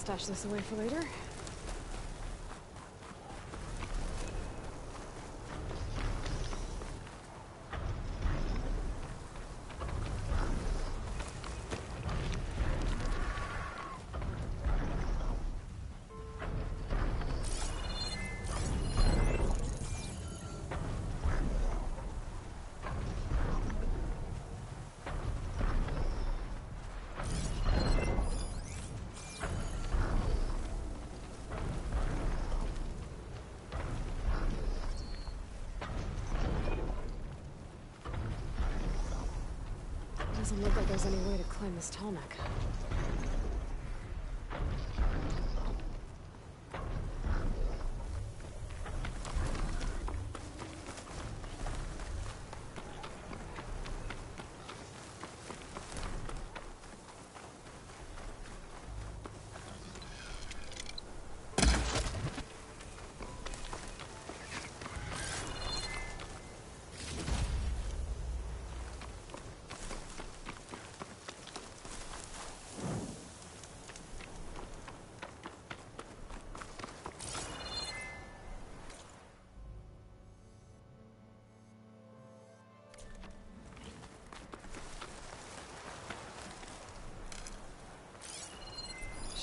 Stash this away for later. Doesn't look like there's any way to climb this tall neck.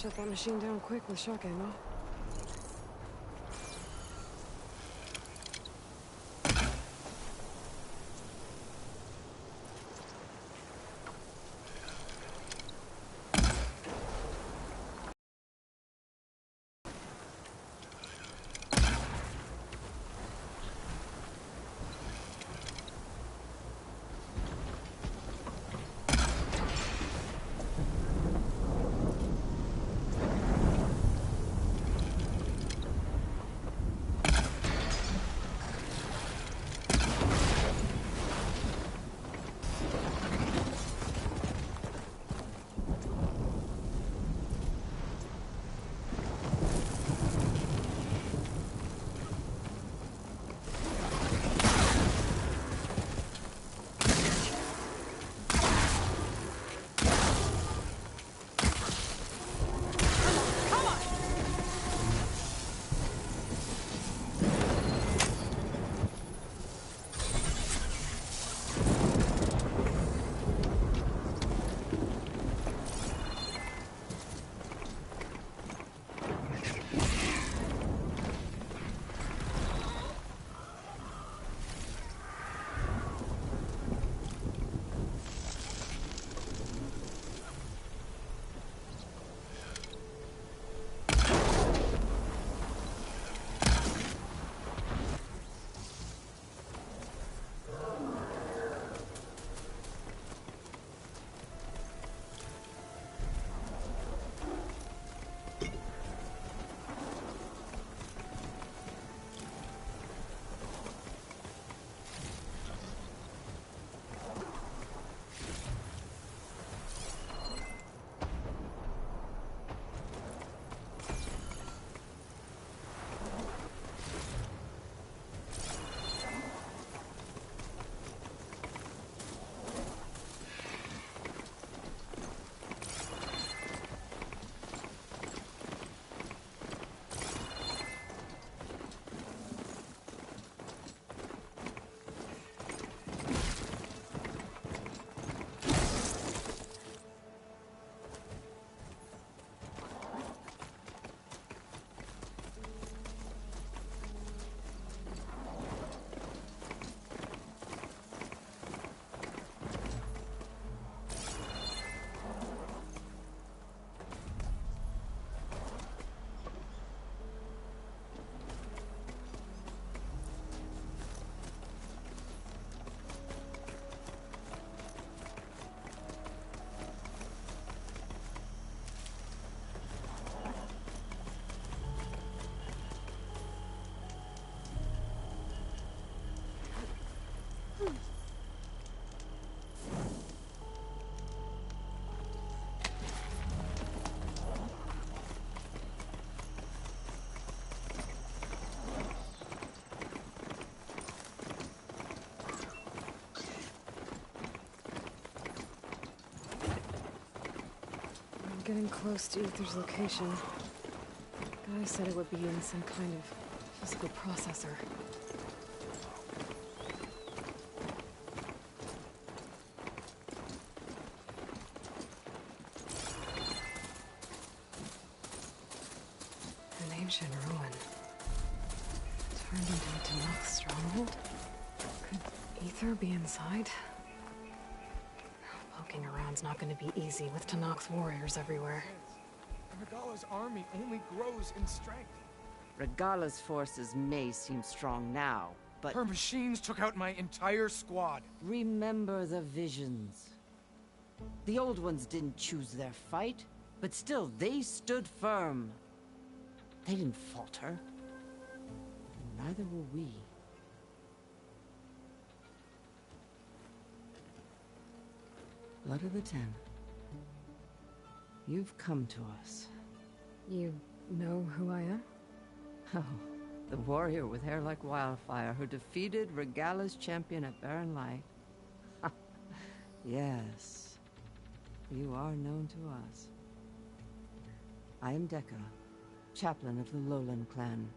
Shut that machine down quick with shock ammo. getting close to Ether's location. Guy said it would be in some kind of physical processor. An ancient ruin. Turned into a Tanakh stronghold? Could Ether be inside? Poking around's not going to be easy with Tanakh's warriors everywhere. Regala's army only grows in strength. Regala's forces may seem strong now, but... Her machines took out my entire squad. Remember the visions. The old ones didn't choose their fight, but still, they stood firm. They didn't falter. And neither will we. Blood of the Ten. You've come to us. You know who I am? Oh, the warrior with hair like wildfire who defeated Regala's champion at Barren Light. Yes, you are known to us. I am Dekka, chaplain of the Lowland clan.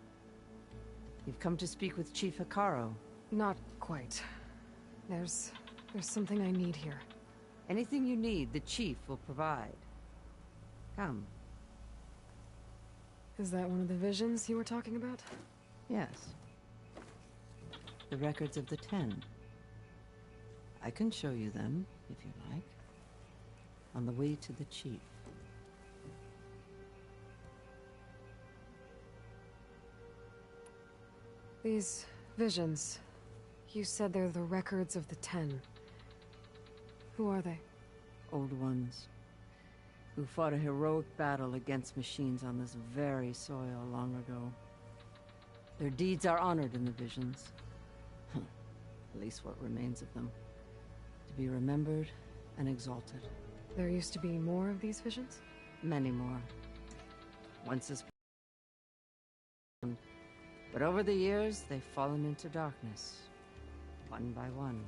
You've come to speak with Chief Hikaro. Not quite. There's something I need here. Anything you need, the chief will provide. Come. Is that one of the visions you were talking about? Yes. The records of the 10. I can show you them, if you like. On the way to the chief. These visions, you said they're the records of the 10. Who are they? Old ones, who fought a heroic battle against machines on this very soil long ago. Their deeds are honored in the visions. At least what remains of them. To be remembered and exalted. There used to be more of these visions? Many more. Once as... But over the years, they've fallen into darkness. One by one.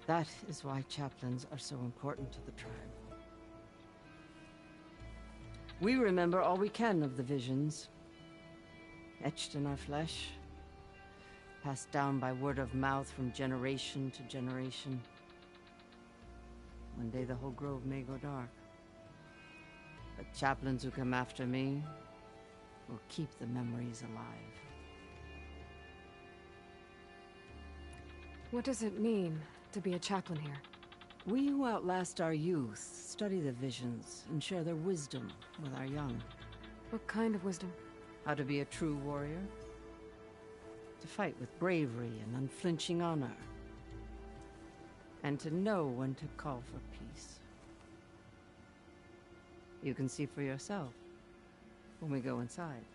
That is why chaplains are so important to the tribe. We remember all we can of the visions. Etched in our flesh. Passed down by word of mouth from generation to generation. One day the whole grove may go dark. But chaplains who come after me will keep the memories alive. What does it mean to be a chaplain here? We who outlast our youth study the visions and share their wisdom with our young. What kind of wisdom? How to be a true warrior. To fight with bravery and unflinching honor. And to know when to call for peace. You can see for yourself when we go inside.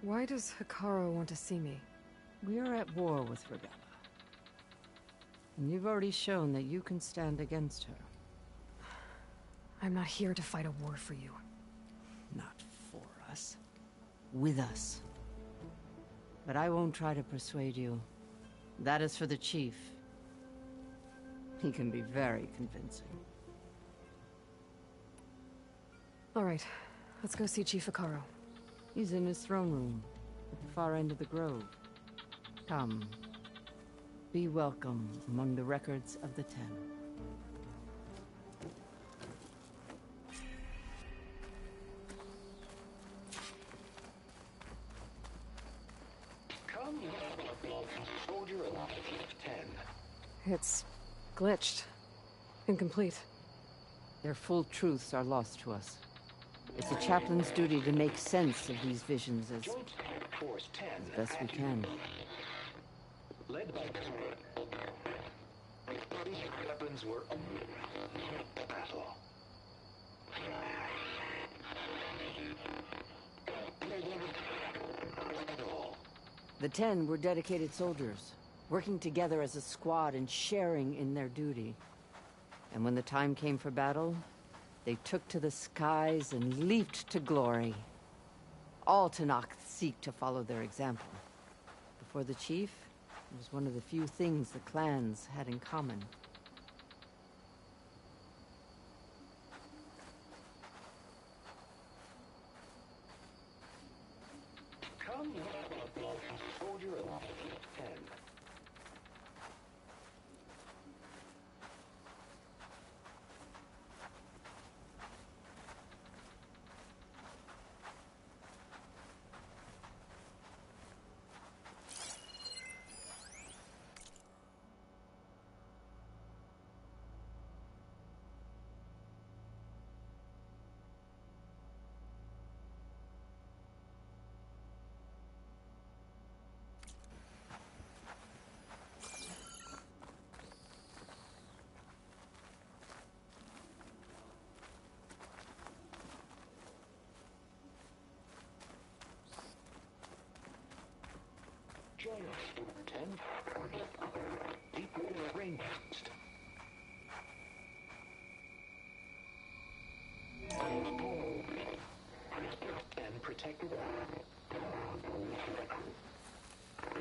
Why does Hikaro want to see me? We are at war with Regala. And you've already shown that you can stand against her. I'm not here to fight a war for you. Not for us. With us. But I won't try to persuade you. That is for the chief. He can be very convincing. All right, let's go see Chief Hikaro. He's in his throne room, at the far end of the grove. Come. Be welcome among the records of the 10. Come, soldier alive, 10. It's glitched. Incomplete. Their full truths are lost to us. It's a chaplain's duty to make sense of these visions as Force 10. best we can. Led by these weapons were battle. The 10 were dedicated soldiers, working together as a squad and sharing in their duty. And when the time came for battle, they took to the skies and leaped to glory. All Tanakh seek to follow their example. Before the chief, it was one of the few things the clans had in common. Soldier alive, 10. Join us, 10. Deep rain burst. And protected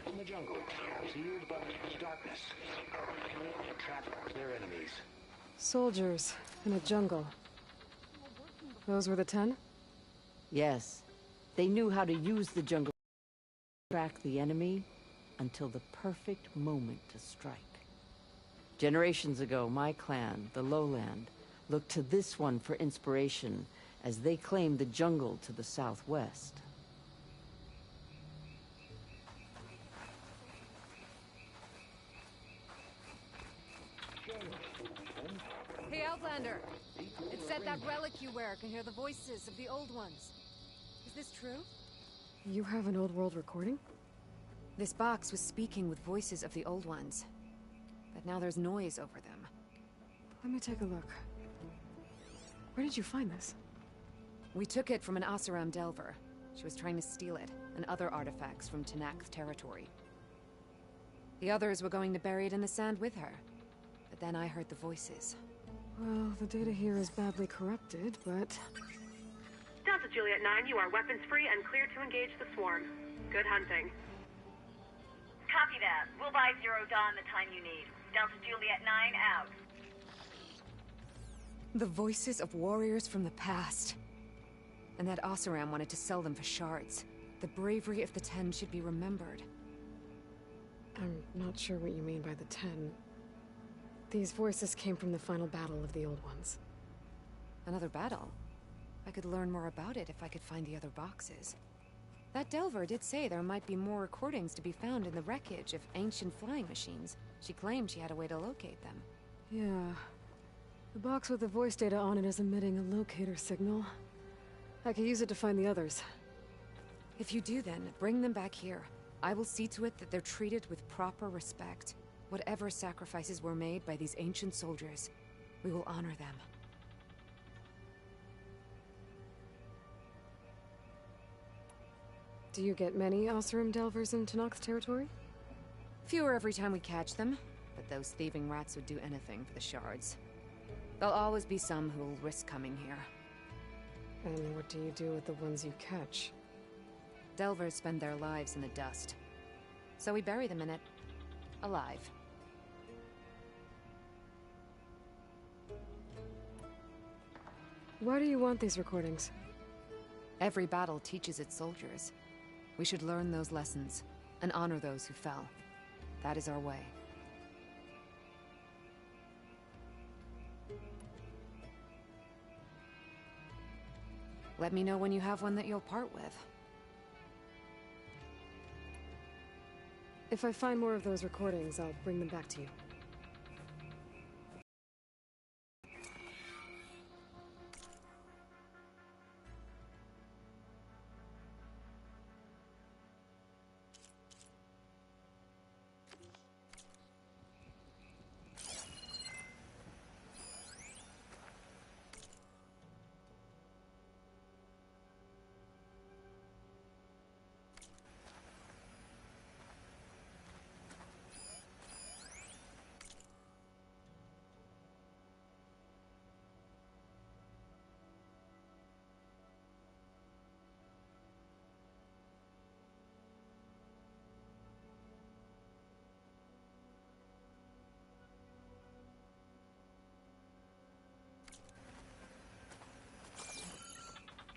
in the jungle, sealed by darkness. Trap their enemies. Soldiers in a jungle. Those were the 10? Yes. They knew how to use the jungle to track the enemy until the perfect moment to strike. Generations ago, my clan, the Lowland, looked to this one for inspiration as they claimed the jungle to the southwest. Hey, Outlander! It said that relic you wear can hear the voices of the old ones. Is this true? You have an old world recording? This box was speaking with voices of the old ones. But now there's noise over them. Let me take a look. Where did you find this? We took it from an Oseram Delver. She was trying to steal it, and other artifacts from Tenakth territory. The others were going to bury it in the sand with her. But then I heard the voices. Well, the data here is badly corrupted, but... Delta Juliet 9, you are weapons free and clear to engage the swarm. Good hunting. Copy that. We'll buy Zero Dawn the time you need. Delta Juliet 9 out. The voices of warriors from the past. And that Oseram wanted to sell them for shards. The bravery of the 10 should be remembered. I'm not sure what you mean by the 10. These voices came from the final battle of the Old Ones. Another battle? I could learn more about it if I could find the other boxes. That Delver did say there might be more recordings to be found in the wreckage of ancient flying machines. She claimed she had a way to locate them. Yeah. The box with the voice data on it is emitting a locator signal. I could use it to find the others. If you do then, bring them back here. I will see to it that they're treated with proper respect. Whatever sacrifices were made by these ancient soldiers, we will honor them. Do you get many Oseram Delvers in Tenakth territory? Fewer every time we catch them, but those thieving rats would do anything for the shards. There'll always be some who will risk coming here. And what do you do with the ones you catch? Delvers spend their lives in the dust. So we bury them in it, alive. Why do you want these recordings? Every battle teaches its soldiers. We should learn those lessons, and honor those who fell. That is our way. Let me know when you have one that you'll part with. If I find more of those recordings, I'll bring them back to you.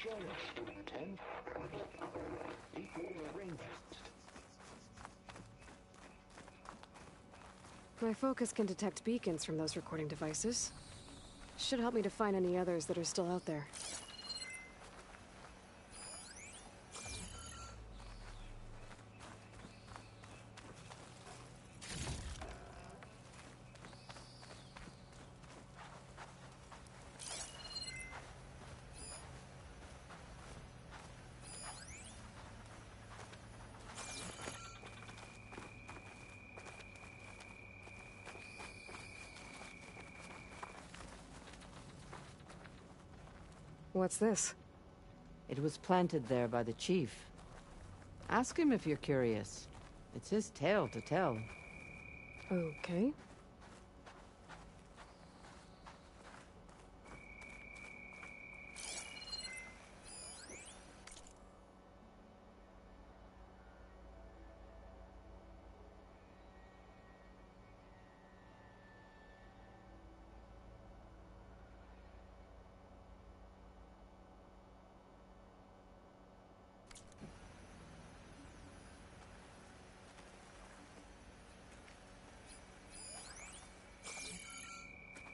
Join us, 10. 10. Deep water rainforest. My focus can detect beacons from those recording devices. Should help me to find any others that are still out there. What's this? It was planted there by the chief. Ask him if you're curious. It's his tale to tell. Okay.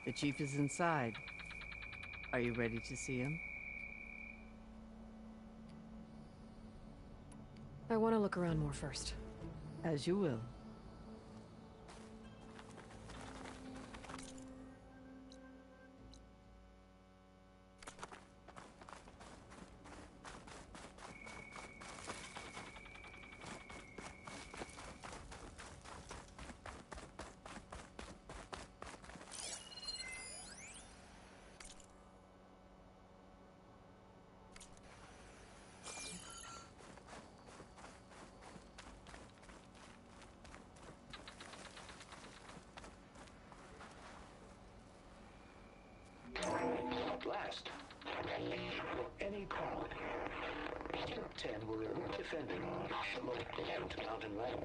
The chief is inside. Are you ready to see him? I want to look around more first. As you will. Last, any colony. 10 were defending the local mountain land.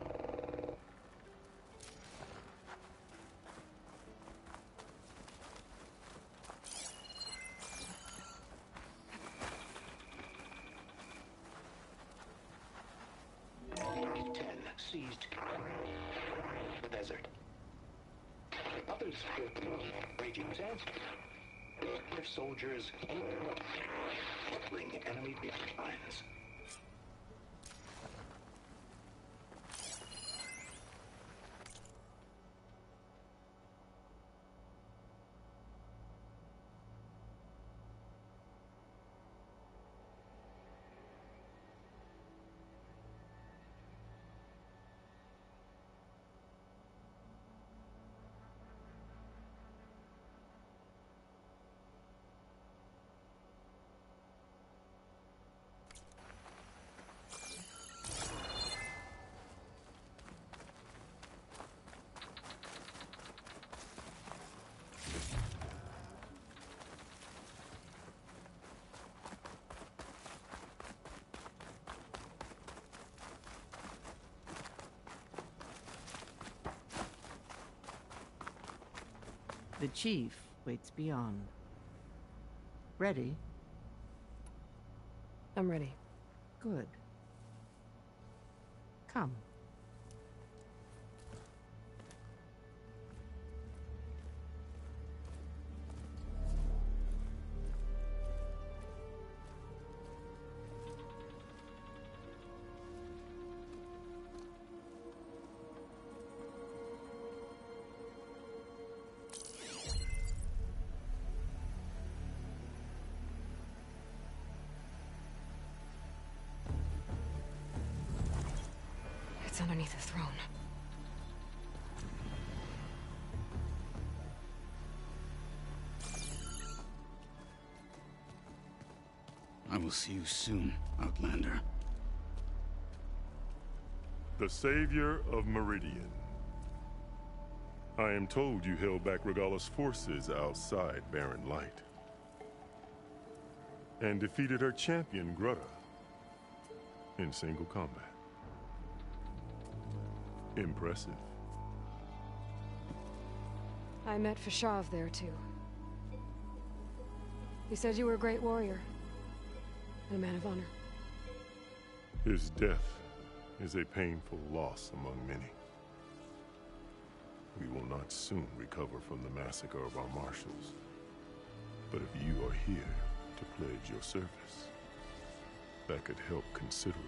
Seized the desert. Others raging sands. Their soldiers killing enemy lines. The chief waits beyond. Ready? I'm ready. Good. Come. It's underneath the throne. I will see you soon, Outlander. The savior of Meridian. I am told you held back Regalla's forces outside Barren Light. And defeated her champion, Grutta, in single combat. Impressive. I met Fashav there, too. He said you were a great warrior. And a man of honor. His death is a painful loss among many. We will not soon recover from the massacre of our marshals. But if you are here to pledge your service, that could help considerably.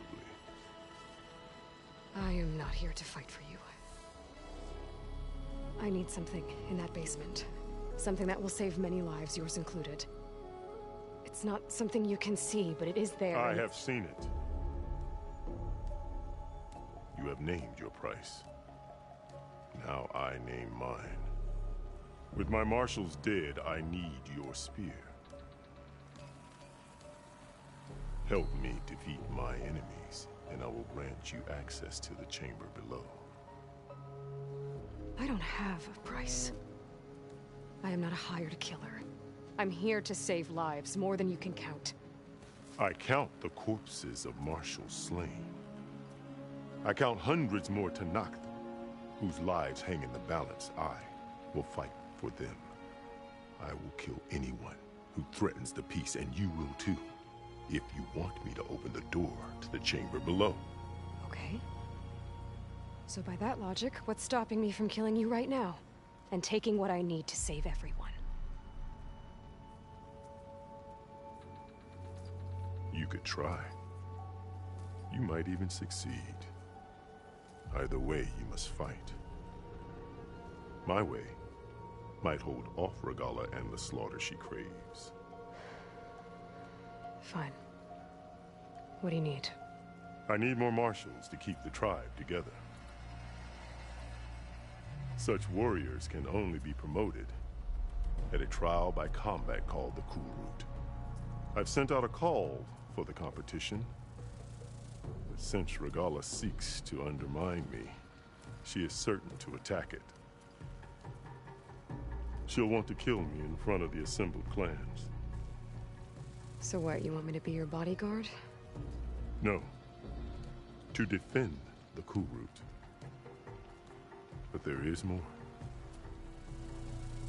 I am not here to fight for you. I need something in that basement. Something that will save many lives, yours included. It's not something you can see, but it is there. I have seen it. You have named your price. Now I name mine. With my marshals dead, I need your spear. Help me defeat my enemies, and I will grant you access to the chamber below. I don't have a price. I am not a hired killer. I'm here to save lives, more than you can count. I count the corpses of marshals slain. I count hundreds more to knock them, whose lives hang in the balance. I will fight for them. I will kill anyone who threatens the peace, and you will too, if you want me to open the door to the chamber below. Okay. So by that logic, what's stopping me from killing you right now? And taking what I need to save everyone? You could try. You might even succeed. Either way, you must fight. My way might hold off Regalla and the slaughter she craves. Fine. What do you need? I need more marshals to keep the tribe together. Such warriors can only be promoted at a trial by combat called the Cool Route. I've sent out a call for the competition, but since Regalla seeks to undermine me, she is certain to attack it. She'll want to kill me in front of the assembled clans. So what, you want me to be your bodyguard? No. To defend the Cool Route. But there is more.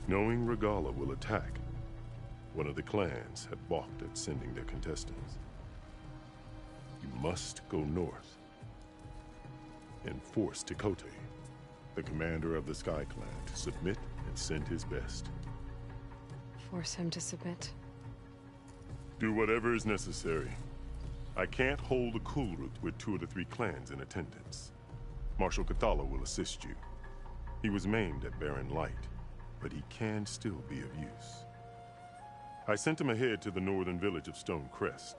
Knowing Regalla will attack, one of the clans had balked at sending their contestants. You must go north and force Tekote, the commander of the Sky Clan, to submit and send his best. Force him to submit? Do whatever is necessary. I can't hold the Cool Route with 2 of the 3 clans in attendance. Marshal Cathala will assist you. He was maimed at Barren Light, but he can still be of use. I sent him ahead to the northern village of Stone Crest.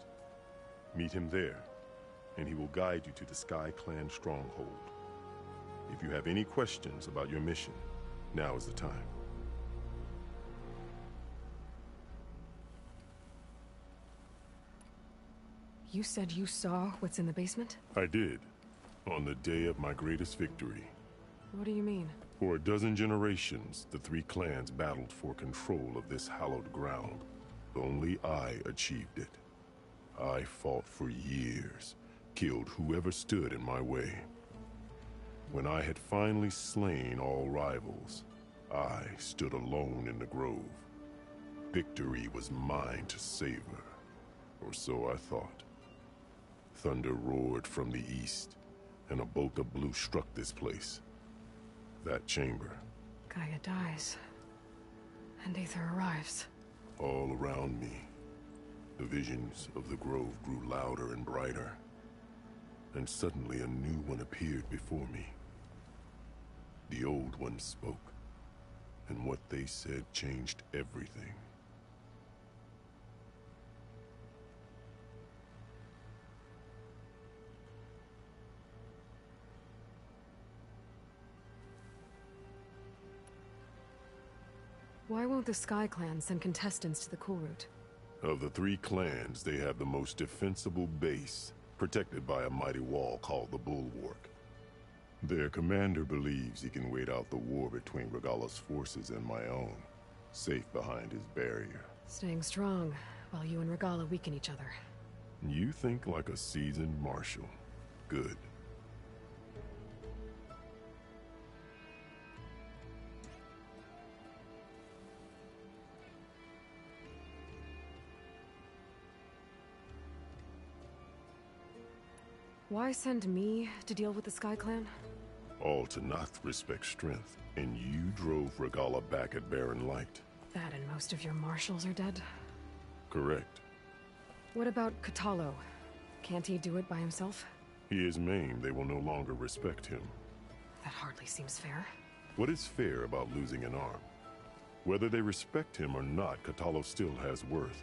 Meet him there, and he will guide you to the Sky Clan stronghold. If you have any questions about your mission, now is the time. You said you saw what's in the basement? I did, on the day of my greatest victory. What do you mean? For a dozen generations, the 3 clans battled for control of this hallowed ground. Only I achieved it. I fought for years, killed whoever stood in my way. When I had finally slain all rivals, I stood alone in the grove. Victory was mine to savor, or so I thought. Thunder roared from the east, and a bolt of blue struck this place. That chamber. Gaia dies. And Aether arrives. All around me, the visions of the grove grew louder and brighter. And suddenly a new one appeared before me. The old one spoke, and what they said changed everything. Why won't the Sky Clan send contestants to the Cool Route? Of the 3 clans, they have the most defensible base, protected by a mighty wall called the Bulwark. Their commander believes he can wait out the war between Regalla's forces and my own, safe behind his barrier. Staying strong, while you and Regalla weaken each other. You think like a seasoned marshal. Good. Why send me to deal with the Sky Clan? All Tanath respect strength, and you drove Regala back at Barren Light. That and most of your marshals are dead? Correct. What about Katalo? Can't he do it by himself? He is maimed, they will no longer respect him. That hardly seems fair. What is fair about losing an arm? Whether they respect him or not, Katalo still has worth.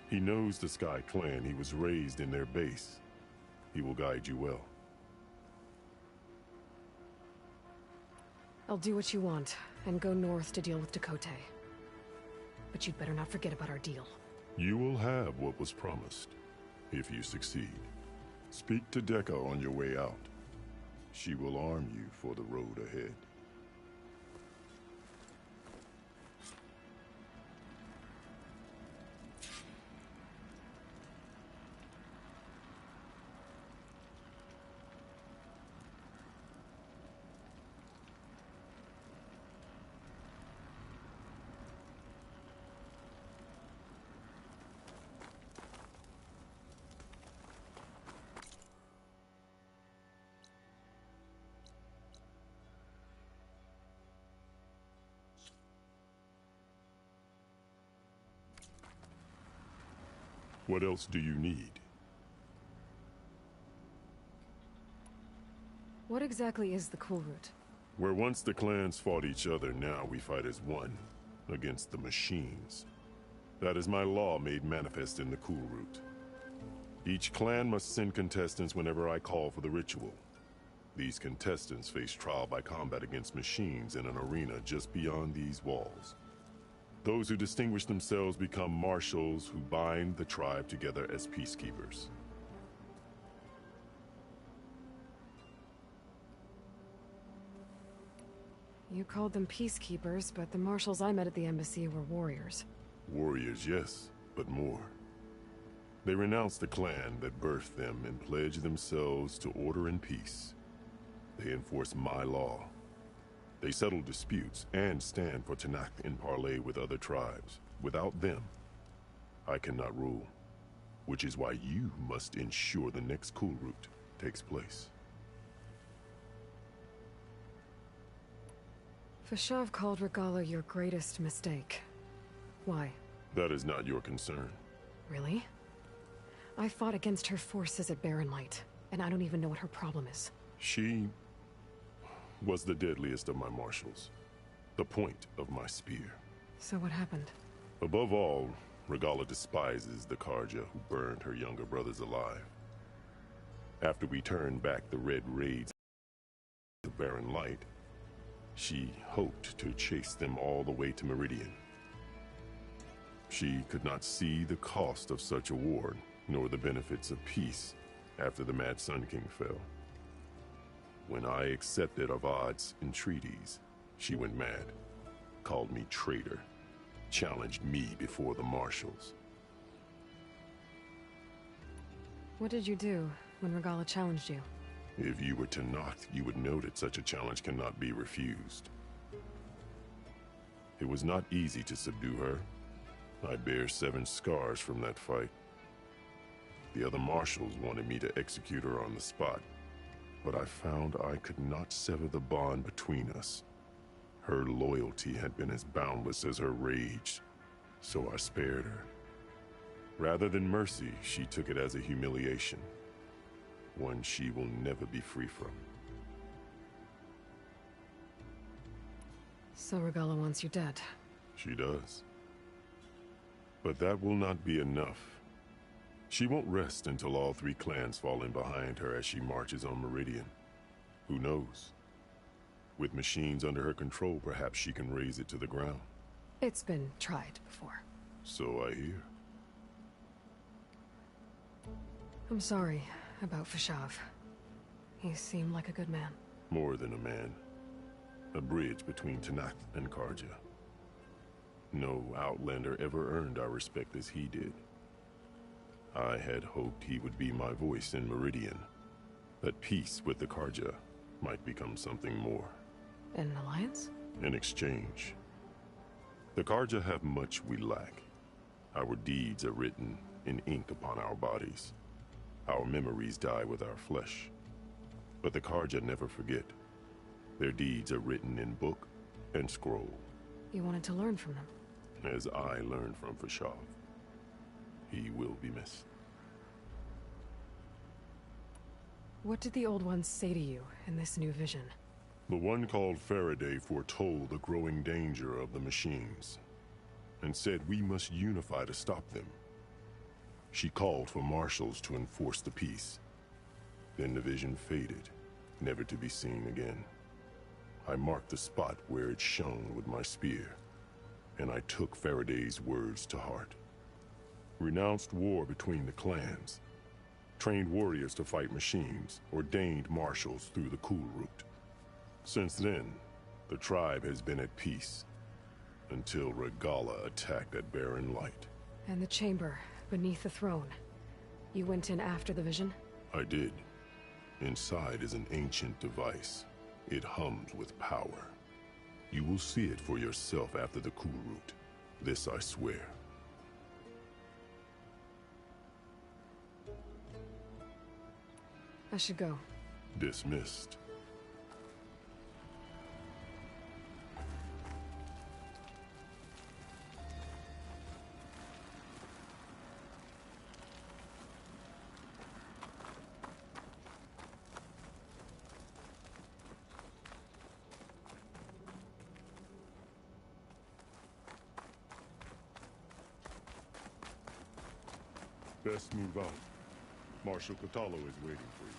He knows the Sky Clan, he was raised in their base. He will guide you well. I'll do what you want, and go north to deal with Dakota. But you'd better not forget about our deal. You will have what was promised, if you succeed. Speak to Dekka on your way out. She will arm you for the road ahead. What else do you need? What exactly is the Cool Route? Where once the clans fought each other, now we fight as one, against the machines. That is my law made manifest in the Cool Route. Each clan must send contestants whenever I call for the ritual. These contestants face trial by combat against machines in an arena just beyond these walls. Those who distinguish themselves become marshals who bind the tribe together as peacekeepers. You called them peacekeepers, but the marshals I met at the embassy were warriors. Warriors, yes, but more. They renounce the clan that birthed them and pledge themselves to order and peace. They enforce my law. They settle disputes and stand for Tanakh in parley with other tribes. Without them, I cannot rule. Which is why you must ensure the next Cool Route takes place. Fashav called Regala your greatest mistake. Why? That is not your concern. Really? I fought against her forces at Barren Light, and I don't even know what her problem is. She was the deadliest of my marshals. The point of my spear. So what happened? Above all, Regala despises the Karja who burned her younger brothers alive. After we turned back the Red Raids to Barren Light, she hoped to chase them all the way to Meridian. She could not see the cost of such a war, nor the benefits of peace after the Mad Sun King fell. When I accepted Avad's entreaties, she went mad, called me traitor, challenged me before the marshals. What did you do when Regala challenged you? If you were Tanakh, you would know that such a challenge cannot be refused. It was not easy to subdue her. I bear 7 scars from that fight. The other marshals wanted me to execute her on the spot, but I found I could not sever the bond between us. Her loyalty had been as boundless as her rage, so I spared her. Rather than mercy, she took it as a humiliation, one she will never be free from. So Regala wants you dead. She does. But that will not be enough. She won't rest until all 3 clans fall in behind her as she marches on Meridian. Who knows? With machines under her control, perhaps she can raze it to the ground. It's been tried before. So I hear. I'm sorry about Fashav. He seemed like a good man. More than a man. A bridge between Tanakh and Karja. No Outlander ever earned our respect as he did. I had hoped he would be my voice in Meridian. That peace with the Karja might become something more. An alliance? In exchange. The Karja have much we lack. Our deeds are written in ink upon our bodies. Our memories die with our flesh. But the Karja never forget. Their deeds are written in book and scroll. You wanted to learn from them. As I learned from Fashav. He will be missed. What did the old ones say to you in this new vision? The one called Faraday foretold the growing danger of the machines, and said we must unify to stop them. She called for marshals to enforce the peace. Then the vision faded, never to be seen again. I marked the spot where it shone with my spear, and I took Faraday's words to heart. Renounced war between the clans, trained warriors to fight machines, ordained marshals through the cool route. Since then, the tribe has been at peace, until Regala attacked at Barren Light. And the chamber, beneath the throne. You went in after the vision? I did. Inside is an ancient device. It hums with power. You will see it for yourself after the cool route. This I swear. I should go. Dismissed. Best move out. Marshal Catalo is waiting for you.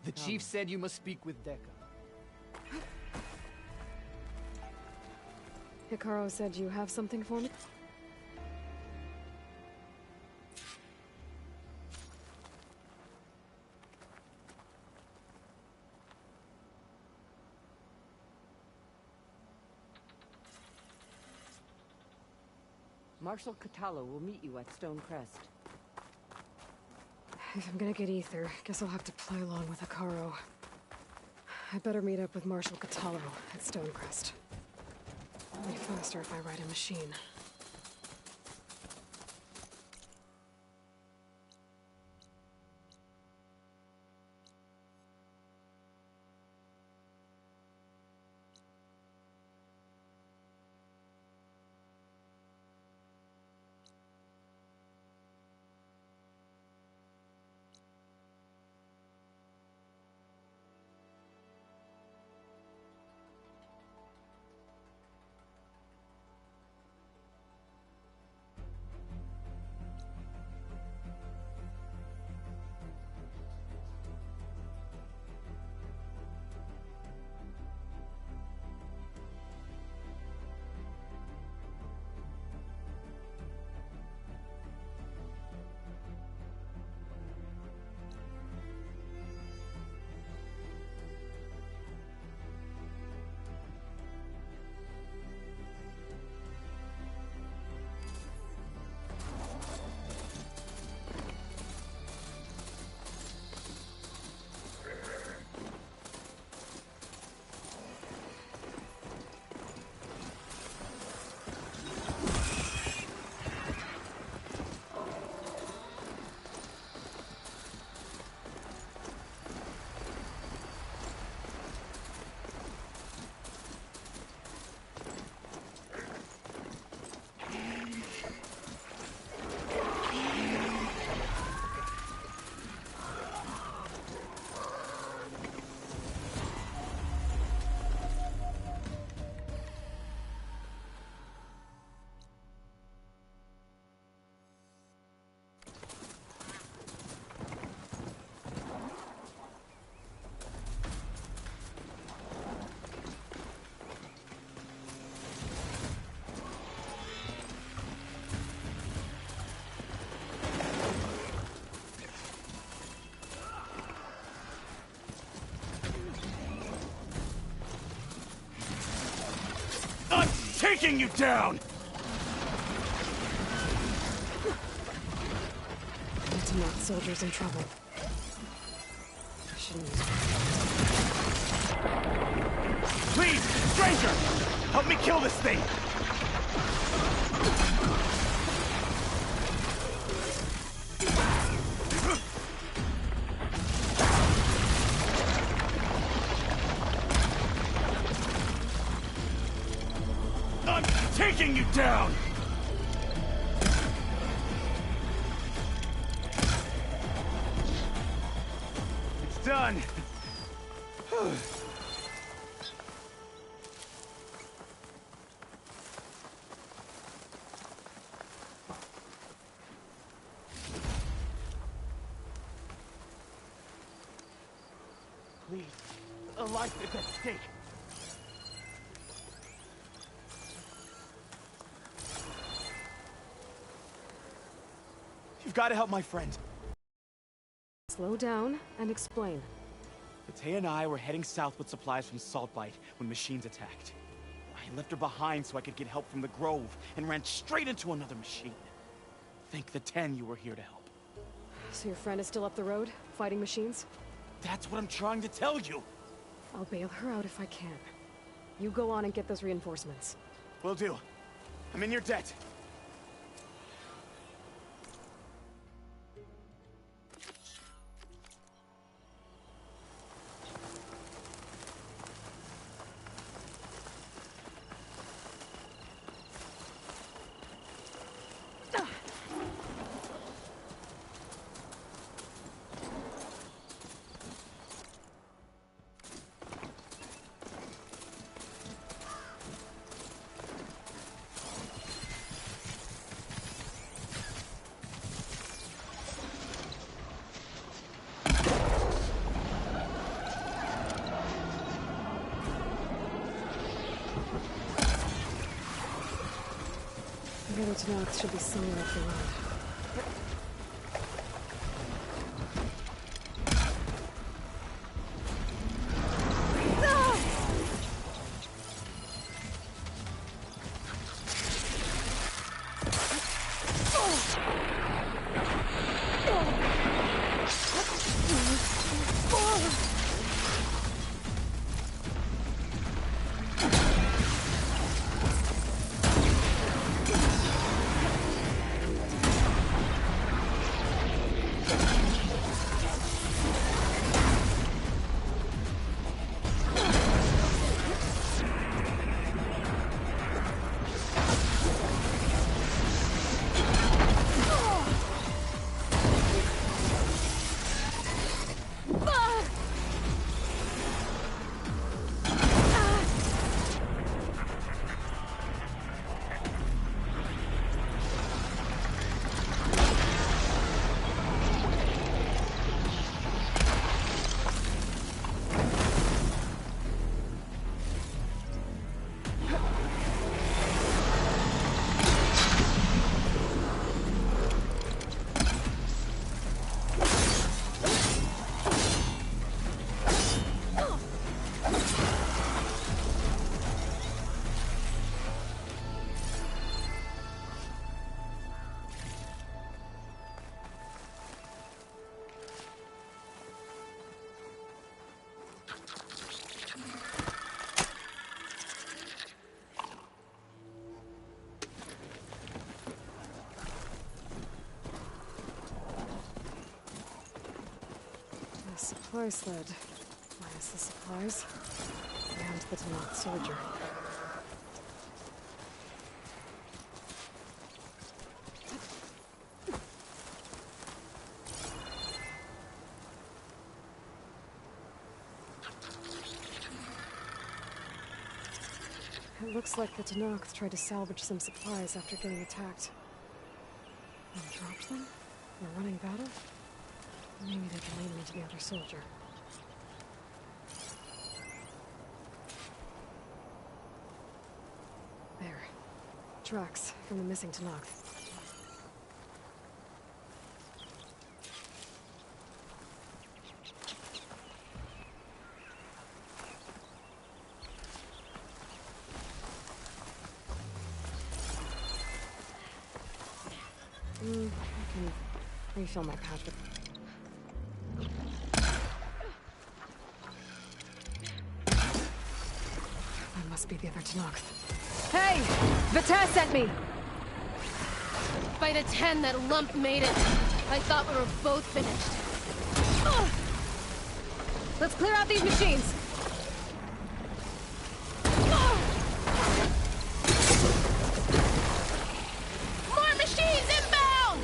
The chief said you must speak with Dekka. Hikaru said you have something for me? Marshal Catalo will meet you at Stone Crest. If I'm gonna get ether, guess I'll have to play along with Hikaru. I better meet up with Marshal Catalo at Stonecrest. It'll be faster if I ride a machine. taking you down! Need to knock soldiers in trouble. I shouldn't use it. Please, stranger! Help me kill this thing! I'm taking you down! It's done. Please, a life is at stake. You've got to help my friend. Slow down and explain. Matea and I were heading south with supplies from Saltbite when machines attacked. I left her behind so I could get help from the Grove and ran straight into another machine. Thank the 10 you were here to help. So your friend is still up the road, fighting machines? That's what I'm trying to tell you. I'll bail her out if I can. You go on and get those reinforcements. Will do. I'm in your debt. The other Tanakh should be somewhere up the road. Supply sled. Minus the supplies. And the Tanakh soldier. It looks like the Tanakh tried to salvage some supplies after getting attacked. And dropped them? In a running battle? Maybe they can lead me to the other soldier. There. Tracks from the missing Tanakh. I can refill my patch with... That must be the other Tanakh. Hey! Vita sent me! By the 10, that lump made it. I thought we were both finished. Ugh. Let's clear out these machines! More machines inbound!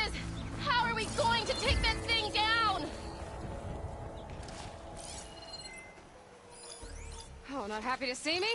is! How are we going to take that thing down? Oh, not happy to see me?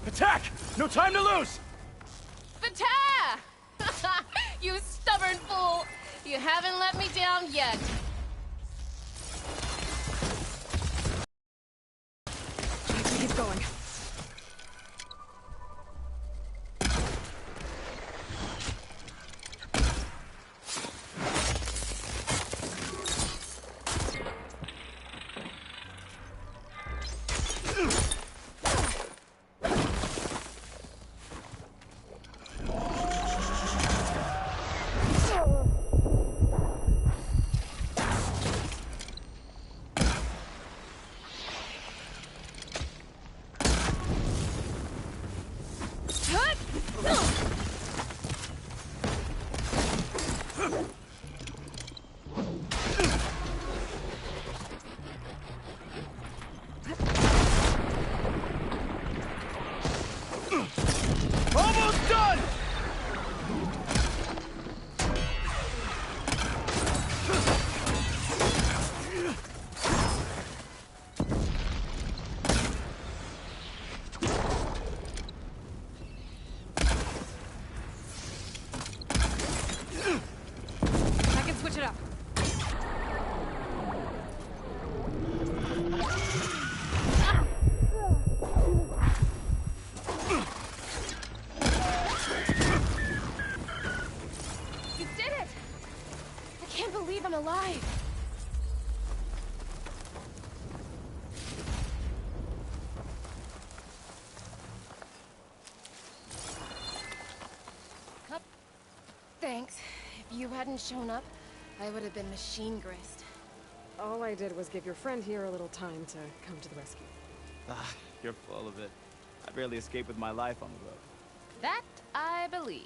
Attack! No time to lose! Vita! You stubborn fool! You haven't let me down yet. Keep going. Almost done! I can switch it up. You did it! I can't believe I'm alive. Thanks. If you hadn't shown up, I would have been machine grist. All I did was give your friend here a little time to come to the rescue. Ah, you're full of it. I barely escaped with my life on the road. That I believe.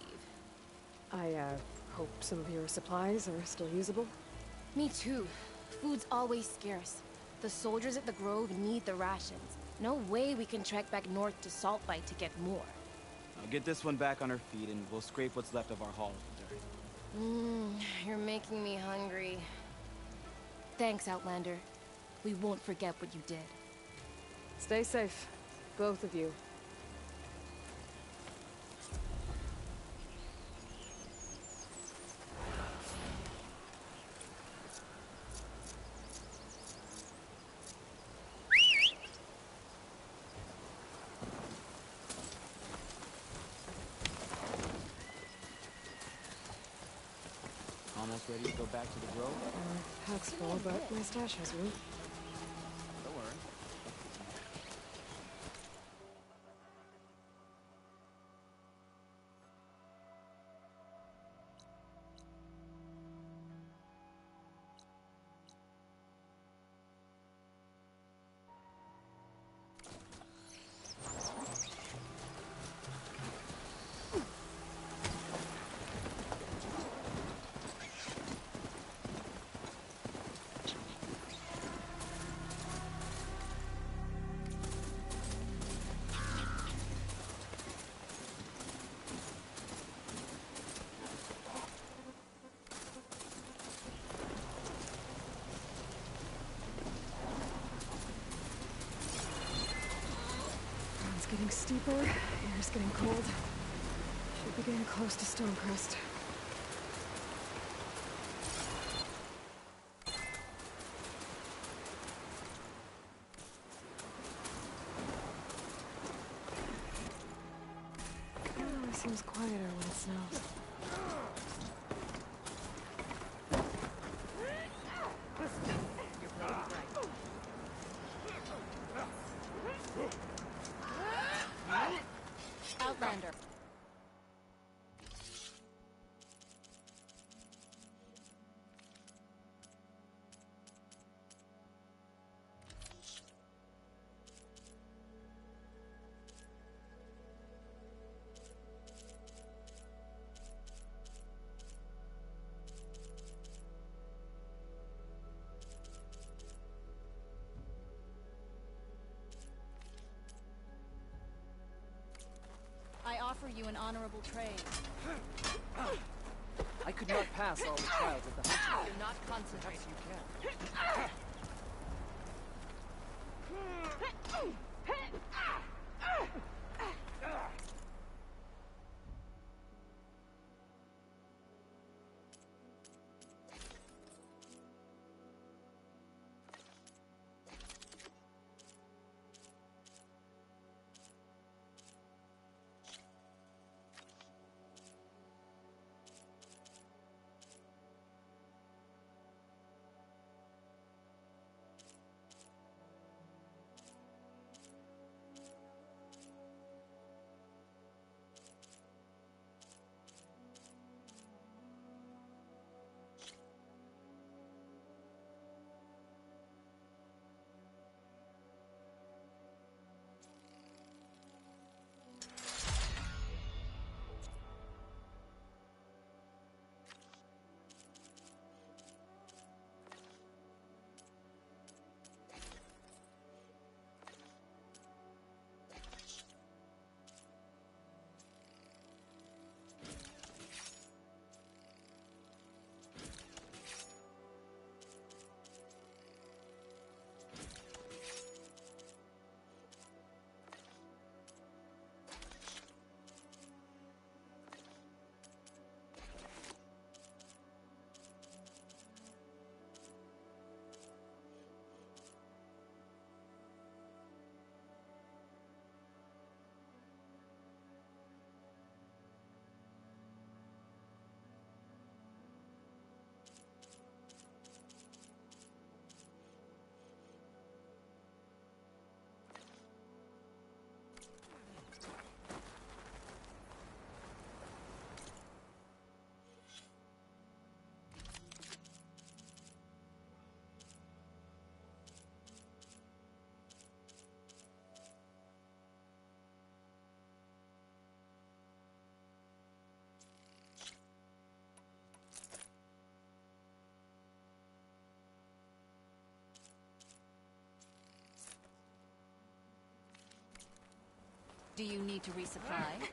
I, hope some of your supplies are still usable. Me too. Food's always scarce. The soldiers at the Grove need the rations. No way we can trek back north to Saltbite to get more. I'll get this one back on her feet and we'll scrape what's left of our haul of dirt. You're making me hungry. Thanks, Outlander. We won't forget what you did. Stay safe, both of you. Almost ready to go back to the Grove? Pack's full, but my stash has room. Don't worry. Ground's getting steeper, air's getting cold. Should be getting close to Stonecrest. It seems quieter when it snows. Outlander. offer you an honorable trade. I could not pass all the trials of the hunting. You're not concentrating. Perhaps you can. Do you need to resupply?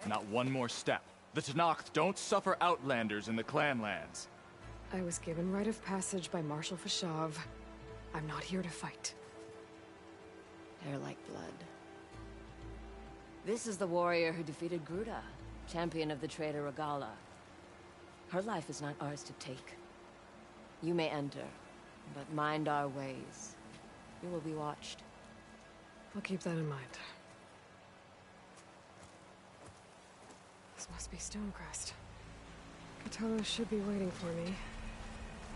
Not one more step. The Tenakth don't suffer outlanders in the clan lands. I was given rite of passage by Marshal Fashav. I'm not here to fight. They're like blood. This is the warrior who defeated Gruda, champion of the trader Regala. Her life is not ours to take. You may enter, but mind our ways. You will be watched. I'll keep that in mind. This must be Stonecrest. Catello should be waiting for me,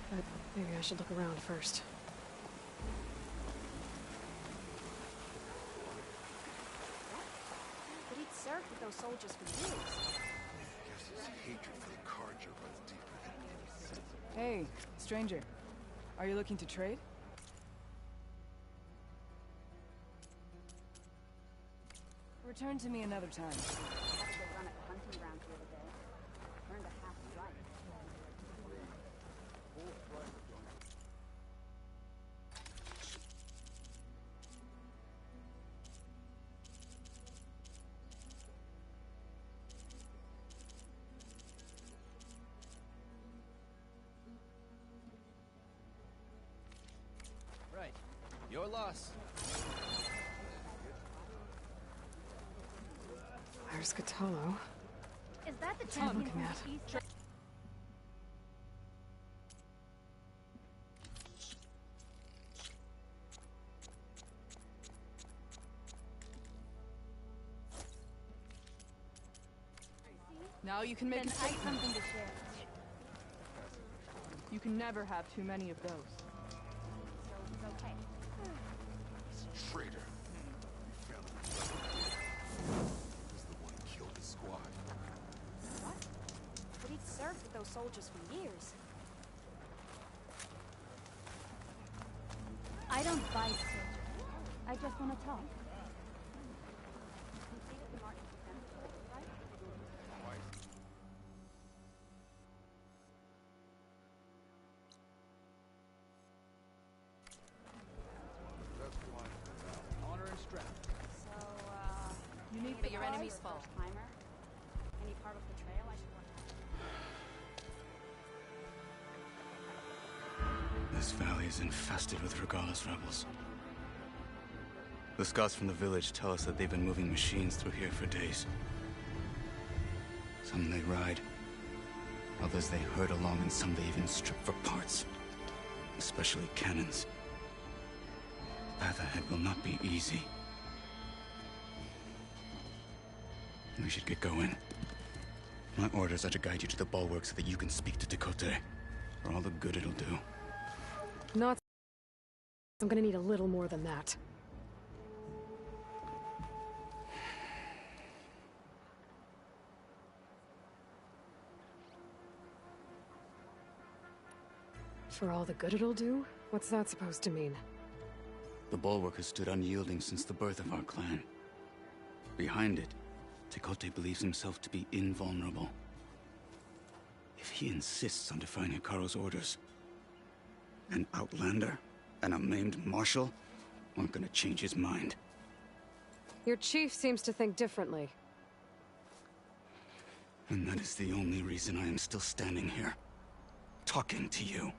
but maybe I should look around first. But he'd served with those soldiers for years. Guess his hatred for the Carja runs deeper than any sense. Hey, stranger. Are you looking to trade? Return to me another time. Right. Your loss. There's Catello. Is that the What's he looking champion at? from the east? Now you can make a Then I've statement. something to share. You can never have too many of those. So it's okay. He's a traitor. We found him. He was the one who killed the squad. What? But he'd served with those soldiers for years. I don't fight soldiers. I just want to talk. Honor and strength. So, You need But your enemies fall. timer? Any part of the trail I should This valley is infested with Regala's rebels. The scouts from the village tell us that they've been moving machines through here for days. Some they ride, others they herd along, and some they even strip for parts. Especially cannons. The path ahead will not be easy. We should get going. My orders are to guide you to the bulwark so that you can speak to Tekote. For all the good it'll do. Not. I'm gonna need a little more than that. For all the good it'll do? What's that supposed to mean? The bulwark has stood unyielding since the birth of our clan. Behind it, Tekote believes himself to be invulnerable. If he insists on defying Hikaru's orders, an outlander and a maimed marshal aren't gonna change his mind. Your chief seems to think differently. And that is the only reason I am still standing here, talking to you.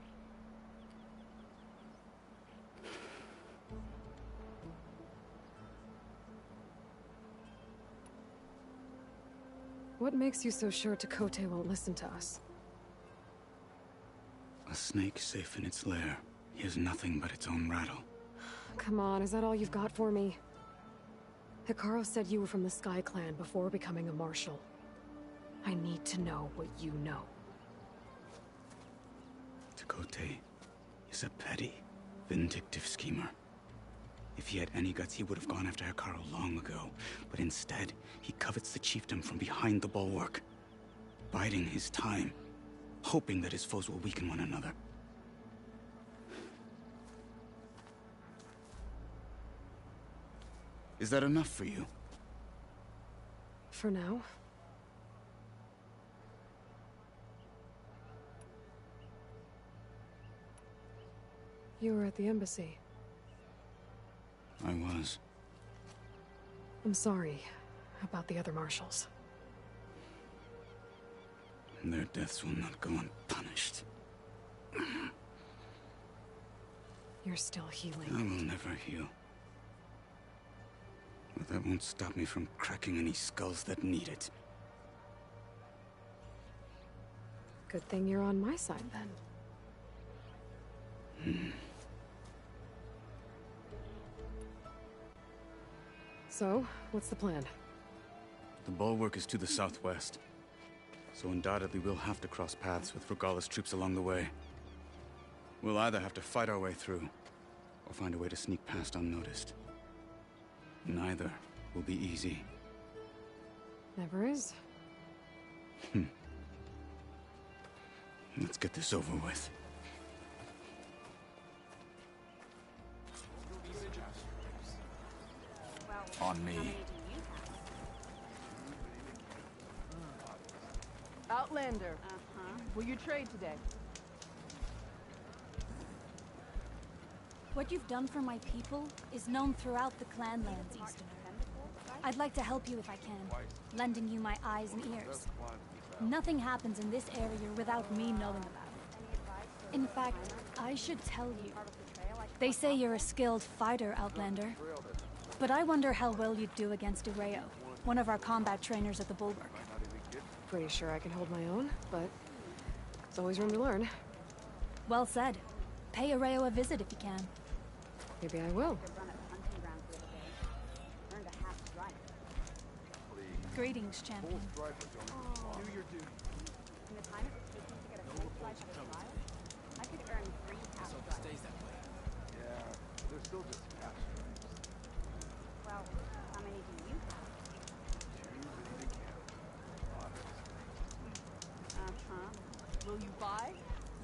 What makes you so sure Tekote won't listen to us? A snake safe in its lair hears nothing but its own rattle. Come on, is that all you've got for me? Hikaru said you were from the Sky Clan before becoming a marshal. I need to know what you know. Tekote is a petty, vindictive schemer. If he had any guts, he would have gone after Hikaru long ago. But instead, he covets the chiefdom from behind the bulwark, biding his time, hoping that his foes will weaken one another. Is that enough for you? For now. You were at the embassy. I was. I'm sorry about the other marshals. Their deaths will not go unpunished. You're still healing. I will never heal. But that won't stop me from cracking any skulls that need it. Good thing you're on my side, then. So, what's the plan? The bulwark is to the southwest, so undoubtedly we'll have to cross paths with Regalla's troops along the way. We'll either have to fight our way through, or find a way to sneak past unnoticed. Neither will be easy. Never is. Let's get this over with. On me. Outlander. Will you trade today? What you've done for my people is known throughout the Clanlands, Easterner. I'd like to help you if I can, lending you my eyes and ears. Nothing happens in this area without me knowing about it. In fact, I should tell you. They say you're a skilled fighter, Outlander. But I wonder how well you'd do against Areo, one of our combat trainers at the Bulwark. Pretty sure I can hold my own, but there's always room to learn. Well said. Pay Areo a visit if you can. Maybe I will. Greetings, champion. Do your duty. In the time it was taking to get a full flight of a trial, I could earn 3 half stripes. Stays that way. Yeah, they're still just half stripes. Well, how many do you have? 2 ready to count. Will you buy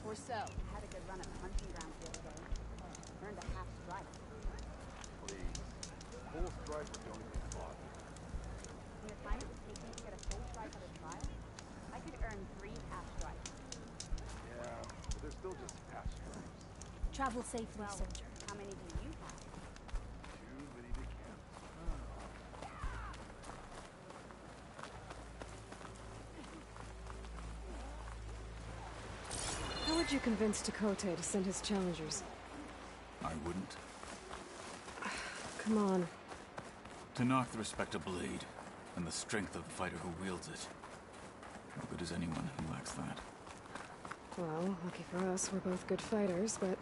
or sell? Had a good run at the hunting grounds the other day. Earned a half stripe. Please. Full stripe or don't even bother. In the time it was taking to get a full stripe at a trial, I could earn 3 half stripes. Yeah, but they're still just half stripes. Travel safely, soldier. How many do you have? 2 ready to count. How would you convince Tekote to send his challengers? I wouldn't. Come on. To knock the respect of blade, and the strength of the fighter who wields it. How good is anyone who lacks that? Well, lucky for us, we're both good fighters, but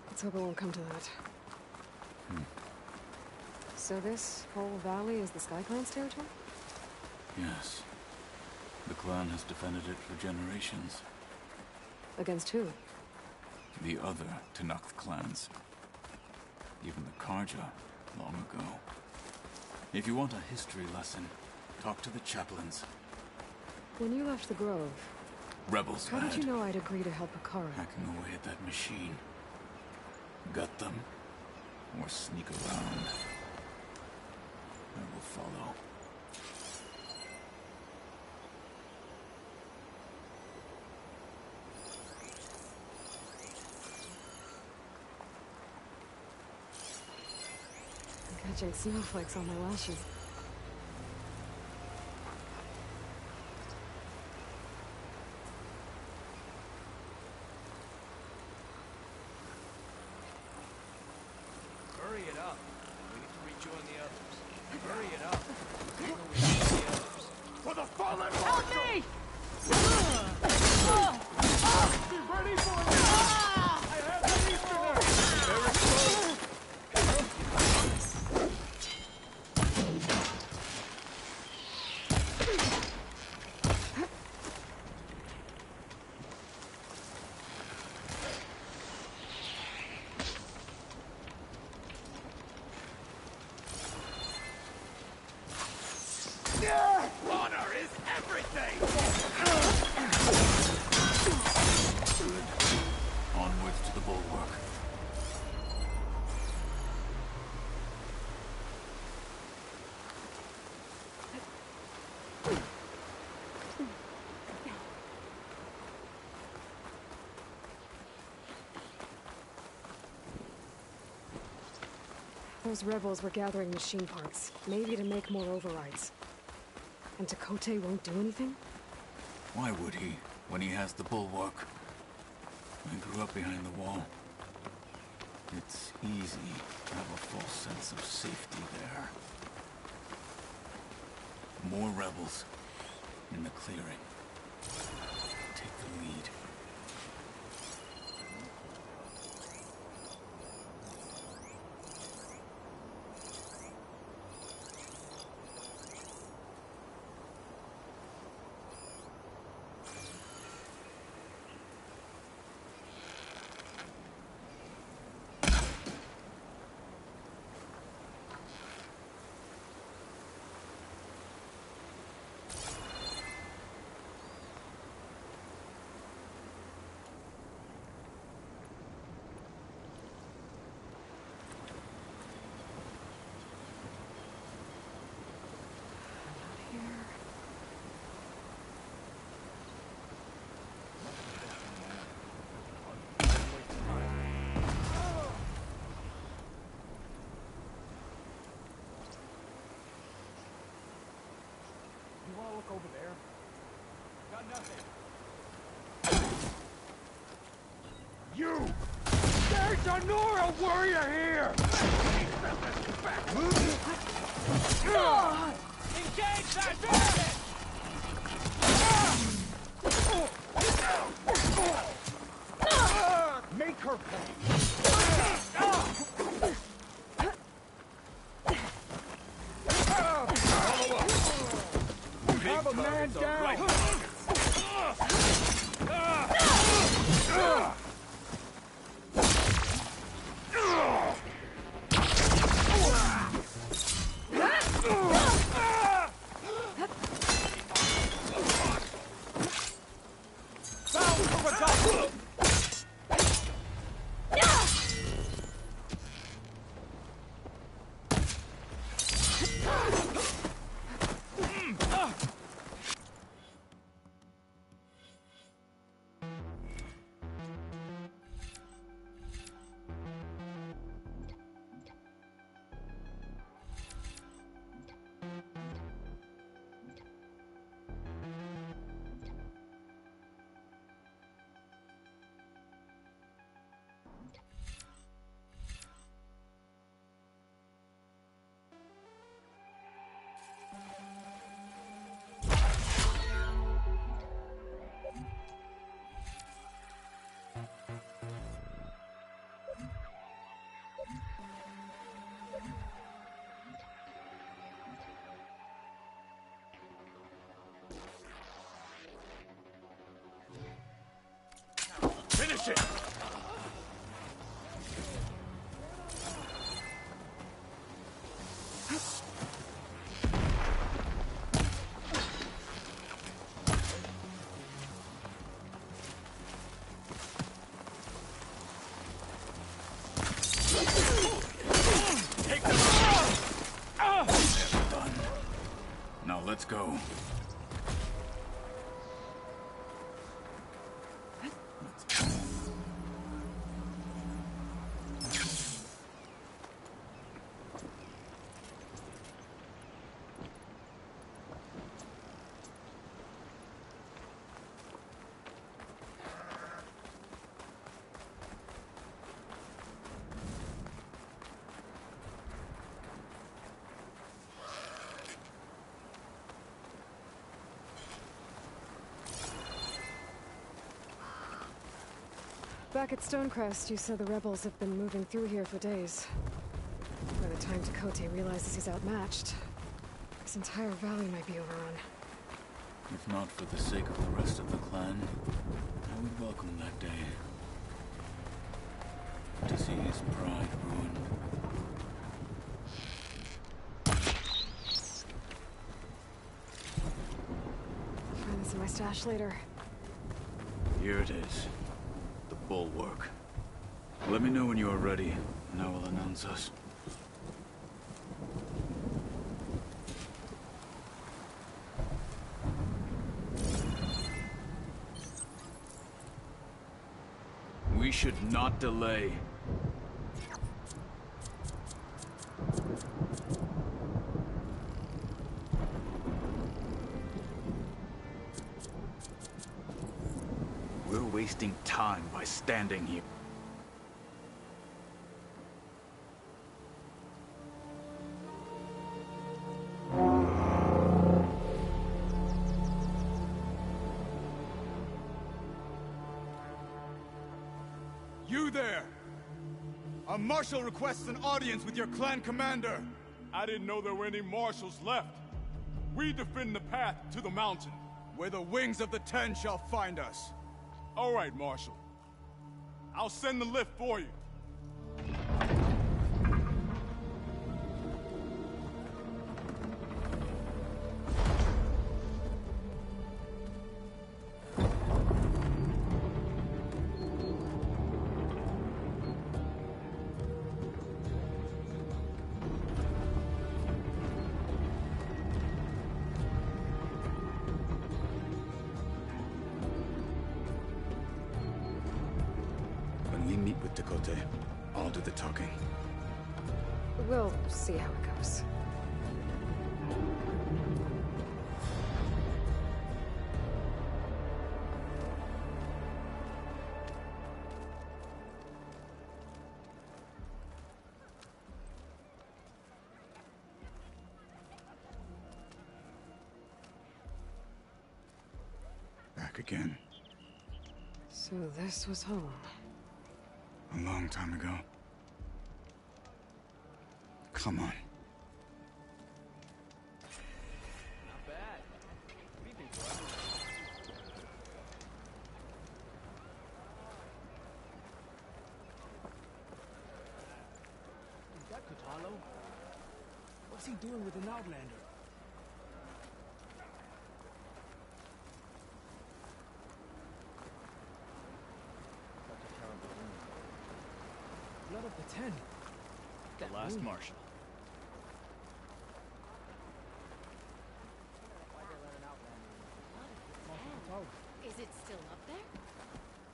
let's hope it won't come to that. So this whole valley is the Sky Clan's territory? Yes. The clan has defended it for generations. Against who? The other Tenakth clans. Even the Karja, long ago. If you want a history lesson, talk to the chaplains. When you left the Grove, Rebels how had, did you know I'd agree to help Akara? hacking away at that machine. Gut them, or sneak around. I will follow. I'm catching snowflakes on my lashes. Hurry it up. We need to rejoin the others. Hurry it up. We need the others. For the fallen Help me! Ready for it! I have the Easterner! Very close! Honor is everything! Onwards to the bulwark. Those rebels were gathering machine parts, maybe to make more overrides. And Tekote won't do anything? Why would he, when he has the bulwark? I grew up behind the wall. It's easy to have a false sense of safety there. More rebels in the clearing. Take the lead. Look over there. Got nothing. You! There's a Nora warrior here! Engage that bandit! Make her pay! Have a man down! Finish it! Take them! Done. Now let's go. Back at Stonecrest, you said the rebels have been moving through here for days. By the time Tekote realizes he's outmatched, this entire valley might be overrun. If not for the sake of the rest of the clan, I would welcome that day. To see his pride ruined. I'll find this in my stash later. Here it is. The bulwark. Let me know when you are ready, and I will announce us. We should not delay. wasting time by standing here. You there! A marshal requests an audience with your clan commander! I didn't know there were any marshals left. We defend the path to the mountain. Where the wings of the Ten shall find us. All right, Marshal. I'll send the lift for you. I'll do the talking. We'll see how it goes. Back again. So this was home. A long time ago. Come on. Not bad. Good evening, bro. Is that Cthulhu? What's he doing with an Outlander? Such a terrible wound. Blood of the Ten. The last marshal. Is it still up there?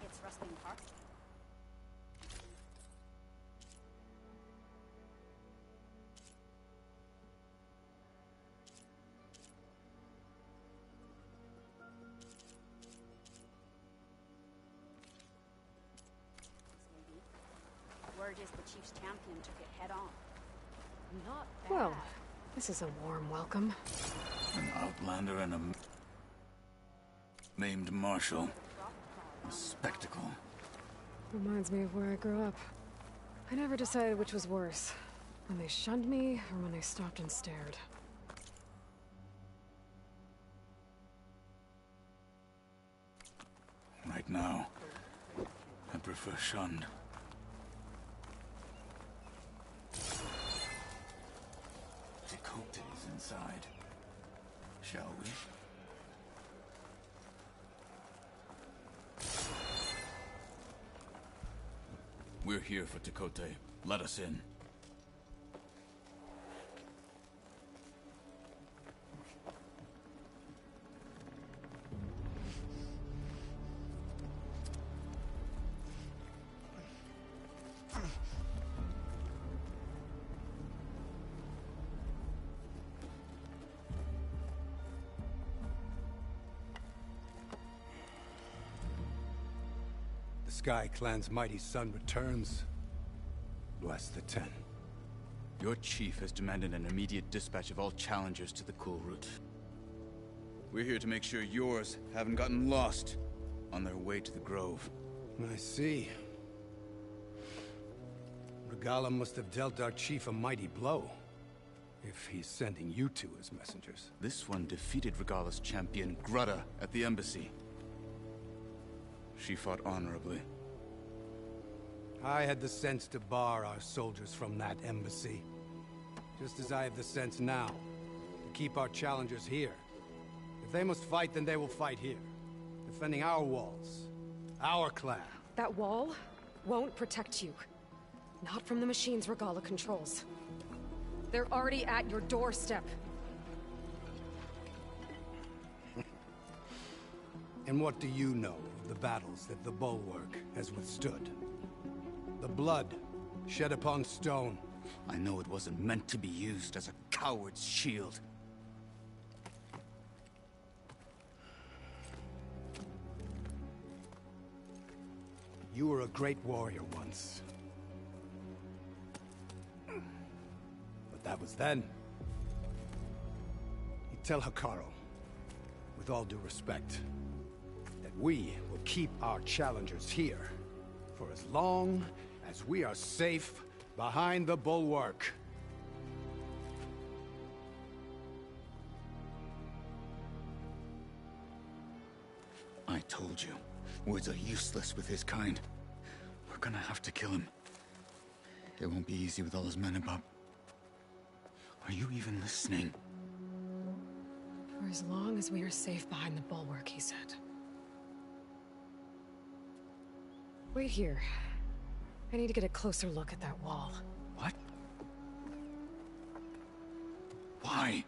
It's rusting apart. Word is the Chief's champion took it head on. Not bad. Well, this is a warm welcome. An Outlander and a maimed marshal. A spectacle. Reminds me of where I grew up. I never decided which was worse. When they shunned me, or when they stopped and stared. Right now, I prefer shunned. Dakota is inside. Shall we? We're here for Dakota. Let us in. Sky Clan's mighty son returns. Bless the Ten. Your chief has demanded an immediate dispatch of all challengers to the Cool Route. We're here to make sure yours haven't gotten lost on their way to the Grove. I see. Regala must have dealt our chief a mighty blow, if he's sending you two as messengers. This one defeated Regala's champion, Grutta, at the embassy. She fought honorably. I had the sense to bar our soldiers from that embassy. Just as I have the sense now, to keep our challengers here. If they must fight, then they will fight here. Defending our walls. Our clan. That wall won't protect you. Not from the machines Regala controls. They're already at your doorstep. And what do you know of the battles that the Bulwark has withstood? The blood shed upon stone. I know it wasn't meant to be used as a coward's shield. You were a great warrior once. But that was then. You tell Hikaru, with all due respect, that we will keep our challengers here for as long as we are safe behind the bulwark. I told you, words are useless with his kind. We're gonna have to kill him. It won't be easy with all his men about. Are you even listening? For as long as we are safe behind the bulwark, he said. Wait here. I need to get a closer look at that wall. What? Why?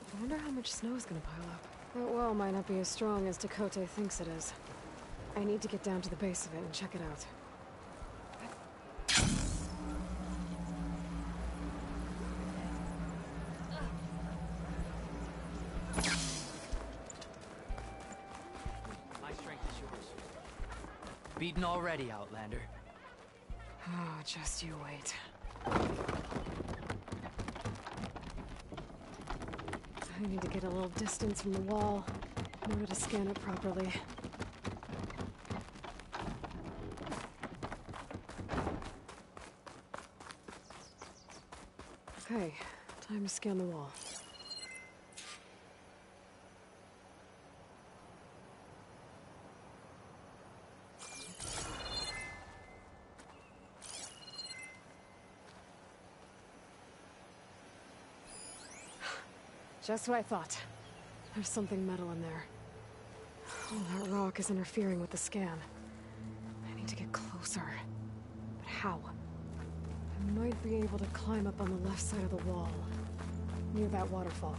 I wonder how much snow is gonna pile up. That wall might not be as strong as Dakota thinks it is. I need to get down to the base of it and check it out. My strength is yours. Beaten already, Outlander. Oh, just you wait. I need to get a little distance from the wall in order to scan it properly. Okay, time to scan the wall. Just what I thought. There's something metal in there. Oh, that rock is interfering with the scan. I need to get closer. But how? I might be able to climb up on the left side of the wall, near that waterfall.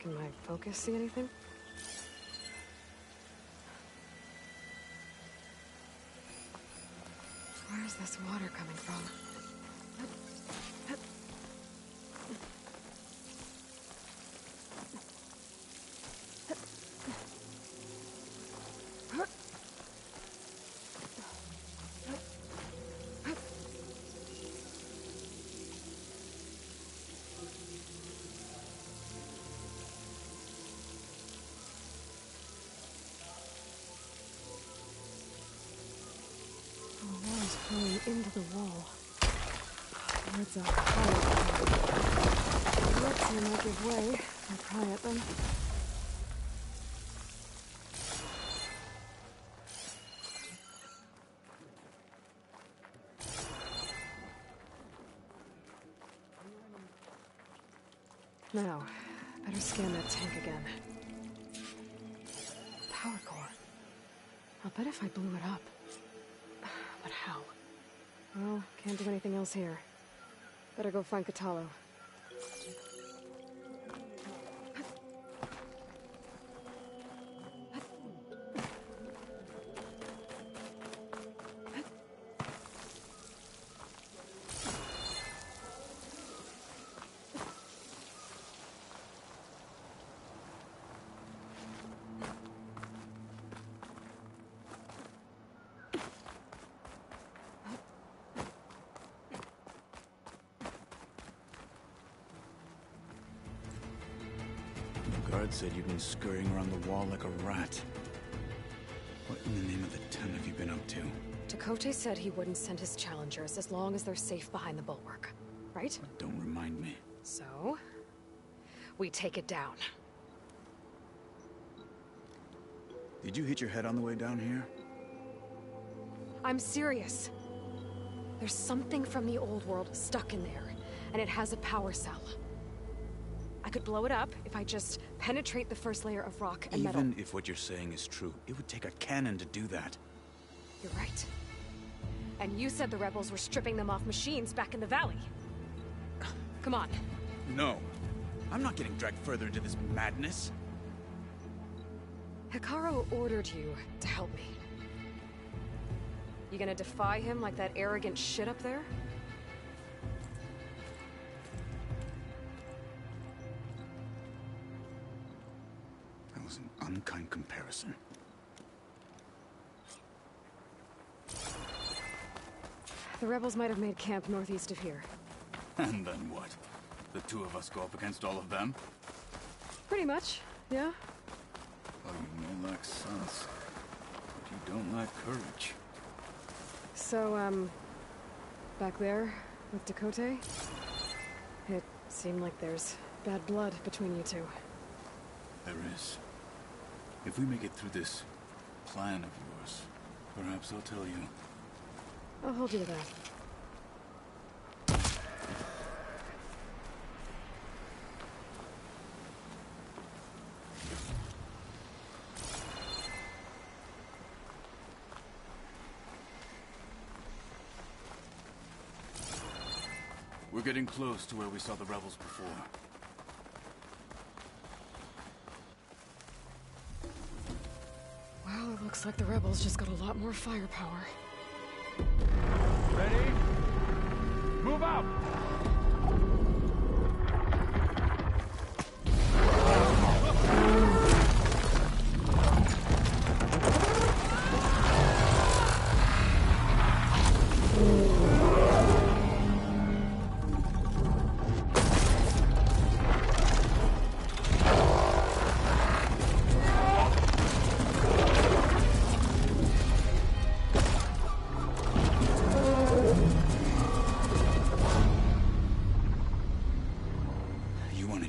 Can my focus see anything? Where's this water coming from? Flowing into the wall. It's a high. Let's see them give way. I'll pry at them. Now, better scan that tank again. Power core. I'll bet if I blew it up. But how? Well, can't do anything else here. Better go find Katalo. Guard said you've been scurrying around the wall like a rat. What in the name of the Ten have you been up to? Dakota said he wouldn't send his challengers as long as they're safe behind the bulwark, right? Don't remind me. So, we take it down. Did you hit your head on the way down here? I'm serious. There's something from the old world stuck in there, and it has a power cell. could blow it up if I just penetrate the first layer of rock and metal. Even if what you're saying is true, it would take a cannon to do that. You're right. And you said the rebels were stripping them off machines back in the valley. Come on. No. I'm not getting dragged further into this madness. Hikaru ordered you to help me. You gonna defy him like that arrogant shit up there? That was an unkind comparison. The rebels might have made camp northeast of here. And then what? The two of us go up against all of them? Pretty much, yeah. Oh, you may lack sense, but you don't lack courage. So, back there with Dakota, it seemed like there's bad blood between you two. There is. If we make it through this plan of yours, perhaps I'll tell you. I'll hold you to that. We're getting close to where we saw the rebels before. Well, it looks like the rebels just got a lot more firepower. Ready? Move out!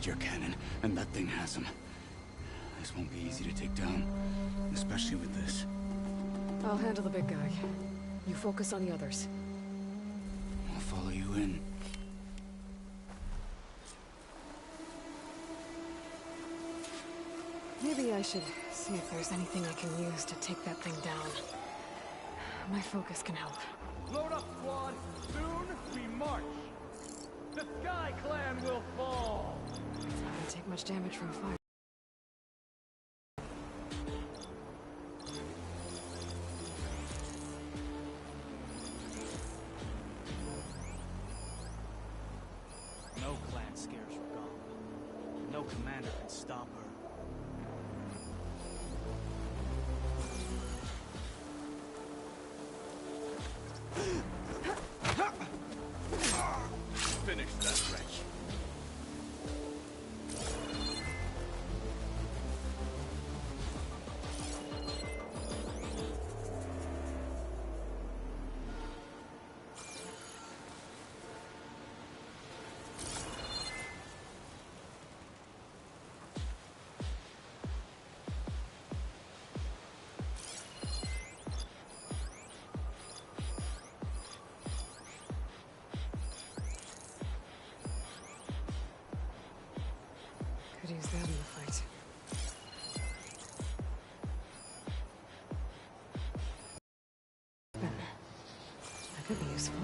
Your cannon, and that thing has him. This won't be easy to take down, especially with this. I'll handle the big guy. You focus on the others. I'll follow you in. Maybe I should see if there's anything I can use to take that thing down. My focus can help. Load up, squad! Soon we march! The Sky Clan will fall! Don't take much damage from fire. No clan scares Regala. No commander can stop her. Finish that wretch. Could use that in the fight. That could be useful.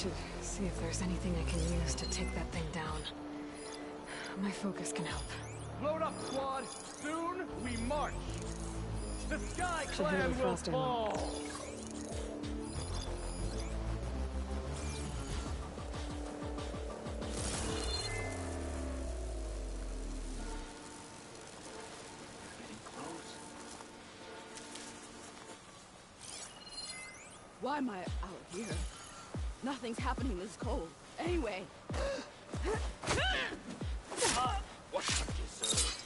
should see if there's anything I can use to take that thing down. My focus can help. Load up, squad! Soon we march! The Sky Should hit it Clan with will frost ammo. fall! Why am I out here? Nothing's happening this cold. Anyway. What you deserve.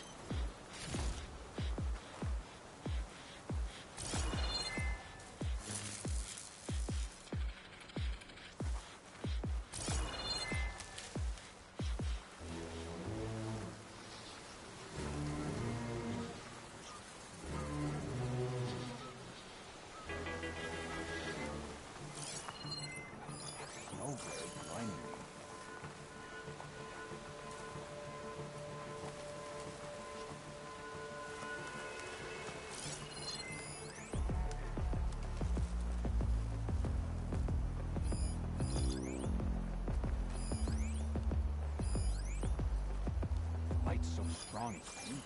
Light's so strong it's painful.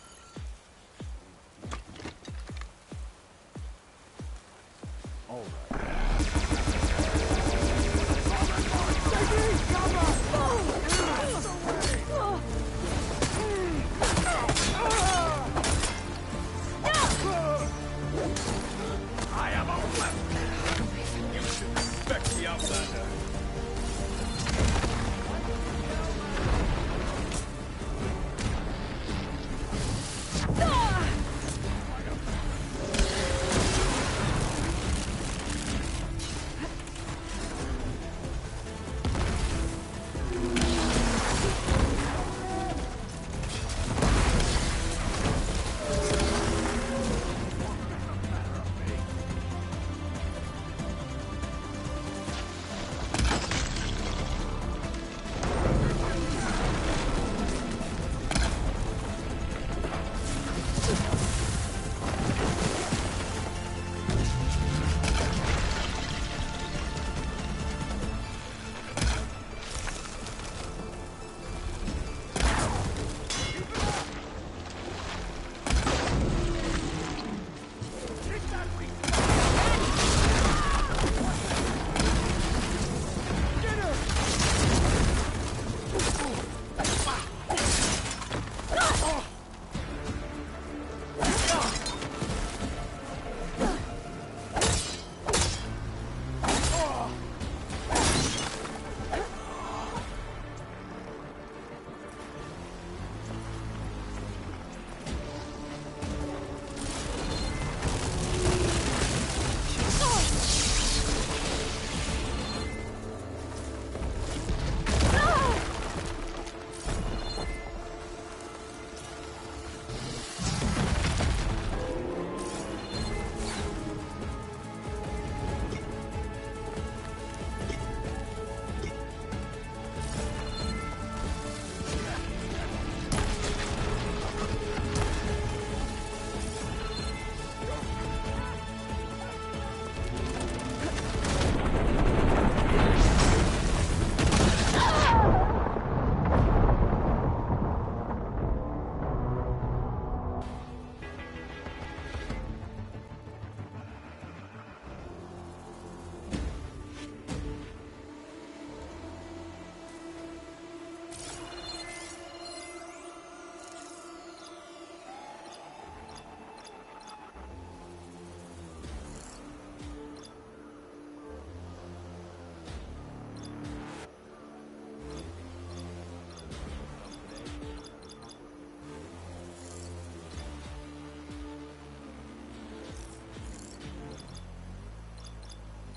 All right. I am a weapon! You should respect the Outlander.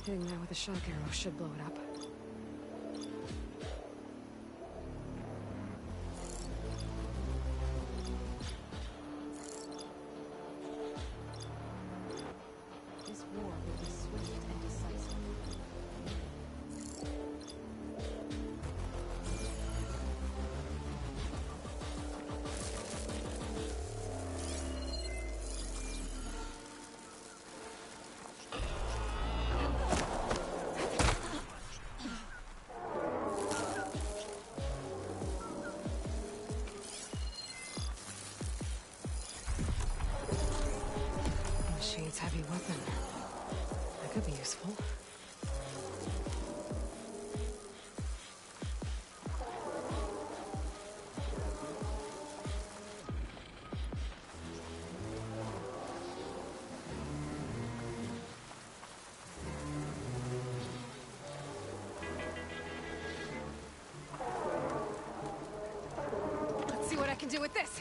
Hitting that with a shock arrow should blow it up. This war will be swift and decisive. heavy weapon. That could be useful. Let's see what I can do with this.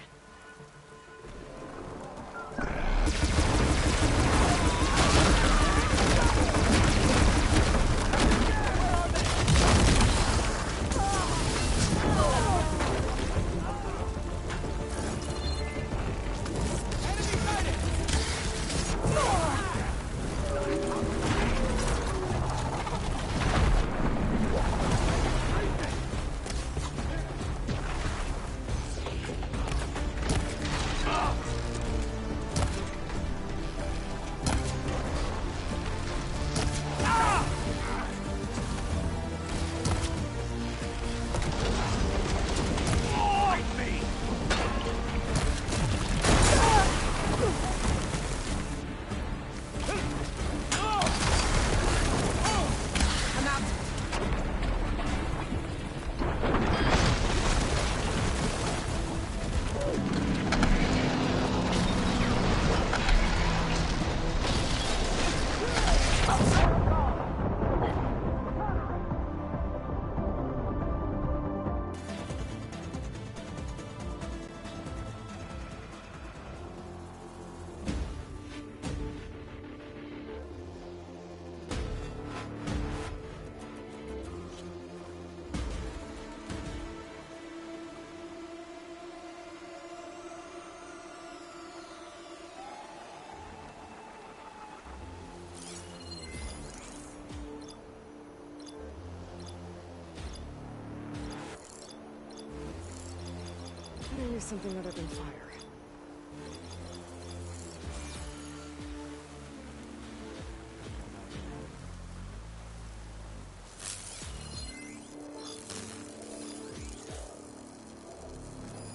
Better use something other than fire.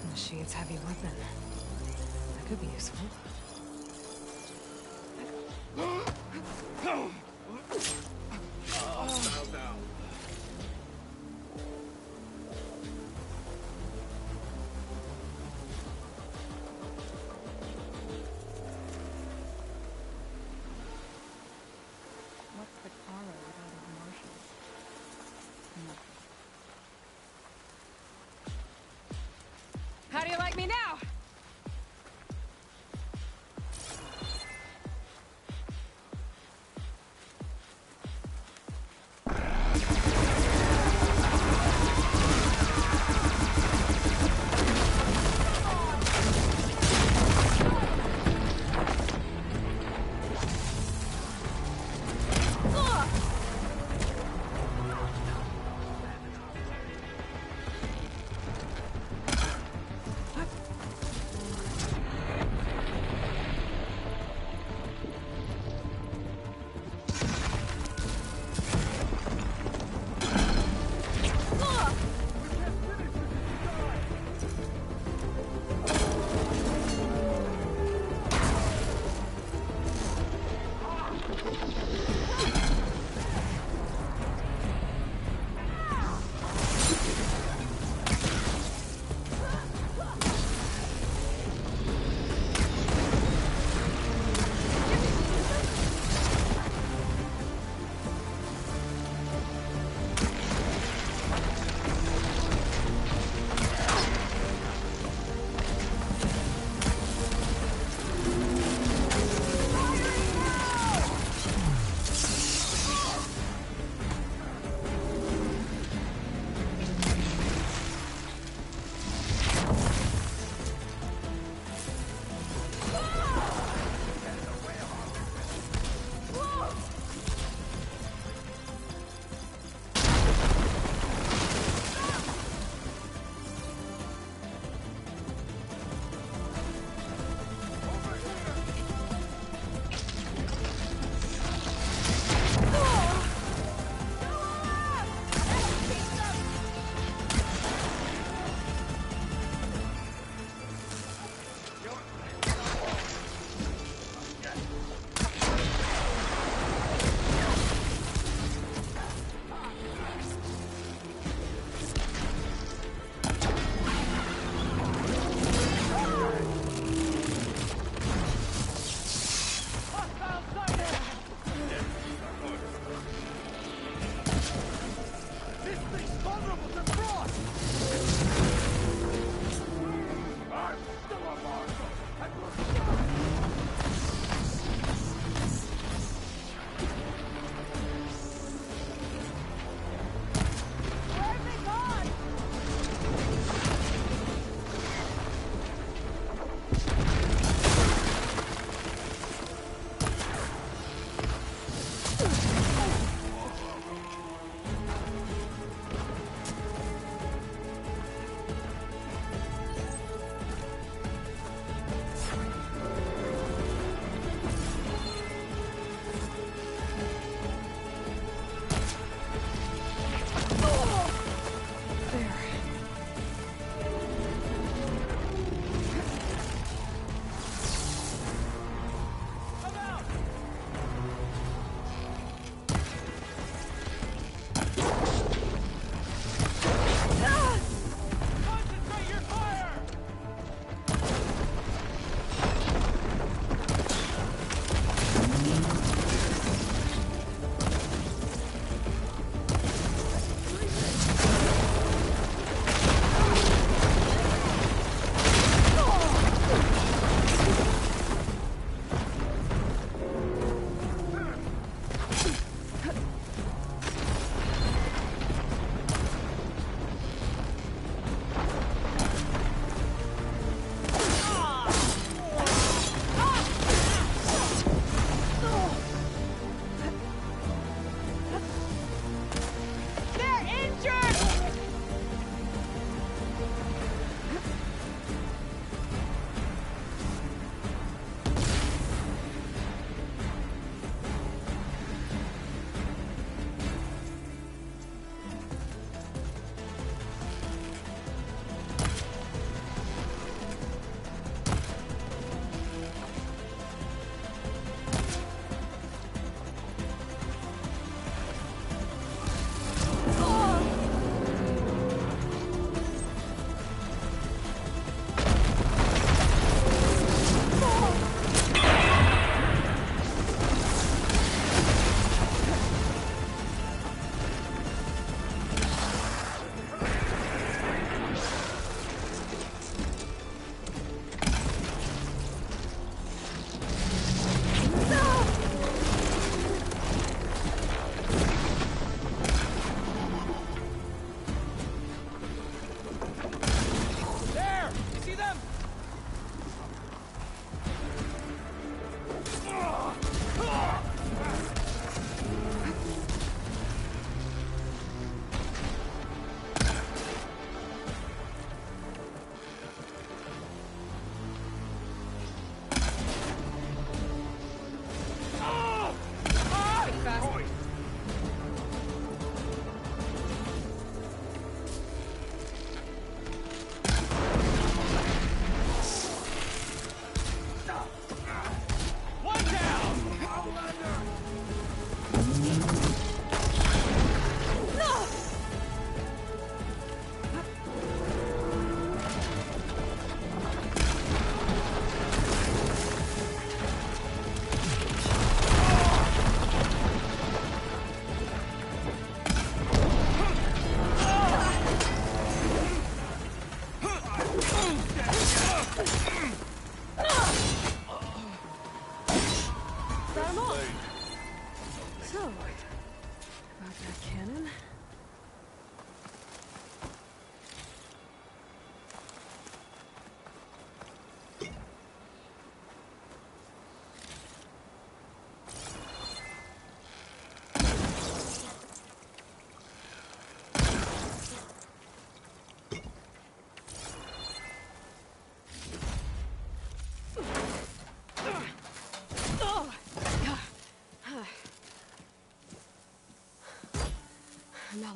Machine's heavy weapon. That could be useful. What's the Kara without his marshals? Nothing. How do you like me now?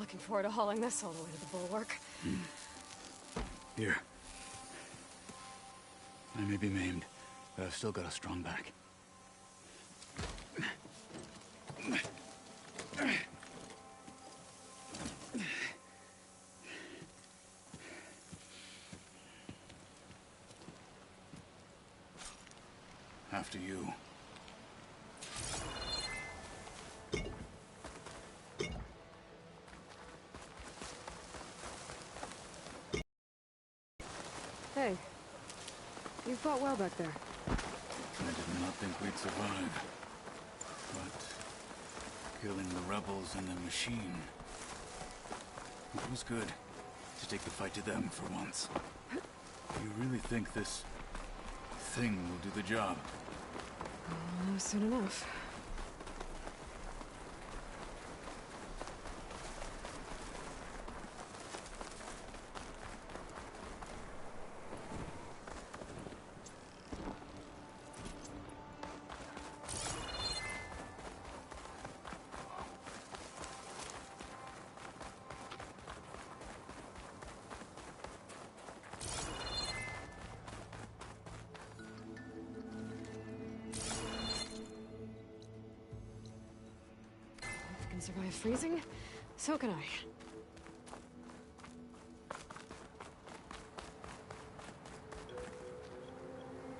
looking forward to hauling this all the way to the bulwark. Here. I may be maimed, but I've still got a strong back. After you. Hey, you fought well back there. I did not think we'd survive. But killing the rebels and the machine, it was good to take the fight to them for once. You really think this thing will do the job? I'll know soon enough. If I can survive freezing, so can I.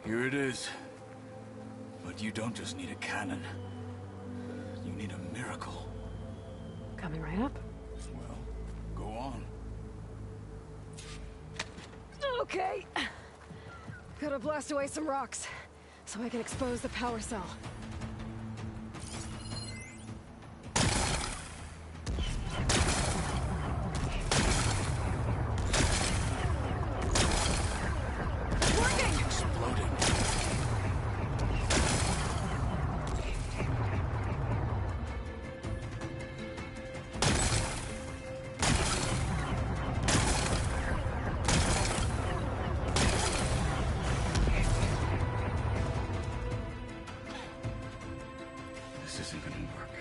Here it is. But you don't just need a cannon. You need a miracle. Coming right up. Well, go on. Okay. Gotta blast away some rocks, so I can expose the power cell. This isn't gonna work.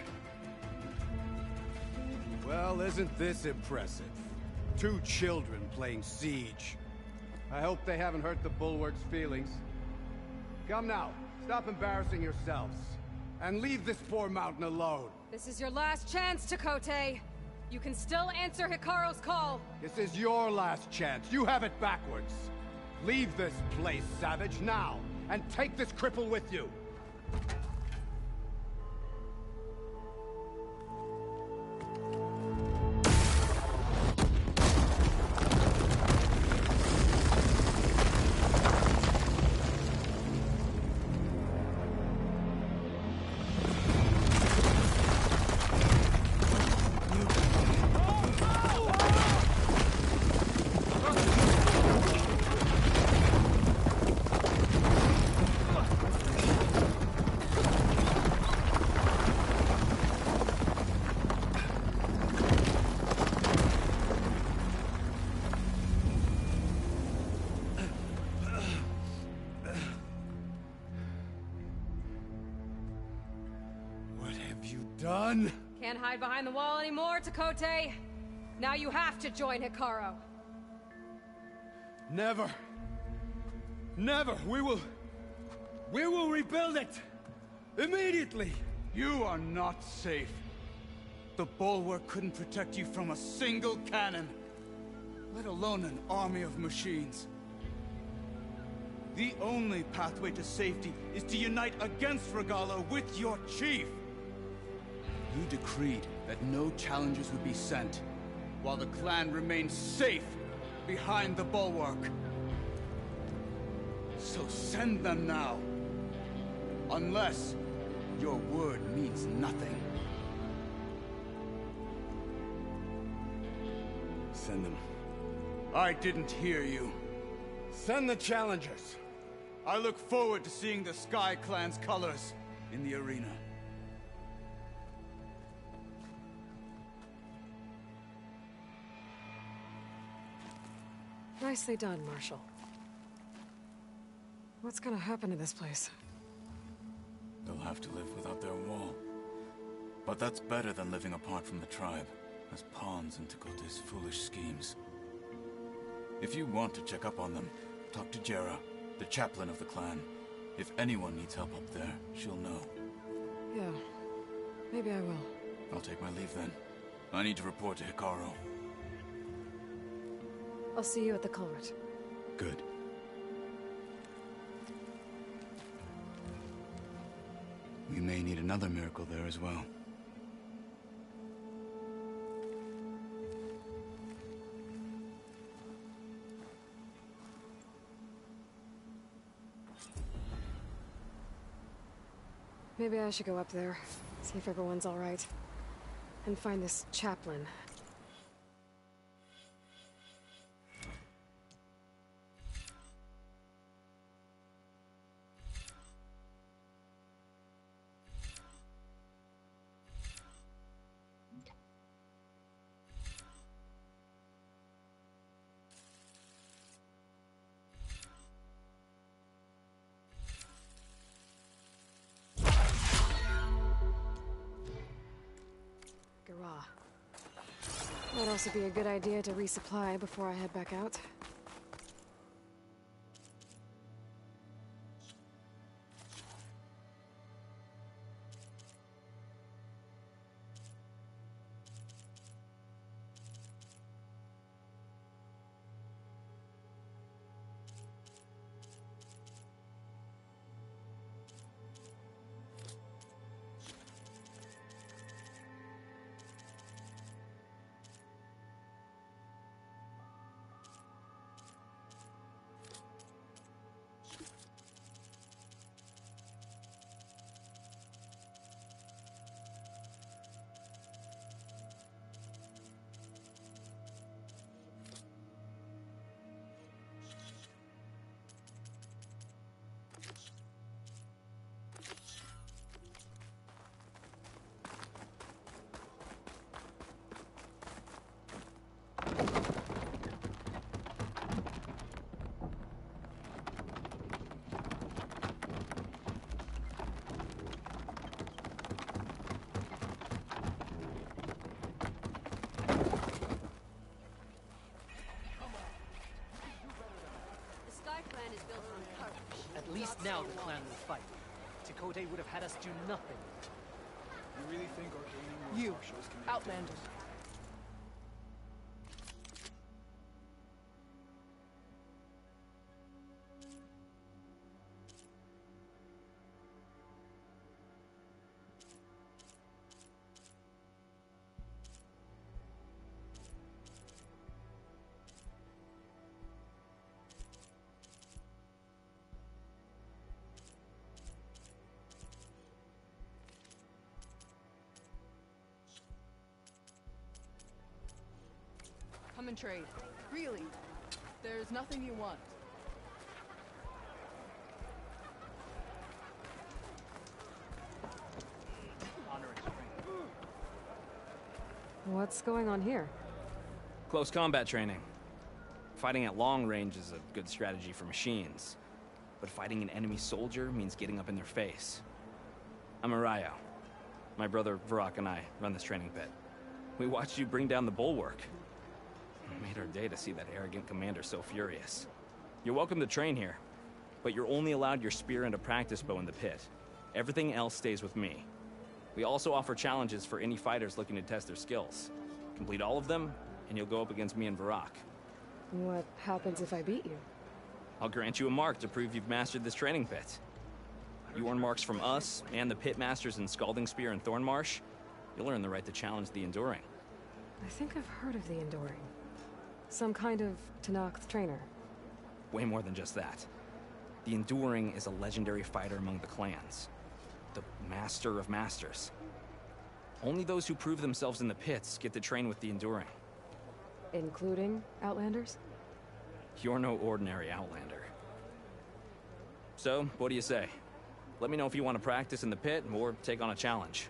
Well, isn't this impressive? 2 children playing siege. I hope they haven't hurt the Bulwark's feelings. Come now, stop embarrassing yourselves. And leave this poor mountain alone. This is your last chance, Chakotay. You can still answer Hikaru's call. This is your last chance. You have it backwards. Leave this place, Savage, now. And take this cripple with you. Done? Can't hide behind the wall anymore, Chakotay. Now you have to join Hikaru. Never. Never. We will rebuild it. Immediately. You are not safe. The Bulwark couldn't protect you from a single cannon, let alone an army of machines. The only pathway to safety is to unite against Regalo with your chief. You decreed that no challengers would be sent, while the clan remained safe behind the Bulwark. So send them now. Unless your word means nothing. Send them. I didn't hear you. Send the challengers. I look forward to seeing the Sky Clan's colors in the arena. Nicely done, Marshal. What's gonna happen to this place? They'll have to live without their wall. But that's better than living apart from the tribe. as pawns in Tekote's foolish schemes. If you want to check up on them, talk to Jera, the chaplain of the clan. If anyone needs help up there, she'll know. Yeah, maybe I will. I'll take my leave then. I need to report to Hikaru. I'll see you at the culvert. Good. We may need another miracle there as well. Maybe I should go up there, see if everyone's all right, and find this chaplain. Might also be a good idea to resupply before I head back out. At least now the clan will fight. Tekote would have had us do nothing. You really think our gaining You, marshals can Outlander. Come and trade. Really? There's nothing you want. What's going on here? Close combat training. Fighting at long range is a good strategy for machines, but fighting an enemy soldier means getting up in their face. I'm Arayo. My brother Varrock and I run this training pit. We watched you bring down the bulwark. It made our day to see that arrogant commander so furious. You're welcome to train here, but you're only allowed your spear and a practice bow in the pit. Everything else stays with me. We also offer challenges for any fighters looking to test their skills. Complete all of them, and you'll go up against me and Varrock. What happens if I beat you? I'll grant you a mark to prove you've mastered this training pit. You earn marks from us and the pit masters in Scalding Spear and Thornmarsh. You'll earn the right to challenge the Enduring. I think I've heard of the Enduring. Some kind of Tenakth trainer. Way more than just that. The Enduring is a legendary fighter among the clans. The Master of Masters. Only those who prove themselves in the pits get to train with the Enduring. Including Outlanders? You're no ordinary Outlander. So, what do you say? Let me know if you want to practice in the pit or take on a challenge.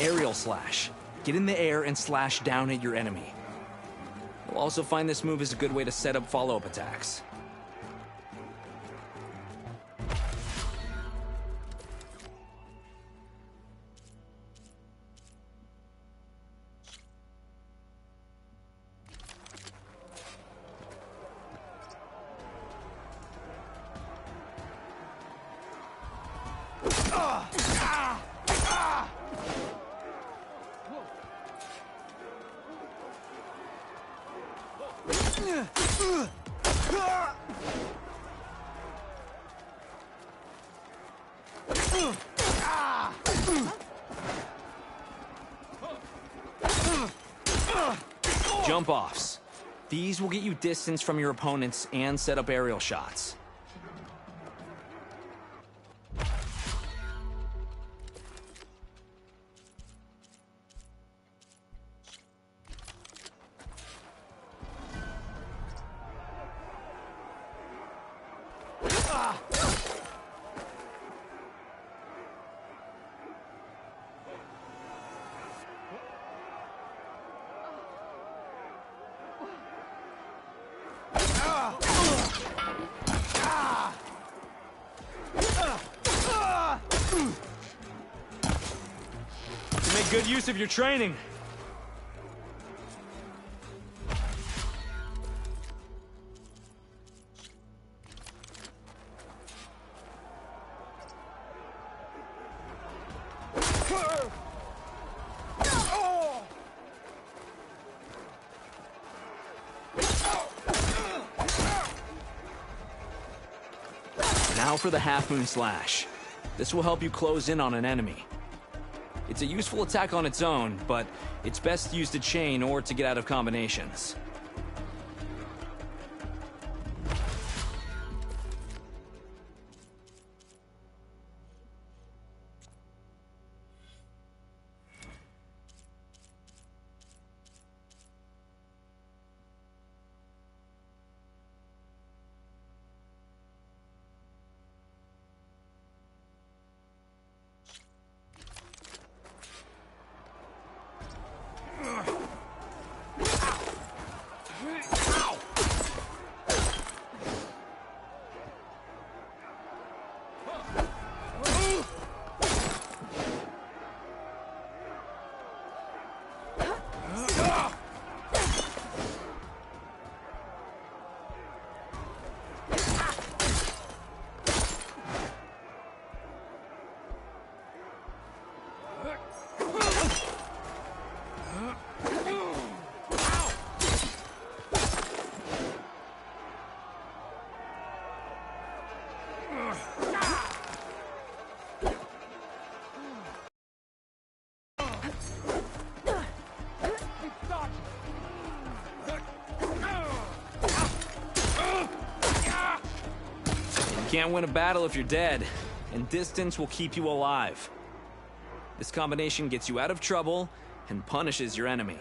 Aerial slash. Get in the air and slash down at your enemy. You'll also find this move is a good way to set up follow-up attacks. Jump-offs. These will get you distance from your opponents and set up aerial shots. You make good use of your training. Now for the half-moon slash. This will help you close in on an enemy. It's a useful attack on its own, but it's best used to chain or to get out of combinations. You can't win a battle if you're dead, and distance will keep you alive. This combination gets you out of trouble and punishes your enemy.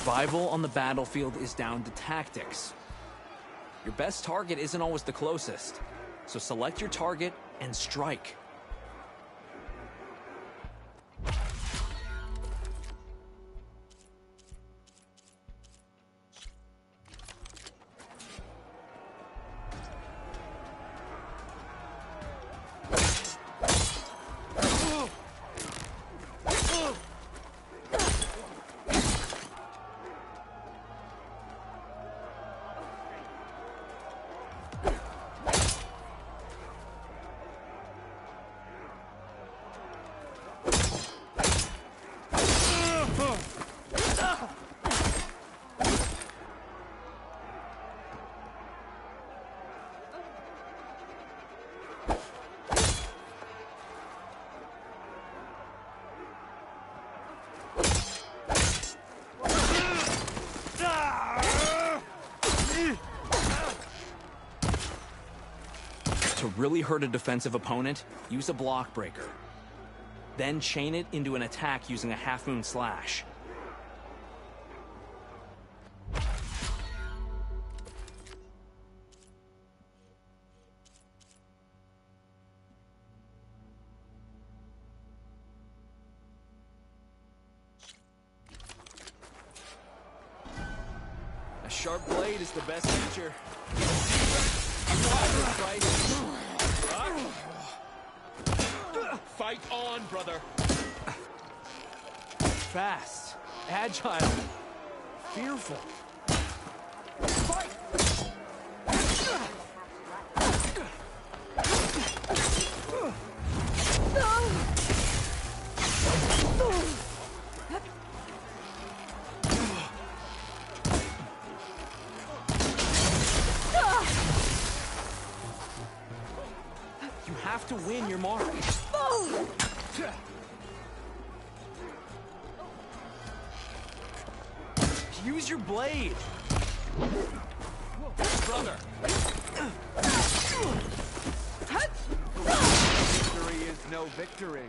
Survival on the battlefield is down to tactics. Your best target isn't always the closest, so select your target and strike. To really hurt a defensive opponent, use a block breaker. Then chain it into an attack using a half-moon slash. A sharp blade is the best feature. Fight on, brother. Fast, agile, fearful. Fight! You have to win your mark. Use your blade. Brother. Victory is no victory.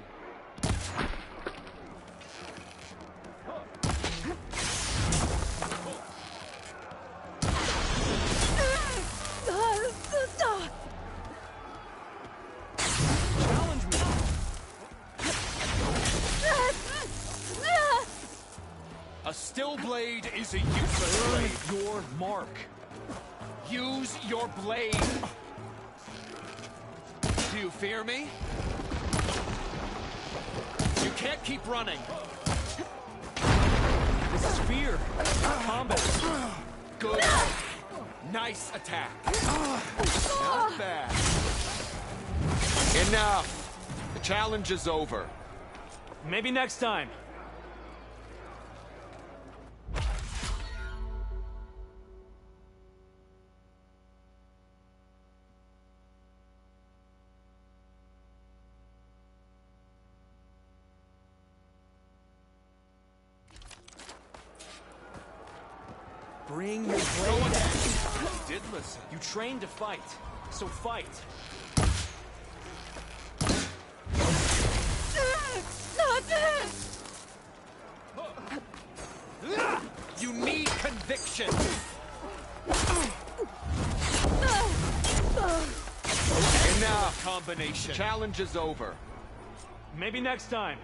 A still blade is a useless blade. Your mark. Use your blade. Do you fear me? You can't keep running. This is fear, not combat. Good. Nice attack. Not bad. Enough. The challenge is over. Maybe next time. Bring your blade. You did listen. You trained to fight, so fight. You need conviction. Enough combination. Challenge is over. Maybe next time.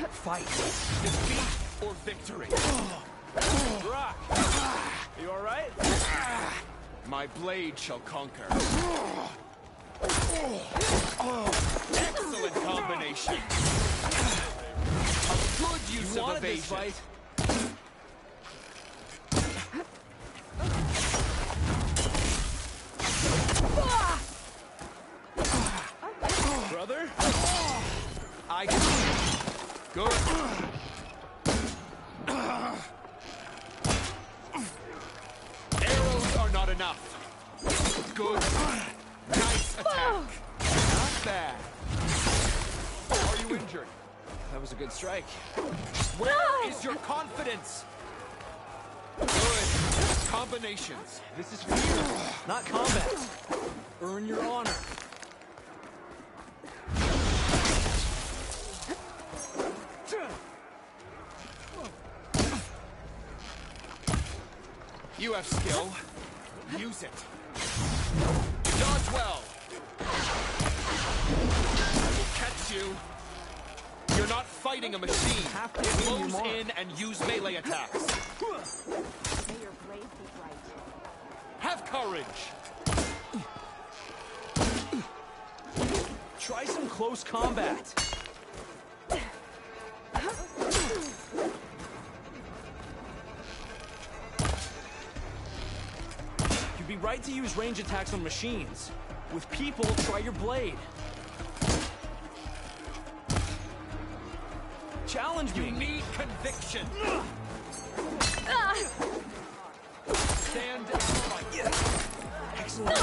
Fight. Defeat or victory. Rock. You all right? My blade shall conquer. Excellent combination. A good use of evasion. This fight. Brother? I can. Good. Arrows are not enough. Good. Nice attack. Not bad. Are you injured? That was a good strike. Where is your confidence? Good. Combinations. This is fear, not combat. Earn your honor. You have skill. Use it. Dodge well. I will catch you. You're not fighting a machine. Close in and use melee attacks. May your blade be bright. Have courage. Try some close combat. You'd be right to use range attacks on machines. With people, try your blade. Challenge me. You need conviction. Stand and fight. Excellent.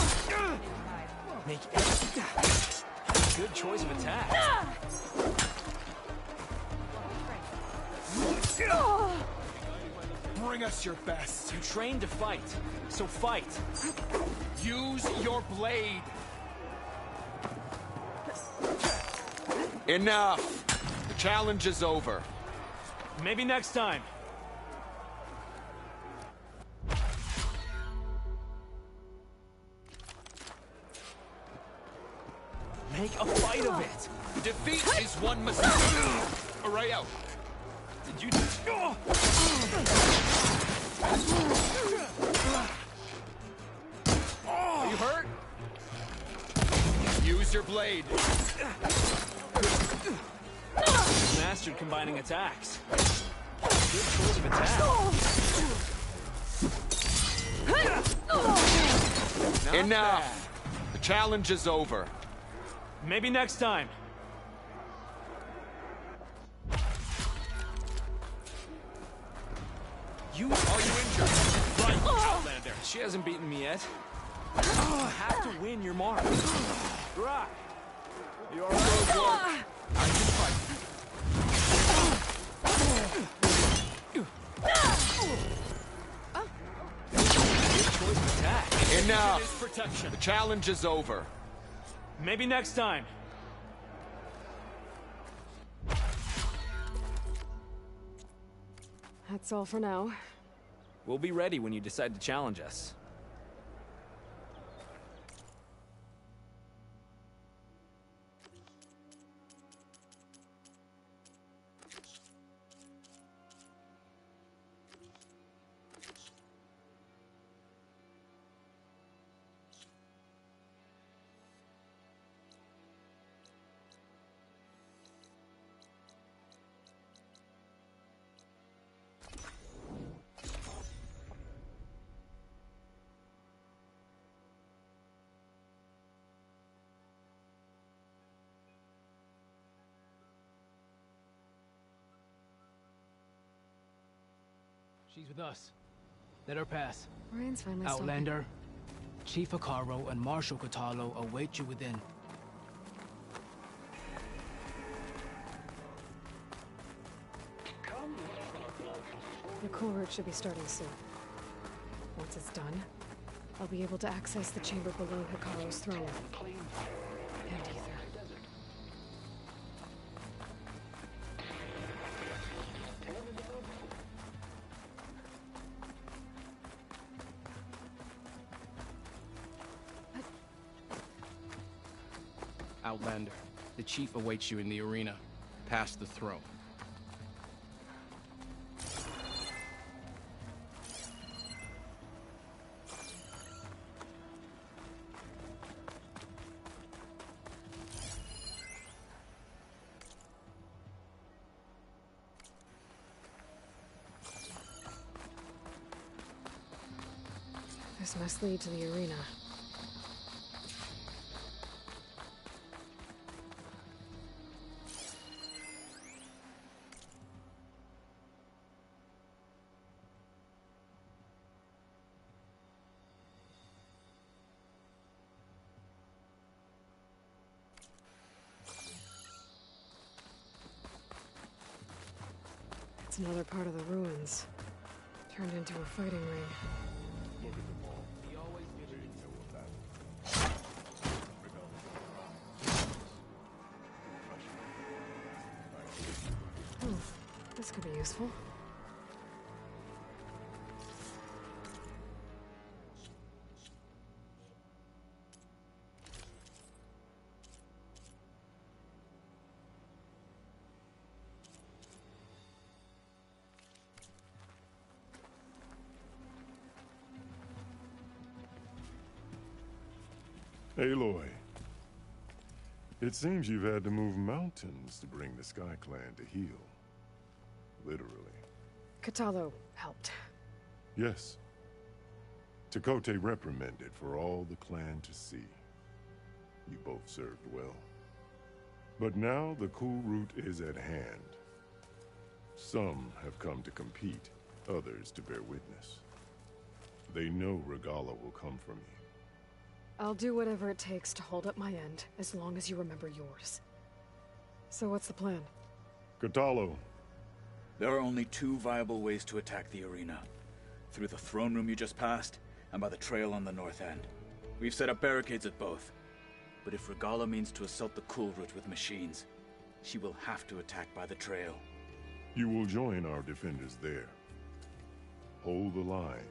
Make it. Good choice of attack. Bring us your best. You trained to fight, so fight. Use your blade. Enough. The challenge is over. Maybe next time. Make a fight of it. Defeat is one mistake. Arroyo. Did you? Are you hurt? Use your blade. Mastered combining attacks. Good choice of attack. Enough. The challenge is over. Maybe next time. Are you injured? Right, Outlander. She hasn't beaten me yet. You have to win your mark. Right. You're all right. I can fight. Good choice of attack. Enough. Protection. The challenge is over. Maybe next time. That's all for now. We'll be ready when you decide to challenge us. She's with us. Let her pass. Ryan's finally Outlander, Chief Akaro and Marshal Katalo await you within. The cool route should be starting soon. Once it's done, I'll be able to access the chamber below Hikaru's throne. And ether. Outlander, the chief awaits you in the arena, past the throne. This must lead to the arena. It's another part of the ruins, turned into a fighting ring. Look at them all. They know about Oh, this could be useful. Aloy, it seems you've had to move mountains to bring the Sky Clan to heel. Literally. Katalo helped. Yes. Tekote reprimanded for all the clan to see. You both served well. But now the cool route is at hand. Some have come to compete, others to bear witness. They know Regala will come from you. I'll do whatever it takes to hold up my end, as long as you remember yours. So what's the plan? Katalo. There are only two viable ways to attack the arena. Through the throne room you just passed, and by the trail on the north end. We've set up barricades at both. But if Regala means to assault the cool route with machines, she will have to attack by the trail. You will join our defenders there. Hold the line,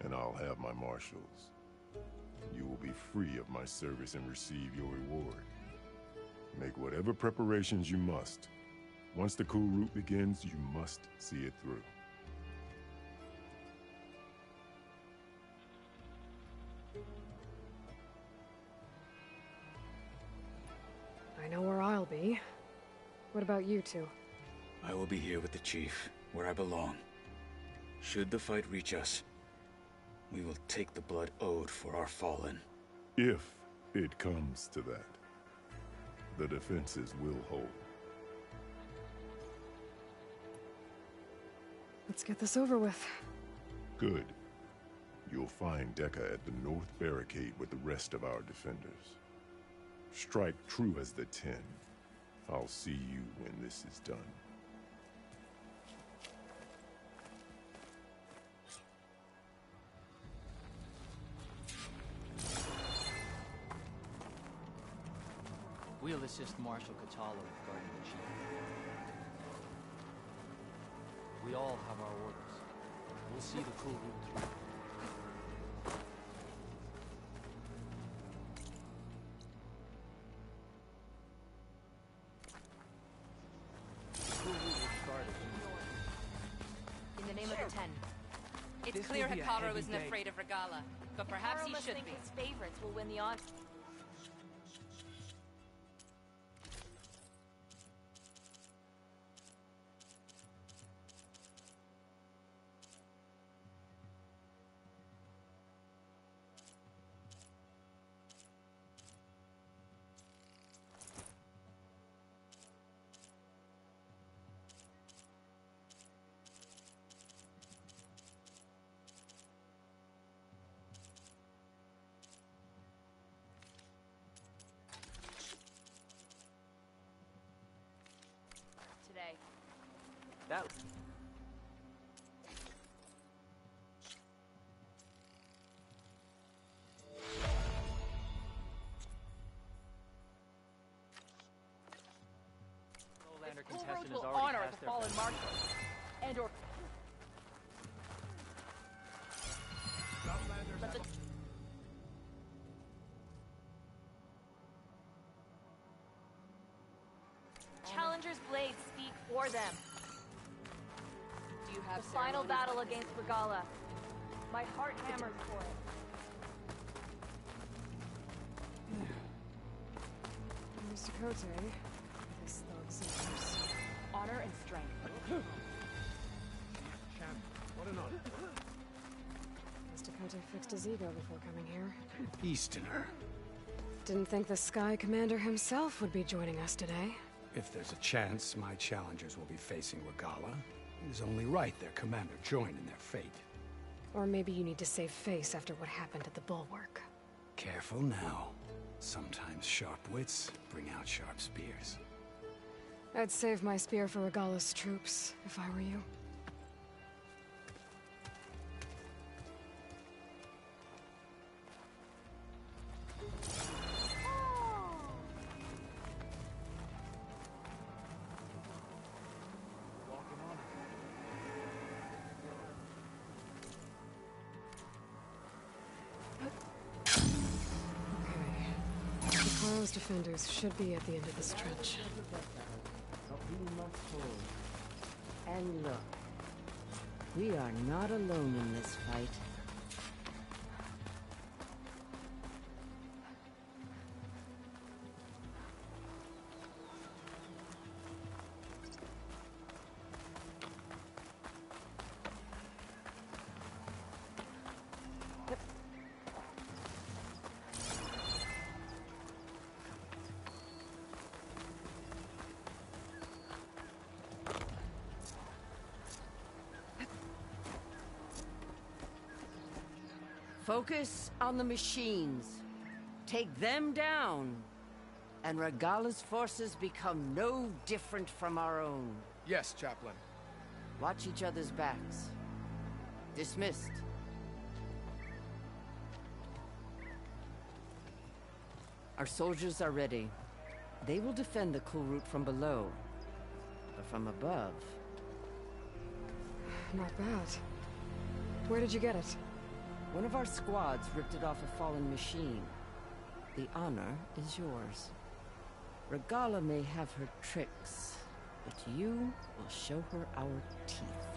and I'll have my marshals. You will be free of my service and receive your reward. Make whatever preparations you must. Once the cool route begins, you must see it through. I know where I'll be. What about you two? I will be here with the chief, where I belong. Should the fight reach us, we will take the blood owed for our fallen. If it comes to that, the defenses will hold. Let's get this over with. Good. You'll find Dekka at the north barricade with the rest of our defenders. Strike true as the 10. I'll see you when this is done. We'll assist Marshal Katala with guarding the chief. We all have our orders. We'll see the cool route through. In the name of the 10. It's This clear will be a Hikaru heavy isn't day. afraid of Regala, but perhaps he must should think be. his favorites will win the odds. Today. That... Olander Cool contestant Road has will already honor passed the their fallen marshal. And or... Let the... Challenger's blades speak for them. Do you have The final ceremonies battle like this? against Regala. My heart hammers for it. Mr. Kote, this thug's yours. Honor and strength. What an honor. Mr. Kote fixed his ego before coming here. Easterner. Didn't think the Sky Commander himself would be joining us today. If there's a chance my challengers will be facing Regala, it is only right their commander join in their fate. Or maybe you need to save face after what happened at the Bulwark. Careful now. Sometimes sharp wits bring out sharp spears. I'd save my spear for Regala's troops, if I were you. Hikaru's defenders should be at the end of this trench. And look, we are not alone in this fight. Focus on the machines. Take them down. And Regala's forces become no different from our own. Yes, Chaplain. Watch each other's backs. Dismissed. Our soldiers are ready. They will defend the cool route from below. But from above... Not bad. Where did you get it? One of our squads ripped it off a fallen machine. The honor is yours. Regala may have her tricks, but you will show her our teeth.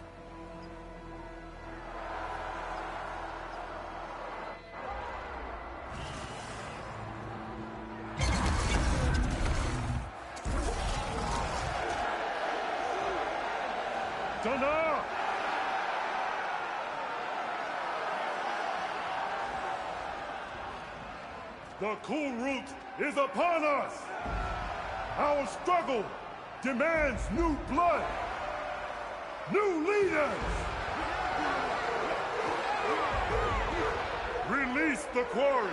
Dana! The cool route is upon us! Our struggle demands new blood! New leaders! Release the quarry!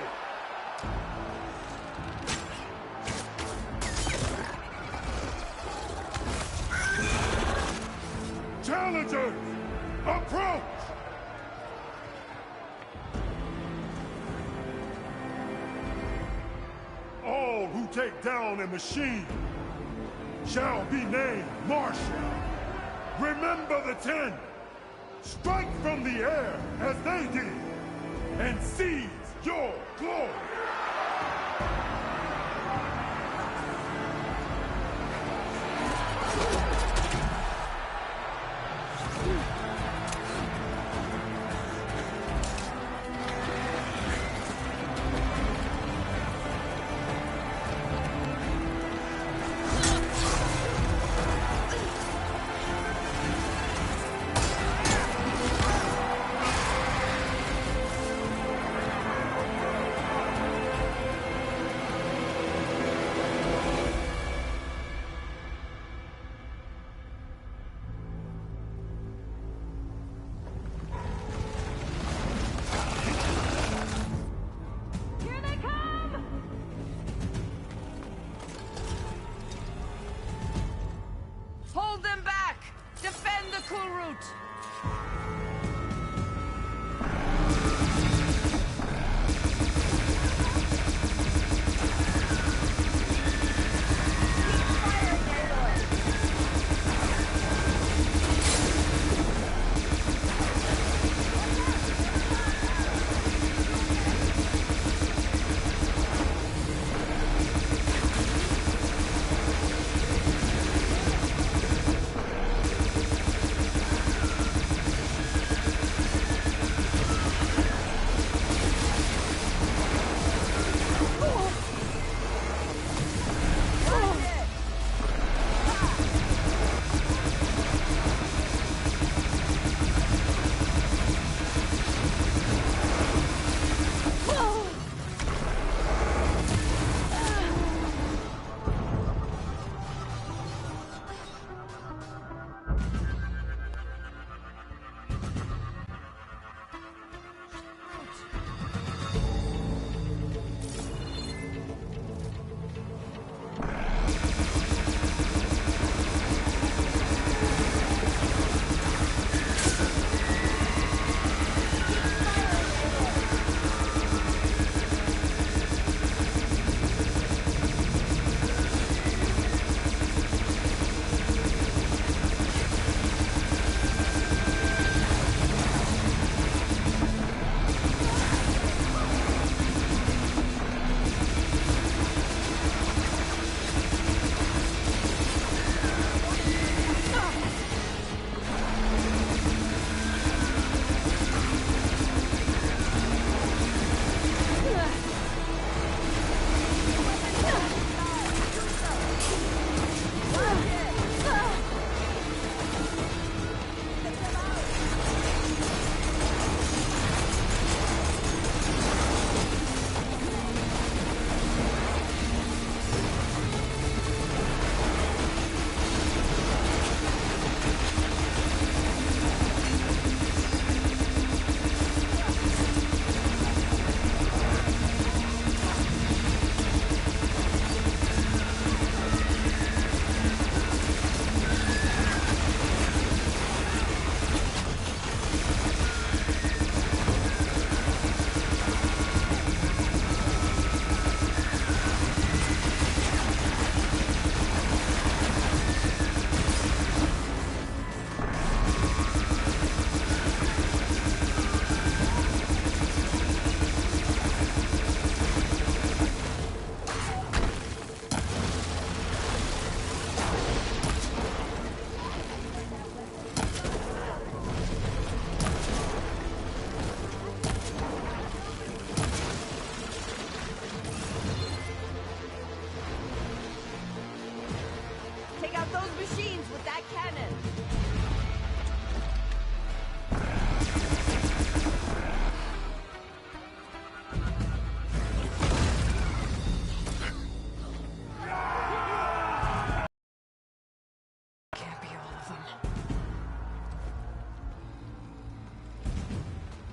Challengers, approach! All who take down a machine shall be named Marshal. Remember the 10. Strike from the air as they did, and seize your glory.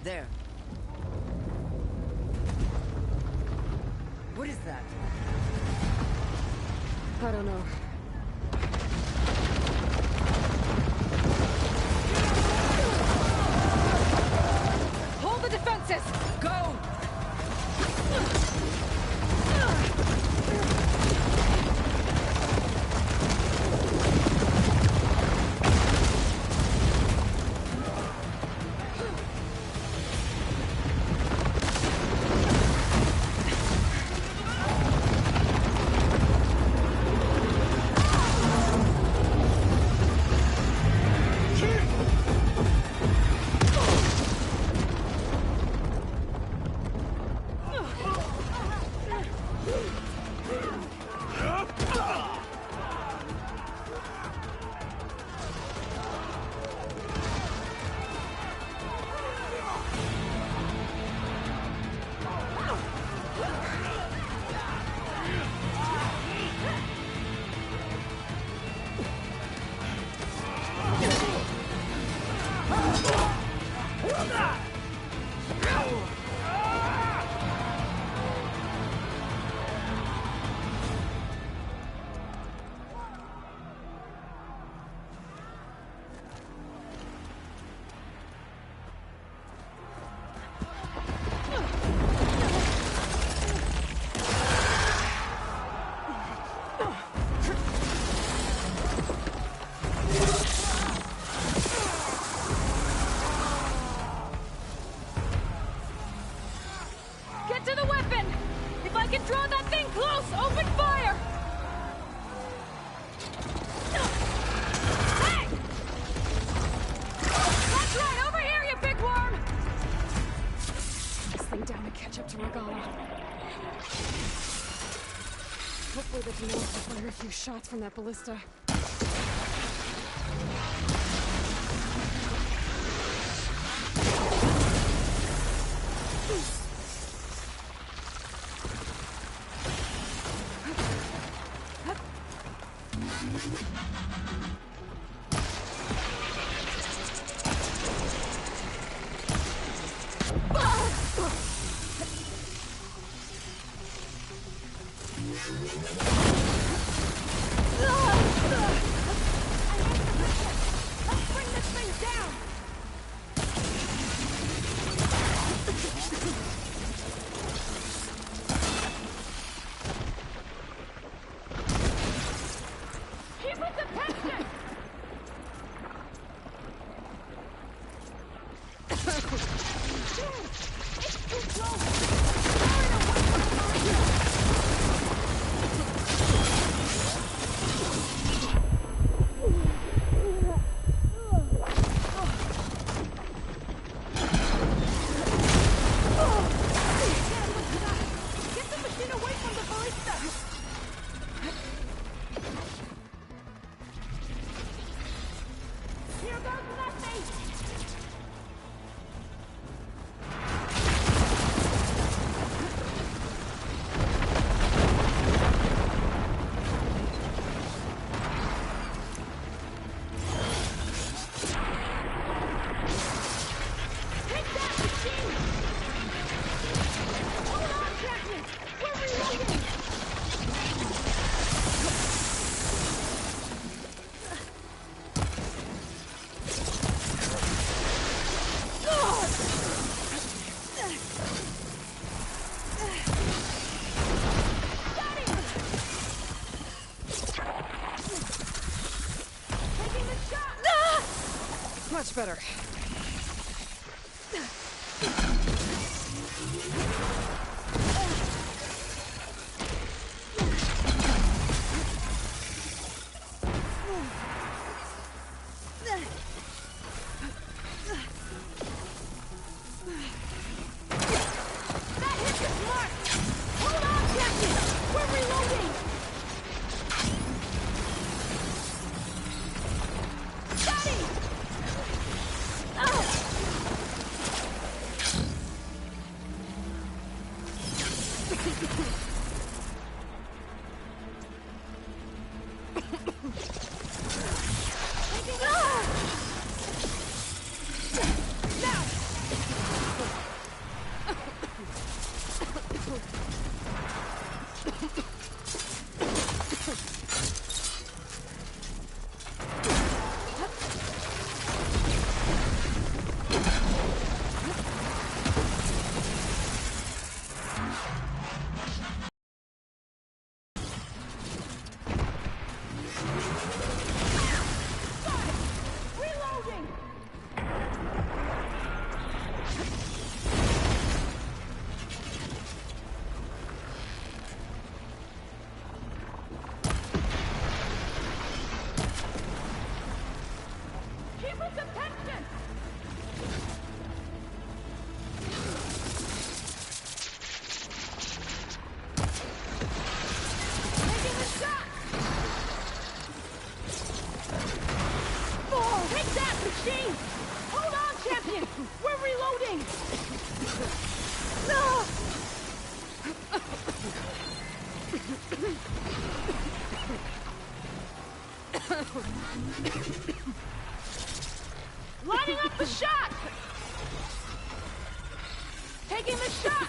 There. What is that? I don't know. Hold the defenses! Go! Hopefully the Denok will fire a few shots from that ballista. Much better. the shot! Taking the shot!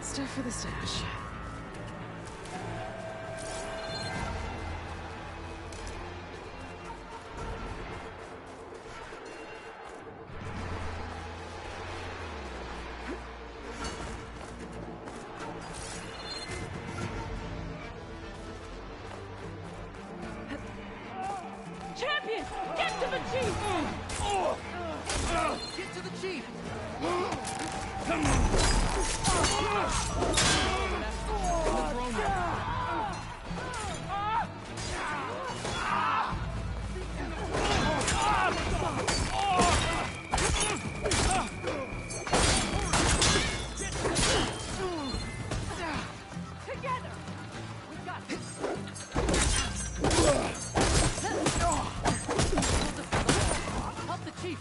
Stuff for the stash. Champion! Get to the chief! Get to the chief! Come on! Together! We got this! Help the chief!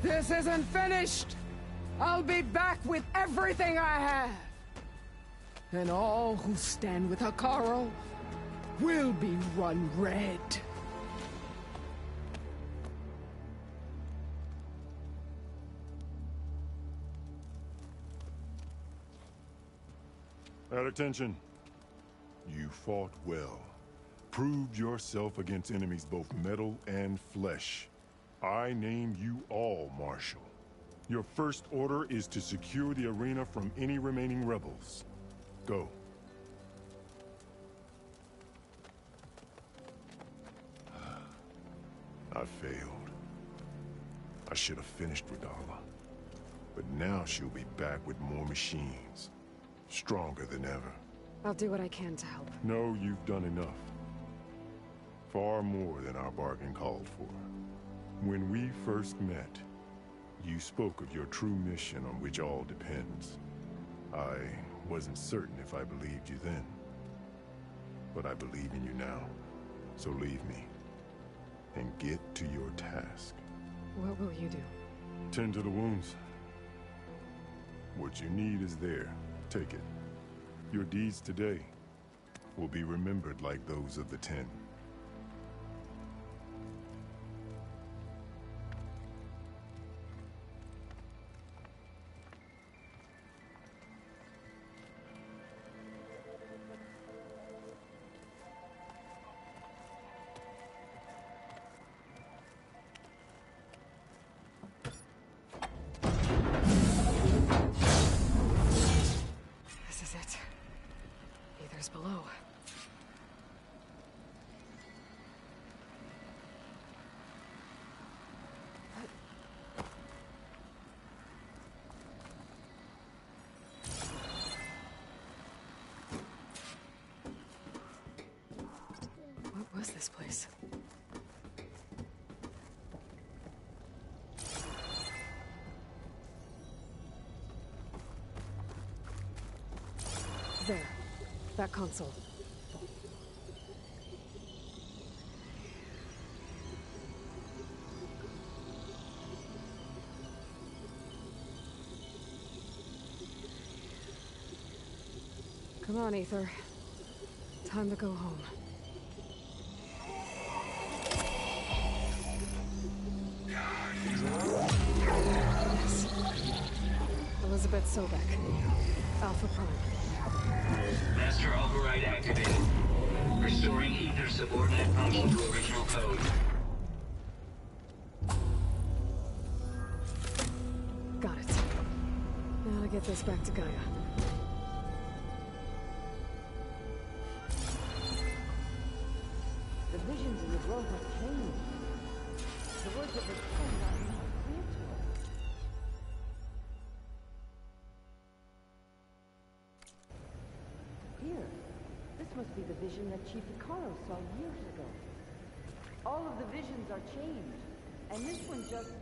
This isn't finished! I'll be back with everything I have! And all who stand with Hekarro will be run red. At attention. You fought well. Proved yourself against enemies both metal and flesh. I name you all Marshal. Your first order is to secure the arena from any remaining rebels. Go. I failed. I should have finished Radala. But now she'll be back with more machines. Stronger than ever. I'll do what I can to help. No, you've done enough. Far more than our bargain called for. When we first met, you spoke of your true mission on which all depends. I wasn't certain if I believed you then. But I believe in you now. So leave me. And get to your task. What will you do? Tend to the wounds. What you need is there. Take it. Your deeds today will be remembered like those of the 10. This is it. Ether's below. What was this place? There. That console. Come on, Ether. Time to go home. Yes. Elizabeth Sobek. Alpha Prime. Master override activated. Restoring ether subordinate function to original code. Got it. Now to get this back to Gaia. The visions in the grove have changed. The words of the king are more clear to us. Here. This must be the vision that Chief Hekarro saw years ago. All of the visions are changed, and this one just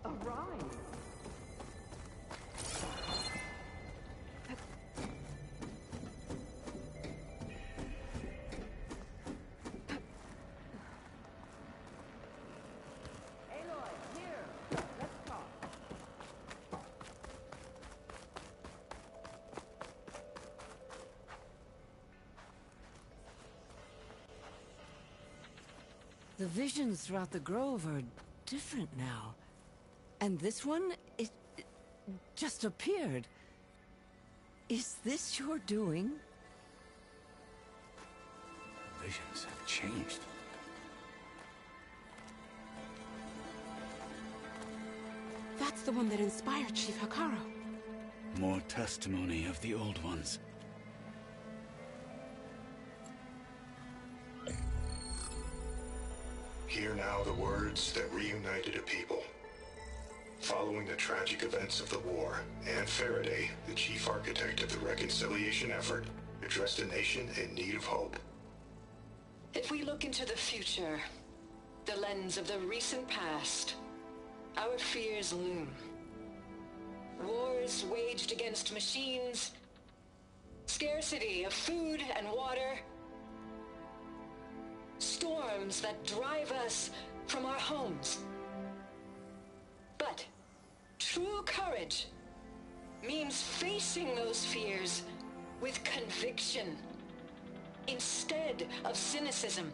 arrived. The visions throughout the grove are different now. And this one, it just appeared. Is this your doing? Visions have changed. That's the one that inspired Chief Hekarro. More testimony of the old ones. Hear now the words that reunited a people. Following the tragic events of the war, Anne Faraday, the chief architect of the reconciliation effort, addressed a nation in need of hope. If we look into the future, the lens of the recent past, our fears loom. Wars waged against machines, scarcity of food and water, norms that drive us from our homes. But true courage means facing those fears with conviction instead of cynicism.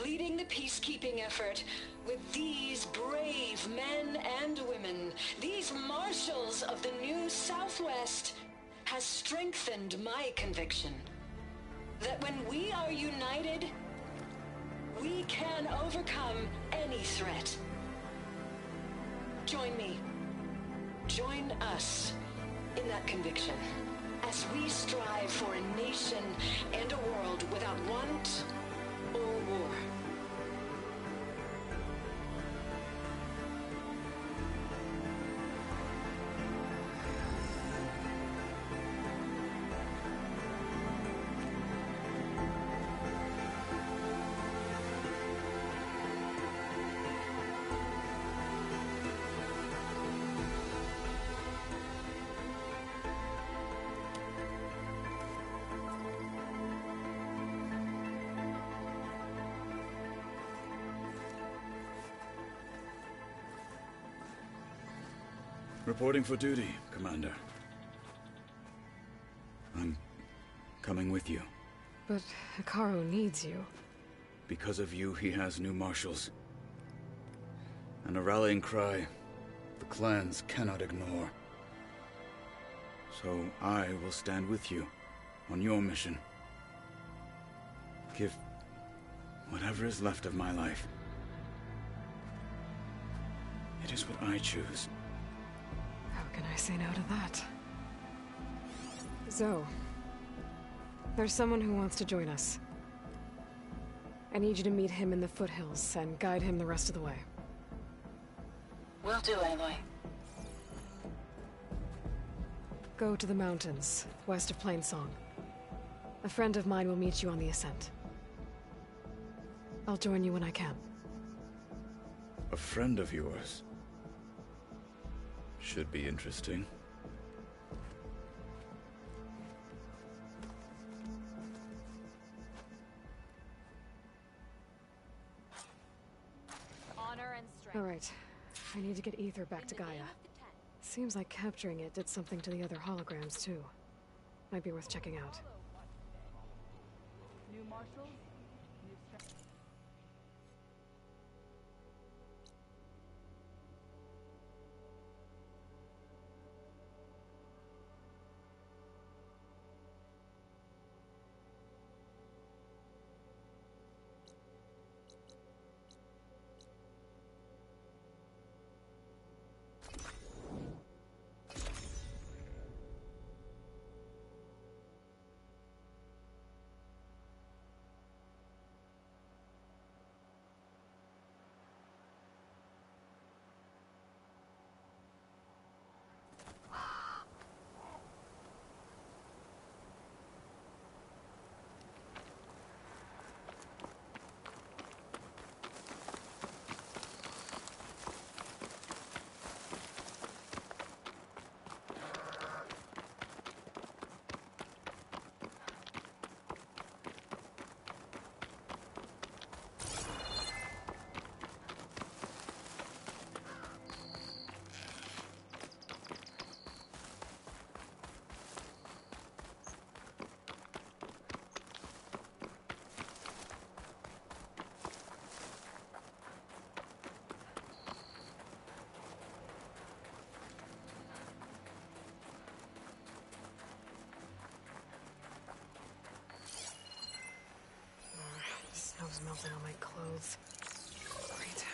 Leading the peacekeeping effort with these brave men and women, these marshals of the new Southwest, has strengthened my conviction that when we are united, we can overcome any threat. Join me. Join us in that conviction as we strive for a nation and a world without want or war. Reporting for duty, Commander. I'm coming with you. But Hikaru needs you. Because of you, he has new marshals. And a rallying cry the clans cannot ignore. So I will stand with you on your mission. Give whatever is left of my life. It is what I choose. How can I say no to that? Zoe, there's someone who wants to join us. I need you to meet him in the foothills and guide him the rest of the way. Will do, Aloy. Go to the mountains, west of Plainsong. A friend of mine will meet you on the ascent. I'll join you when I can. A friend of yours? Should be interesting. Honor and strength. All right. I need to get Ether back to Gaia. Seems like capturing it did something to the other holograms, too. Might be worth checking out. New marshals, new strength. Snow's melting on my clothes. Great.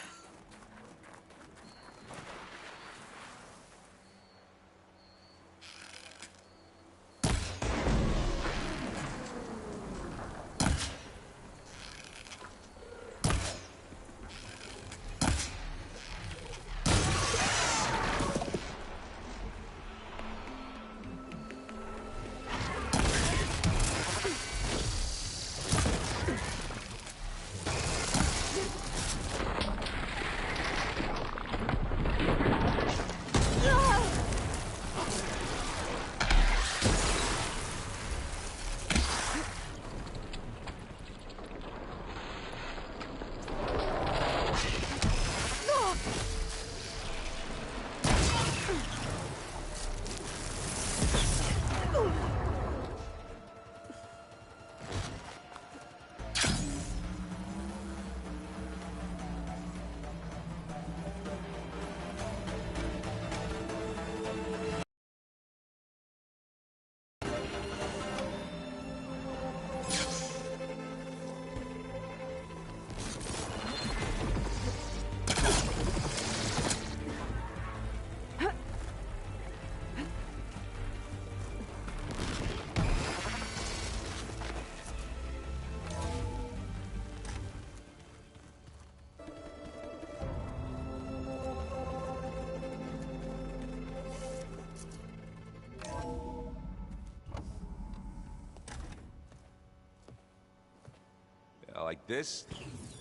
like this.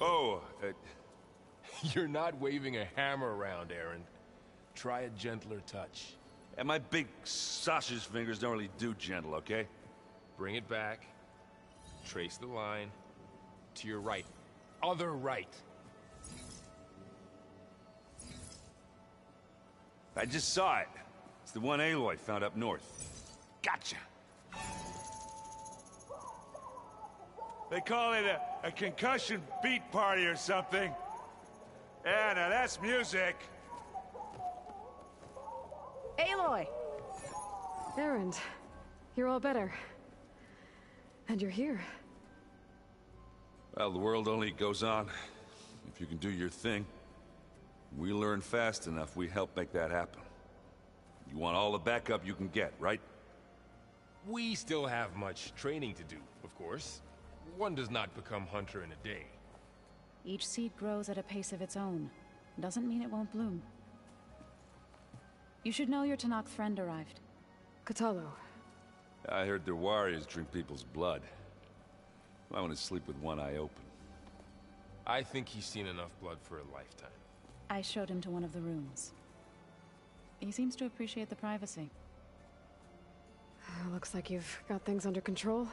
Oh, you're not waving a hammer around, Aaron. Try a gentler touch. And my big sausage fingers don't really do gentle, okay? Bring it back. Trace the line. To your right. Other right. I just saw it. It's the one Aloy found up north. Gotcha! They call it a concussion beat party or something. Yeah, now that's music. Aloy! Erend, you're all better. And you're here. Well, the world only goes on if you can do your thing. We learn fast enough, we help make that happen. You want all the backup you can get, right? We still have much training to do, of course. One does not become hunter in a day. Each seed grows at a pace of its own. Doesn't mean it won't bloom. You should know your Tanakh friend arrived. Katalo. I heard their warriors drink people's blood. I want to sleep with one eye open. I think he's seen enough blood for a lifetime. I showed him to one of the rooms. He seems to appreciate the privacy. Looks like you've got things under control.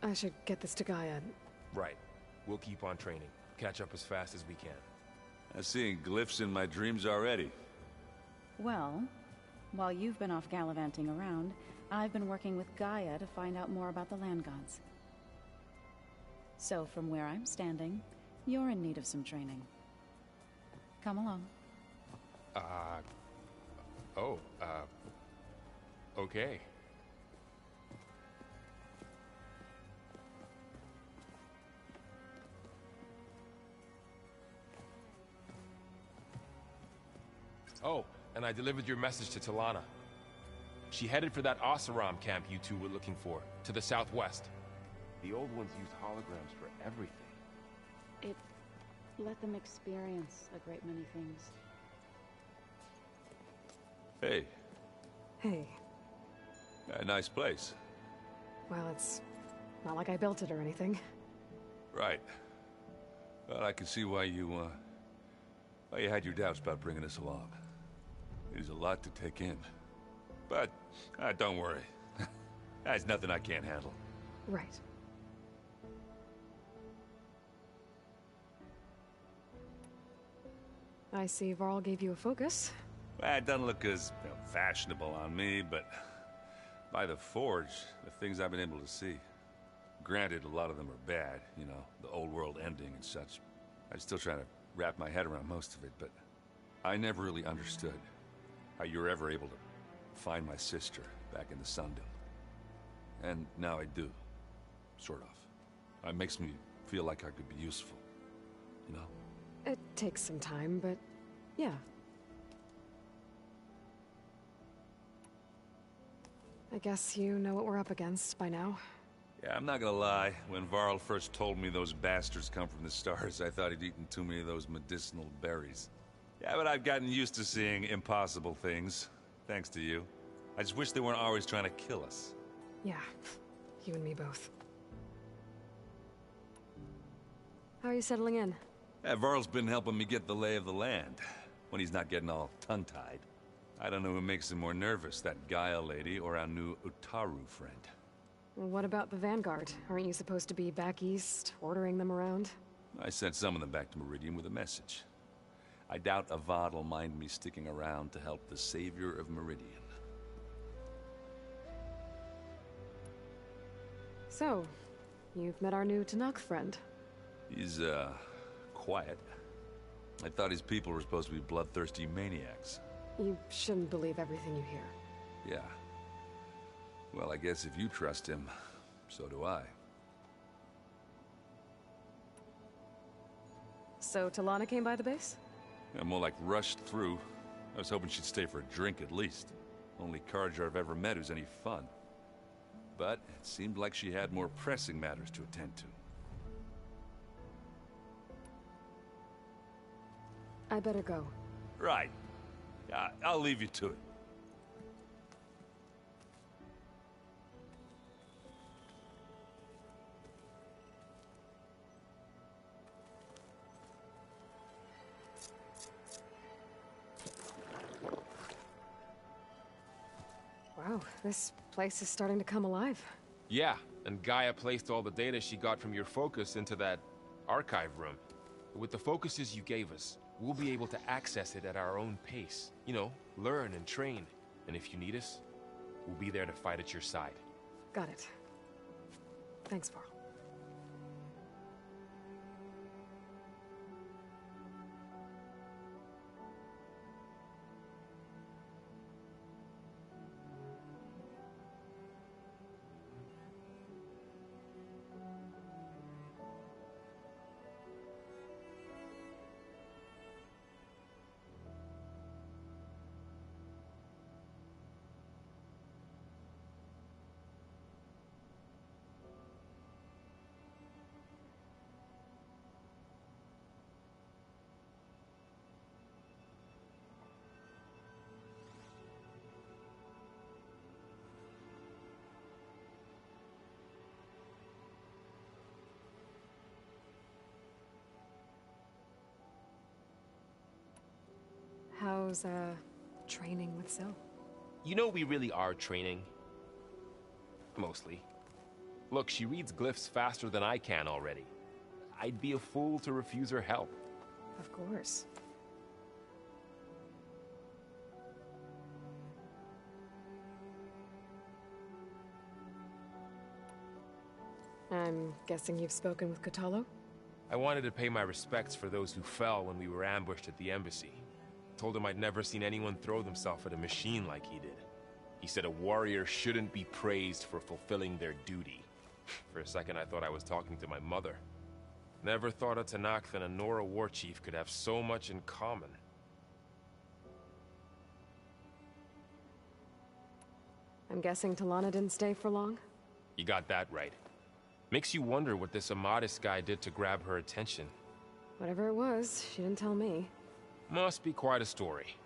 I should get this to Gaia. Right. We'll keep on training. Catch up as fast as we can. I'm seeing glyphs in my dreams already. Well, while you've been off gallivanting around, I've been working with Gaia to find out more about the land gods. So from where I'm standing, you're in need of some training. Come along. Okay. Oh, and I delivered your message to Talana. She headed for that Oseram camp you two were looking for, to the southwest. The old ones used holograms for everything. It let them experience a great many things. Hey. Hey. A nice place. Well, it's not like I built it or anything. Right. Well, I can see why you had your doubts about bringing us along. There's a lot to take in. But, don't worry. There's nothing I can't handle. Right. I see Varl gave you a focus. Well, it doesn't look as fashionable on me, but by the Forge, the things I've been able to see. Granted, a lot of them are bad, you know, the old world ending and such. I'm still trying to wrap my head around most of it, but I never really understood how you were ever able to find my sister back in the Sundom. And now I do. Sort of. It makes me feel like I could be useful. You know? It takes some time, but yeah. I guess you know what we're up against by now. Yeah, I'm not gonna lie. When Varl first told me those bastards come from the stars, I thought he'd eaten too many of those medicinal berries. Yeah, but I've gotten used to seeing impossible things. Thanks to you. I just wish they weren't always trying to kill us. Yeah, you and me both. How are you settling in? Yeah, Varl's been helping me get the lay of the land, when he's not getting all tongue-tied. I don't know who makes him more nervous, that Gaia lady or our new Utaru friend. What about the Vanguard? Aren't you supposed to be back east, ordering them around? I sent some of them back to Meridian with a message. I doubt Avad will mind me sticking around to help the savior of Meridian. So, you've met our new Tanakh friend. He's, quiet. I thought his people were supposed to be bloodthirsty maniacs. You shouldn't believe everything you hear. Yeah. Well, I guess if you trust him, so do I. So Talana came by the base? Yeah, more like rushed through. I was hoping she'd stay for a drink at least. Only Carja I've ever met who's any fun. But it seemed like she had more pressing matters to attend to. I better go. Right. I'll leave you to it. Wow, this place is starting to come alive. Yeah, and Gaia placed all the data she got from your focus into that archive room. With the focuses you gave us, we'll be able to access it at our own pace. You know, learn and train. And if you need us, we'll be there to fight at your side. Got it. Thanks, Varl. How's, training with Zoe? You know we really are training. Mostly. Look, she reads glyphs faster than I can already. I'd be a fool to refuse her help. Of course. I'm guessing you've spoken with Kotallo? I wanted to pay my respects for those who fell when we were ambushed at the embassy. Told him I'd never seen anyone throw themselves at a machine like he did. He said a warrior shouldn't be praised for fulfilling their duty. For a second I thought I was talking to my mother. Never thought a Tanakh and a Nora war chief could have so much in common. I'm guessing Talana didn't stay for long? You got that right. Makes you wonder what this Amadis guy did to grab her attention. Whatever it was, she didn't tell me. Must be quite a story.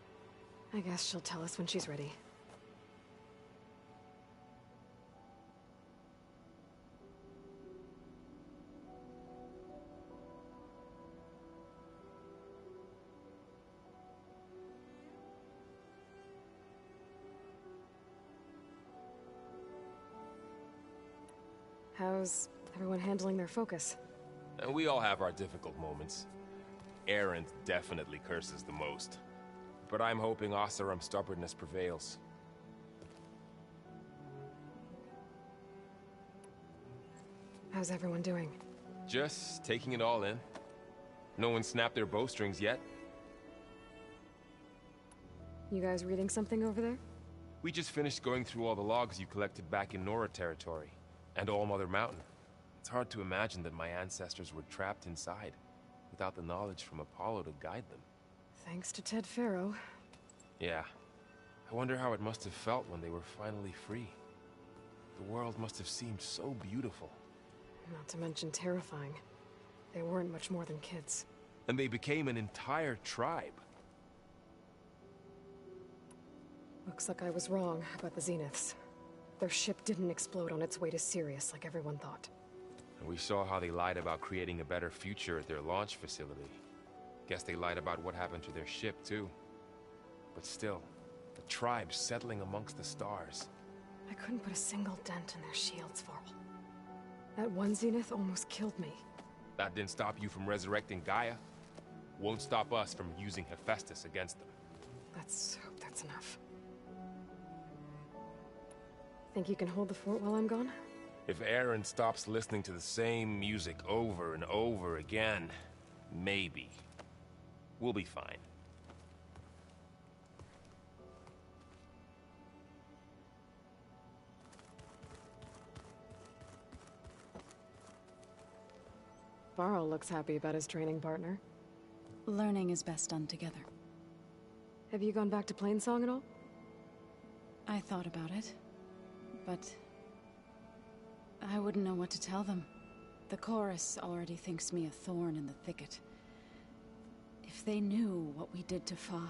I guess she'll tell us when she's ready. How's everyone handling their focus? And we all have our difficult moments. Erend definitely curses the most. But I'm hoping Oseram's stubbornness prevails. How's everyone doing? Just taking it all in. No one snapped their bowstrings yet. You guys reading something over there? We just finished going through all the logs you collected back in Nora territory. And All Mother Mountain. It's hard to imagine that my ancestors were trapped inside, without the knowledge from Apollo to guide them. Thanks to Ted Faro. Yeah. I wonder how it must have felt when they were finally free. The world must have seemed so beautiful. Not to mention terrifying. They weren't much more than kids. And they became an entire tribe. Looks like I was wrong about the Zeniths. Their ship didn't explode on its way to Sirius like everyone thought. And we saw how they lied about creating a better future at their launch facility. Guess they lied about what happened to their ship, too. But still, the tribe settling amongst the stars. I couldn't put a single dent in their shields, Varl. That one Zenith almost killed me. That didn't stop you from resurrecting Gaia. Won't stop us from using Hephaestus against them. Let's hope that's enough. Think you can hold the fort while I'm gone? If Erend stops listening to the same music over and over again, maybe. We'll be fine. Varl looks happy about his training partner. Learning is best done together. Have you gone back to Plainsong at all? I thought about it, but I wouldn't know what to tell them. The chorus already thinks me a thorn in the thicket. If they knew what we did to Fa,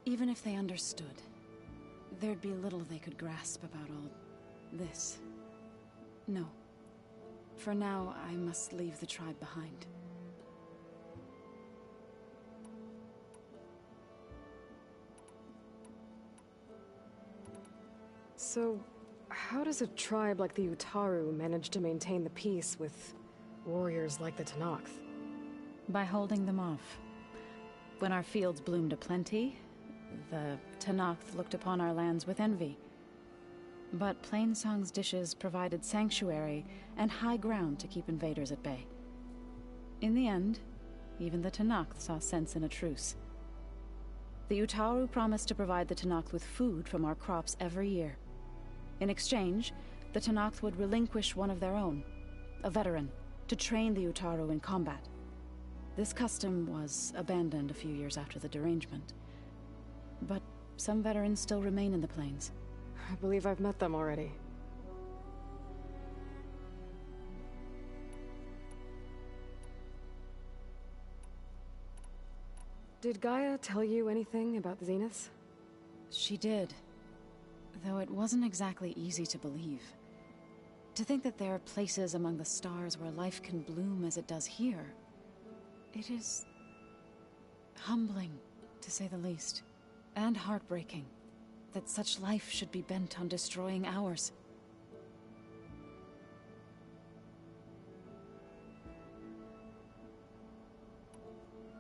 even if they understood, there'd be little they could grasp about all this. No. For now, I must leave the tribe behind. So, how does a tribe like the Utaru manage to maintain the peace with warriors like the Tenakth? By holding them off. When our fields bloomed aplenty, the Tenakth looked upon our lands with envy. But Plainsong's dishes provided sanctuary and high ground to keep invaders at bay. In the end, even the Tenakth saw sense in a truce. The Utaru promised to provide the Tenakth with food from our crops every year. In exchange, the Tenakth would relinquish one of their own, a veteran, to train the Utaru in combat. This custom was abandoned a few years after the derangement. But some veterans still remain in the plains. I believe I've met them already. Did Gaia tell you anything about the Zeniths? She did. Though it wasn't exactly easy to believe. To think that there are places among the stars where life can bloom as it does here. It is humbling, to say the least, and heartbreaking, that such life should be bent on destroying ours.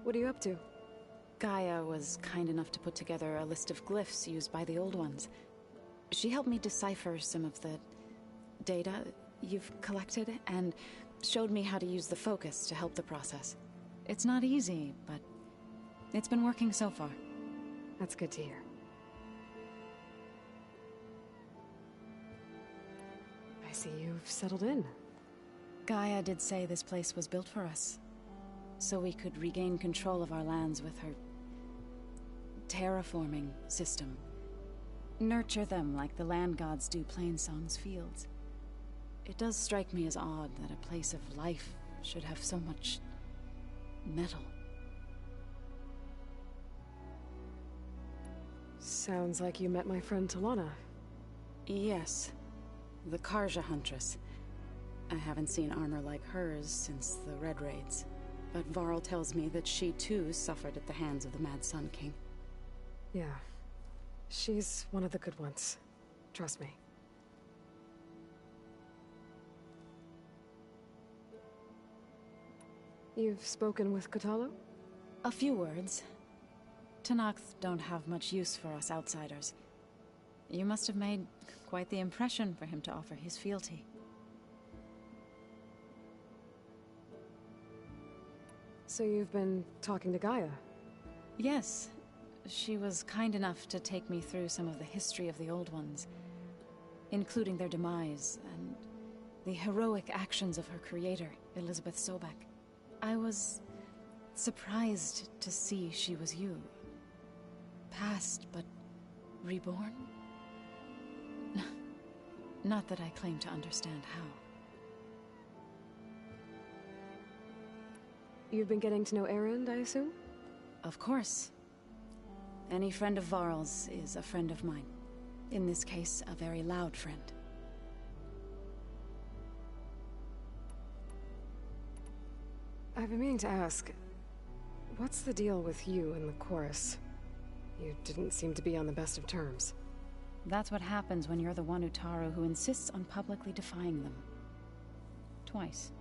What are you up to? Gaia was kind enough to put together a list of glyphs used by the Old Ones. She helped me decipher some of the data you've collected, and showed me how to use the focus to help the process. It's not easy, but it's been working so far. That's good to hear. I see you've settled in. Gaia did say this place was built for us, so we could regain control of our lands with her terraforming system. Nurture them like the land gods do Plainsong's fields. It does strike me as odd that a place of life should have so much metal. Sounds like you met my friend Talana. Yes. The Karja Huntress. I haven't seen armor like hers since the Red Raids. But Varl tells me that she too suffered at the hands of the Mad Sun King. Yeah. She's one of the good ones. Trust me. You've spoken with Kotallo? A few words. Tenakth don't have much use for us outsiders. You must have made quite the impression for him to offer his fealty. So you've been talking to Gaia? Yes. She was kind enough to take me through some of the history of the Old Ones, including their demise and the heroic actions of her creator, Elizabeth Sobek. I was surprised to see she was you. Past, but reborn? Not that I claim to understand how. You've been getting to know Erend, I assume? Of course. Any friend of Varl's is a friend of mine. In this case, a very loud friend. I've been meaning to ask, what's the deal with you and the chorus? You didn't seem to be on the best of terms. That's what happens when you're the one Utaru who insists on publicly defying them. Twice.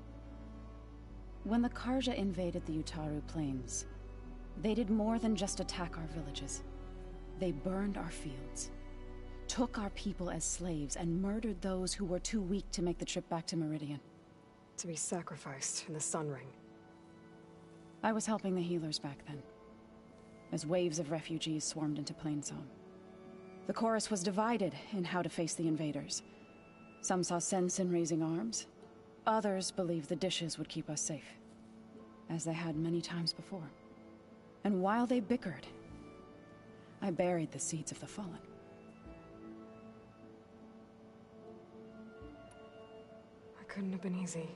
When the Karja invaded the Utaru plains, they did more than just attack our villages. They burned our fields, took our people as slaves, and murdered those who were too weak to make the trip back to Meridian. To be sacrificed in the Sun Ring. I was helping the healers back then, as waves of refugees swarmed into Plainsong. The chorus was divided in how to face the invaders. Some saw sense in raising arms. Others believed the dishes would keep us safe, as they had many times before. And while they bickered, I buried the seeds of the fallen. It couldn't have been easy.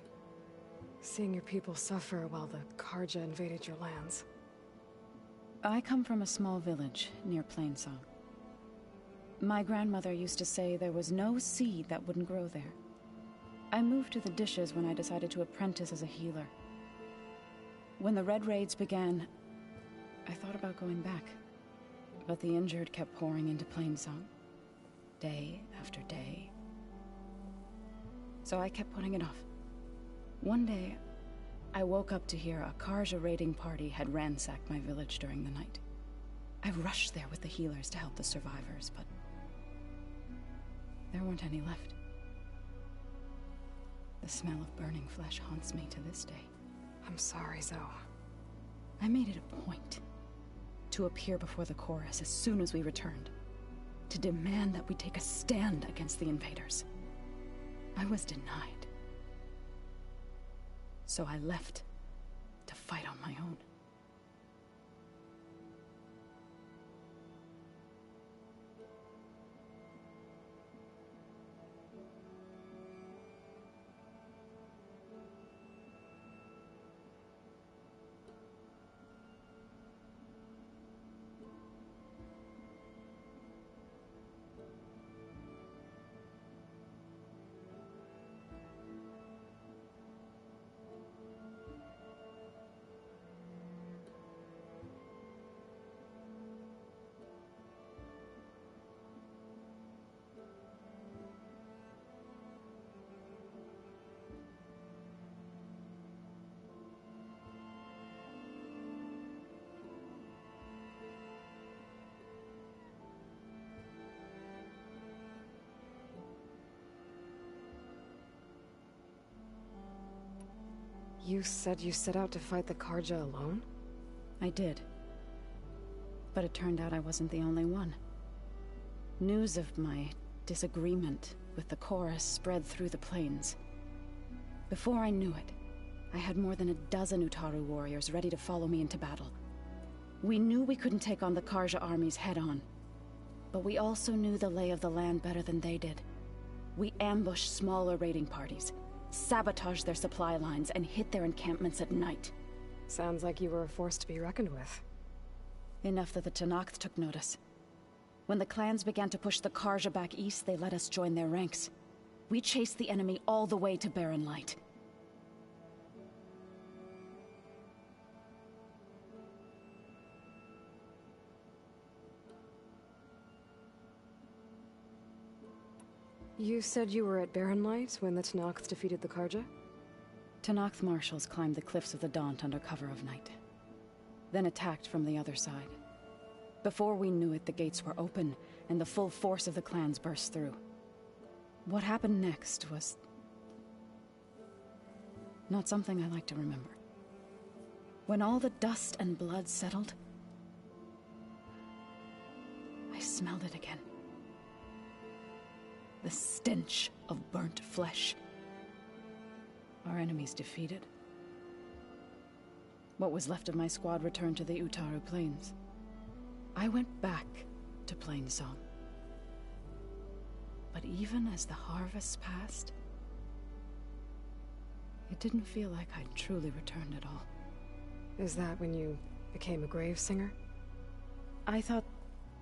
Seeing your people suffer while the Karja invaded your lands. I come from a small village near Plainsong. My grandmother used to say there was no seed that wouldn't grow there. I moved to the dishes when I decided to apprentice as a healer. When the Red Raids began, I thought about going back, but the injured kept pouring into Plainsong. day after day. So I kept putting it off. One day, I woke up to hear a Karja raiding party had ransacked my village during the night. I rushed there with the healers to help the survivors, but there weren't any left. The smell of burning flesh haunts me to this day. I'm sorry, Zoe. I made it a point to appear before the chorus as soon as we returned, to demand that we take a stand against the invaders. I was denied. So I left to fight on my own. You said you set out to fight the Karja alone? I did. But it turned out I wasn't the only one. News of my disagreement with the chorus spread through the plains. Before I knew it, I had more than a dozen Utaru warriors ready to follow me into battle. We knew we couldn't take on the Karja armies head-on, but we also knew the lay of the land better than they did. We ambushed smaller raiding parties, sabotaged their supply lines, and hit their encampments at night. Sounds like you were a force to be reckoned with. Enough that the Tenakth took notice. When the clans began to push the Karja back east, they let us join their ranks. We chased the enemy all the way to Barren Light. You said you were at Barren Light when the Tenakth defeated the Karja? Tenakth marshals climbed the cliffs of the Daunt under cover of night, then attacked from the other side. Before we knew it, the gates were open, and the full force of the clans burst through. What happened next was not something I like to remember. When all the dust and blood settled, I smelled it again. The stench of burnt flesh. Our enemies defeated. What was left of my squad returned to the Utaru Plains. I went back to Plainsong. But even as the harvests passed, it didn't feel like I'd truly returned at all. Is that when you became a grave singer? I thought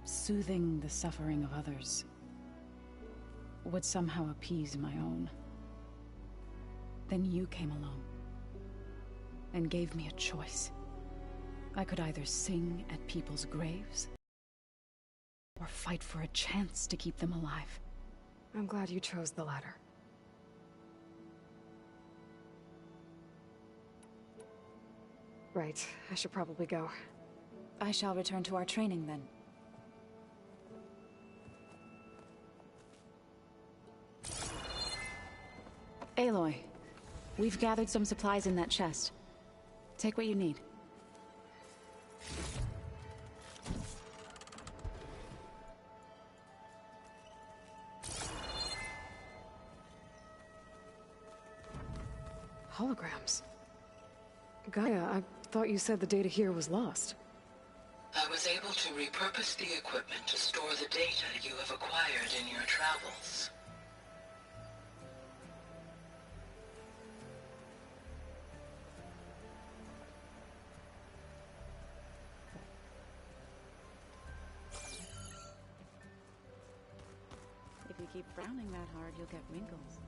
soothing the suffering of others would somehow appease my own. Then you came along and gave me a choice. I could either sing at people's graves or fight for a chance to keep them alive. I'm glad you chose the latter. Right, I should probably go. I shall return to our training then. Aloy, we've gathered some supplies in that chest. Take what you need. Holograms. Gaia, I thought you said the data here was lost. I was able to repurpose the equipment to store the data you have acquired in your travels. If you keep frowning that hard, you'll get wrinkles.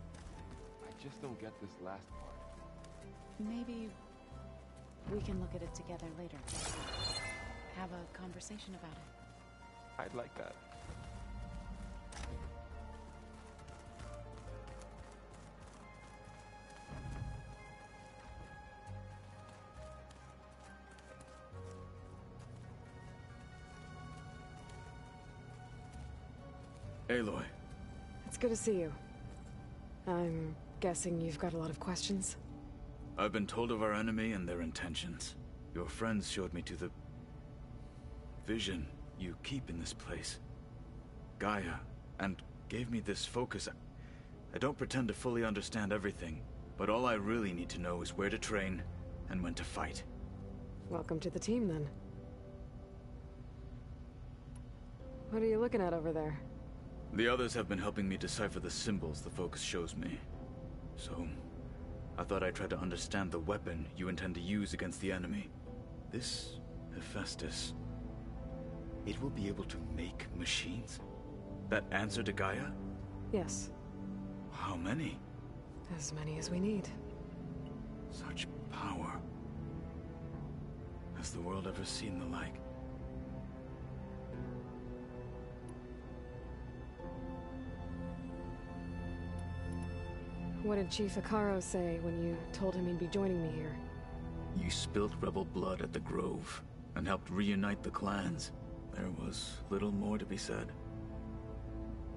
I just don't get this last part. Maybe we can look at it together later. Have a conversation about it. I'd like that. Aloy. It's good to see you. I'm guessing you've got a lot of questions? I've been told of our enemy and their intentions. Your friends showed me to the vision you keep in this place, Gaia, and gave me this focus. I don't pretend to fully understand everything, but all I really need to know is where to train and when to fight. Welcome to the team, then. What are you looking at over there? The others have been helping me decipher the symbols the focus shows me. So, I thought I'd try to understand the weapon you intend to use against the enemy. This Hephaestus, it will be able to make machines? That answer to Gaia? Yes. How many? As many as we need. Such power. Has the world ever seen the like? What did Chief Hekarro say when you told him he'd be joining me here? You spilled rebel blood at the Grove and helped reunite the clans. There was little more to be said.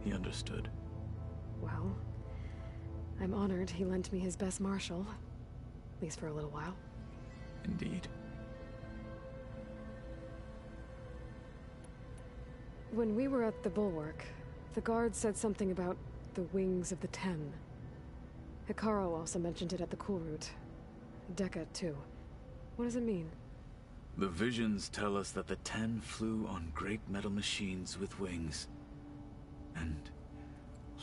He understood. Well, I'm honored he lent me his best marshal. At least for a little while. Indeed. When we were at the Bulwark, the guard said something about the wings of the Ten. Hekarro also mentioned it at the Cool Route. Dekka, too. What does it mean? The visions tell us that the Ten flew on great metal machines with wings, and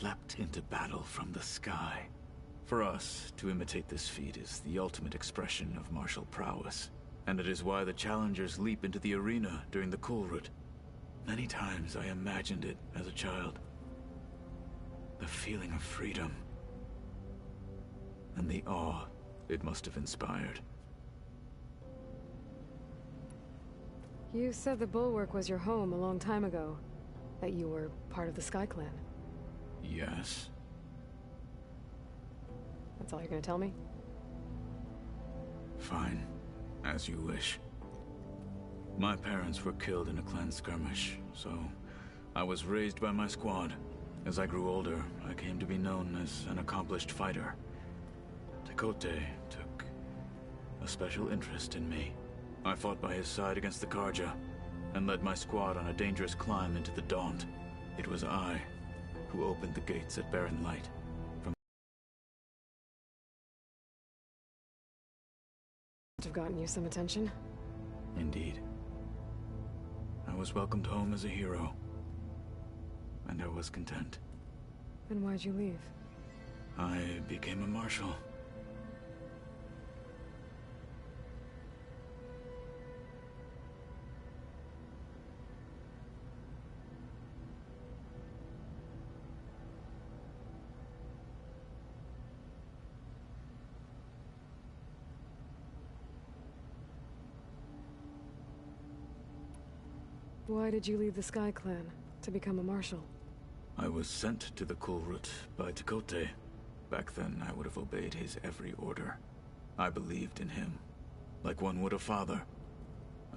leapt into battle from the sky. For us, to imitate this feat is the ultimate expression of martial prowess, and it is why the challengers leap into the arena during the Cool Route. Many times I imagined it as a child. The feeling of freedom, and the awe it must have inspired. You said the Bulwark was your home a long time ago. That you were part of the Sky Clan. Yes. That's all you're gonna tell me? Fine. As you wish. My parents were killed in a clan skirmish, so I was raised by my squad. As I grew older, I came to be known as an accomplished fighter. Tekote took a special interest in me. I fought by his side against the Karja, and led my squad on a dangerous climb into the Daunt. It was I who opened the gates at Barren Light. From Have gotten you some attention? Indeed. I was welcomed home as a hero, and I was content. Then why'd you leave? I became a marshal. Why did you leave the Sky Clan to become a marshal? I was sent to the Cool Route by Tekote. Back then, I would have obeyed his every order. I believed in him, like one would a father.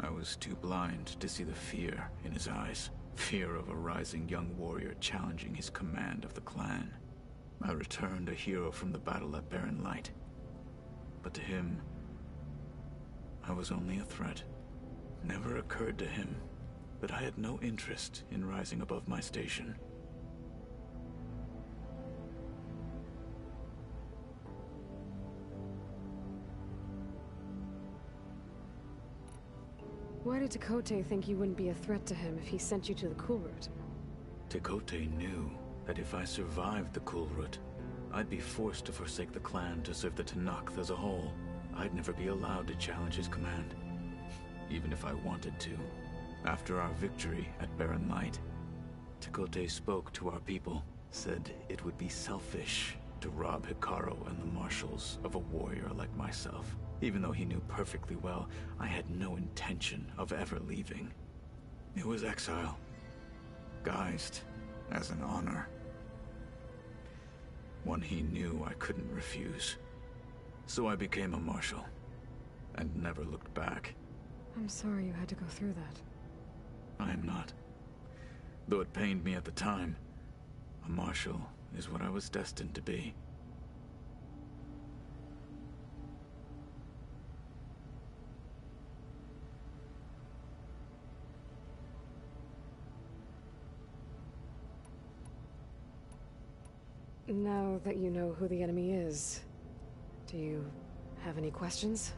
I was too blind to see the fear in his eyes. Fear of a rising young warrior challenging his command of the clan. I returned a hero from the battle at Barren Light. But to him, I was only a threat. Never occurred to him that I had no interest in rising above my station. Why did Tekote think you wouldn't be a threat to him if he sent you to the Cool Route? Tekote knew that if I survived the Cool Route, I'd be forced to forsake the clan to serve the Tenakth as a whole. I'd never be allowed to challenge his command, even if I wanted to. After our victory at Barren Light, Tekote spoke to our people, said it would be selfish to rob Hekarro and the marshals of a warrior like myself, even though he knew perfectly well I had no intention of ever leaving. It was exile, guised as an honor. One he knew I couldn't refuse. So I became a marshal, and never looked back. I'm sorry you had to go through that. I am not. Though it pained me at the time, A marshal is what I was destined to be. Now that you know who the enemy is, do you have any questions?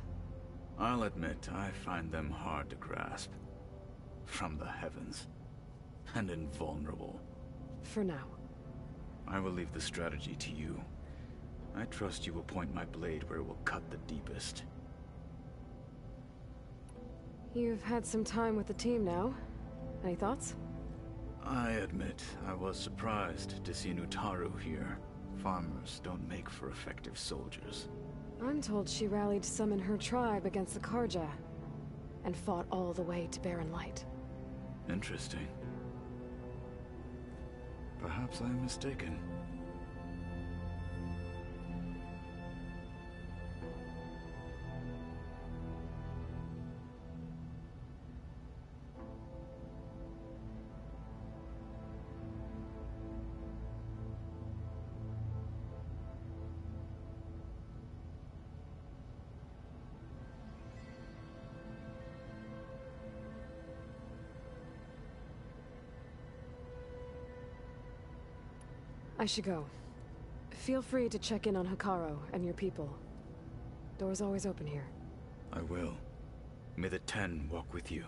I'll admit, I find them hard to grasp. From the heavens. And invulnerable. For now. I will leave the strategy to you. I trust you will point my blade where it will cut the deepest. You've had some time with the team now. Any thoughts? I admit, I was surprised to see Nutaru here. Farmers don't make for effective soldiers. I'm told she rallied some in her tribe against the Karja, and fought all the way to Barren Light. Interesting. Perhaps I am mistaken. I should go. Feel free to check in on Hikaru and your people. Door's always open here. I will. May the 10 walk with you.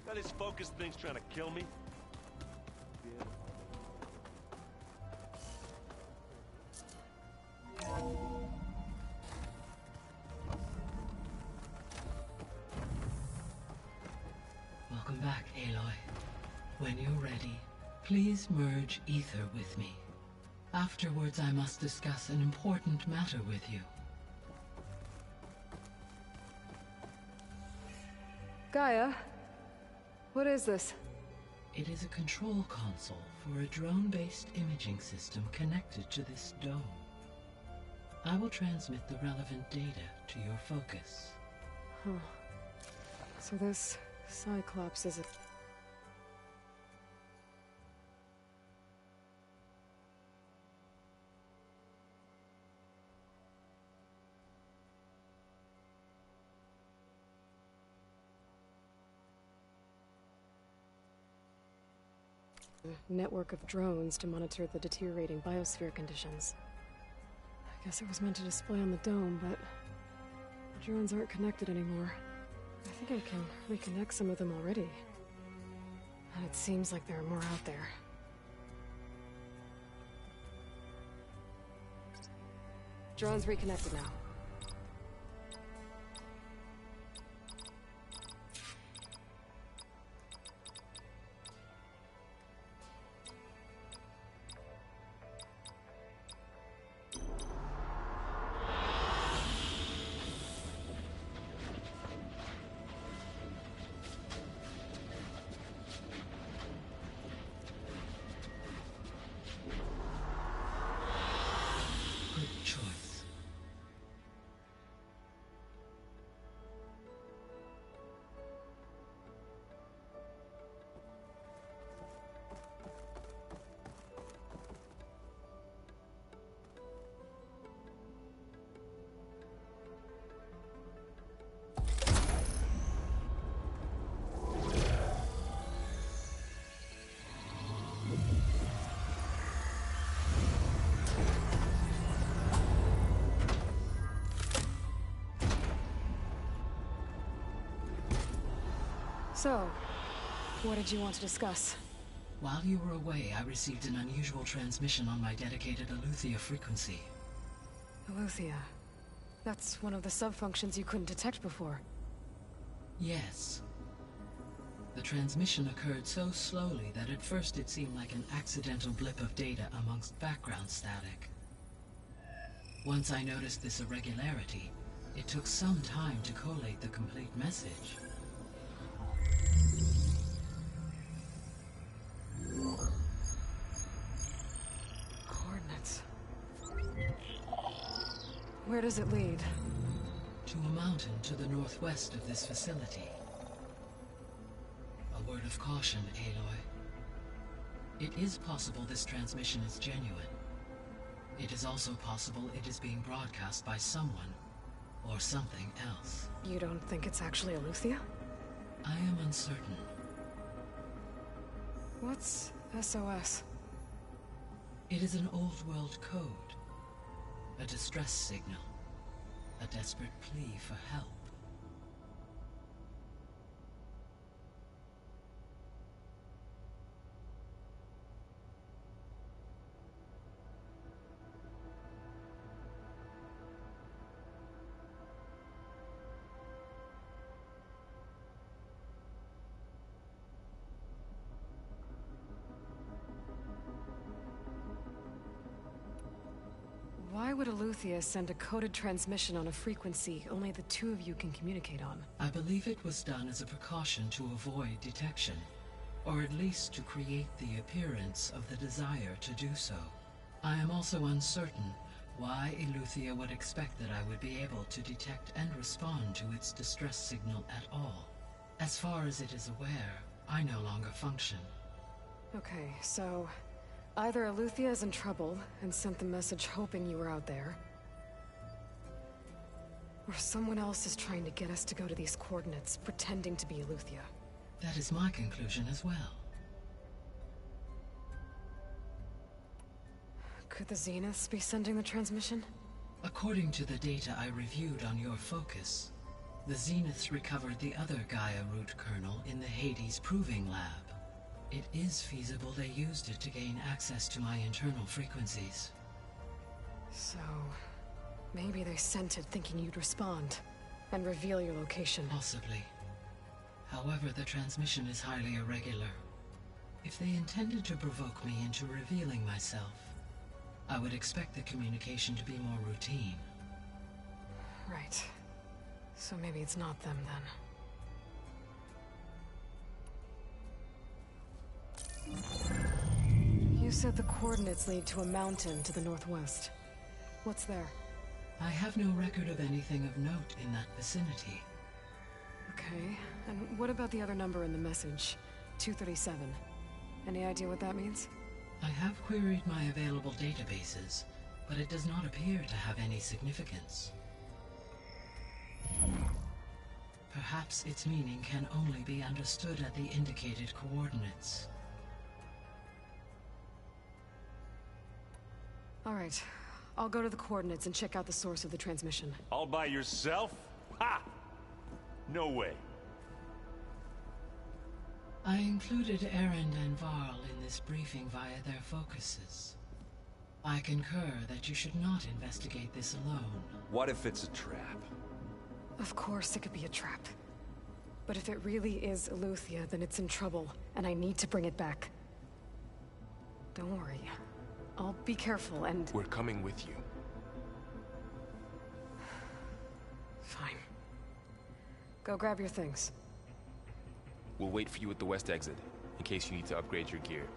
Got his focus things trying to kill me? Welcome back, Aloy. When you're ready, please merge ether with me. Afterwards, I must discuss an important matter with you. Gaia? What is this? It is a control console for a drone-based imaging system connected to this dome. I will transmit the relevant data to your focus. Huh. So this Cyclops is a... network of drones to monitor the deteriorating biosphere conditions. I guess it was meant to display on the dome, but the drones aren't connected anymore. I think I can reconnect some of them already. And it seems like there are more out there. Drones reconnected now. Good choice. So, what did you want to discuss? While you were away, I received an unusual transmission on my dedicated Eleuthia frequency. Eleuthia. That's one of the sub-functions you couldn't detect before. Yes. The transmission occurred so slowly that at first it seemed like an accidental blip of data amongst background static. Once I noticed this irregularity, it took some time to collate the complete message. Coordinates. Where does it lead? To a mountain to the northwest of this facility. A word of caution, Aloy. It is possible this transmission is genuine. It is also possible it is being broadcast by someone or something else. You don't think it's actually Eleuthia? I am uncertain. What's SOS? It is an old world code. A distress signal. A desperate plea for help. Why would Eleuthia send a coded transmission on a frequency only the two of you can communicate on? I believe it was done as a precaution to avoid detection, or at least to create the appearance of the desire to do so. I am also uncertain why Eleuthia would expect that I would be able to detect and respond to its distress signal at all. As far as it is aware, I no longer function. Okay, so either Eleuthia is in trouble and sent the message hoping you were out there, or someone else is trying to get us to go to these coordinates, pretending to be Eleuthia. That is my conclusion as well. Could the Zeniths be sending the transmission? According to the data I reviewed on your focus, the Zeniths recovered the other Gaia root kernel in the Hades Proving Lab. It is feasible they used it to gain access to my internal frequencies. So, maybe they sent it thinking you'd respond and reveal your location. Possibly. However, the transmission is highly irregular. If they intended to provoke me into revealing myself, I would expect the communication to be more routine. Right. So maybe it's not them then. You said the coordinates lead to a mountain to the northwest. What's there? I have no record of anything of note in that vicinity. Okay, and what about the other number in the message? 237. Any idea what that means? I have queried my available databases, but it does not appear to have any significance. Perhaps its meaning can only be understood at the indicated coordinates. All right. I'll go to the coordinates and check out the source of the transmission. All by yourself? Ha! No way. I included Erend and Varl in this briefing via their focuses. I concur that you should not investigate this alone. What if it's a trap? Of course it could be a trap. But if it really is Eleuthia, then it's in trouble, and I need to bring it back. Don't worry. I'll be careful and... We're coming with you. Fine. Go grab your things. We'll wait for you at the west exit, in case you need to upgrade your gear.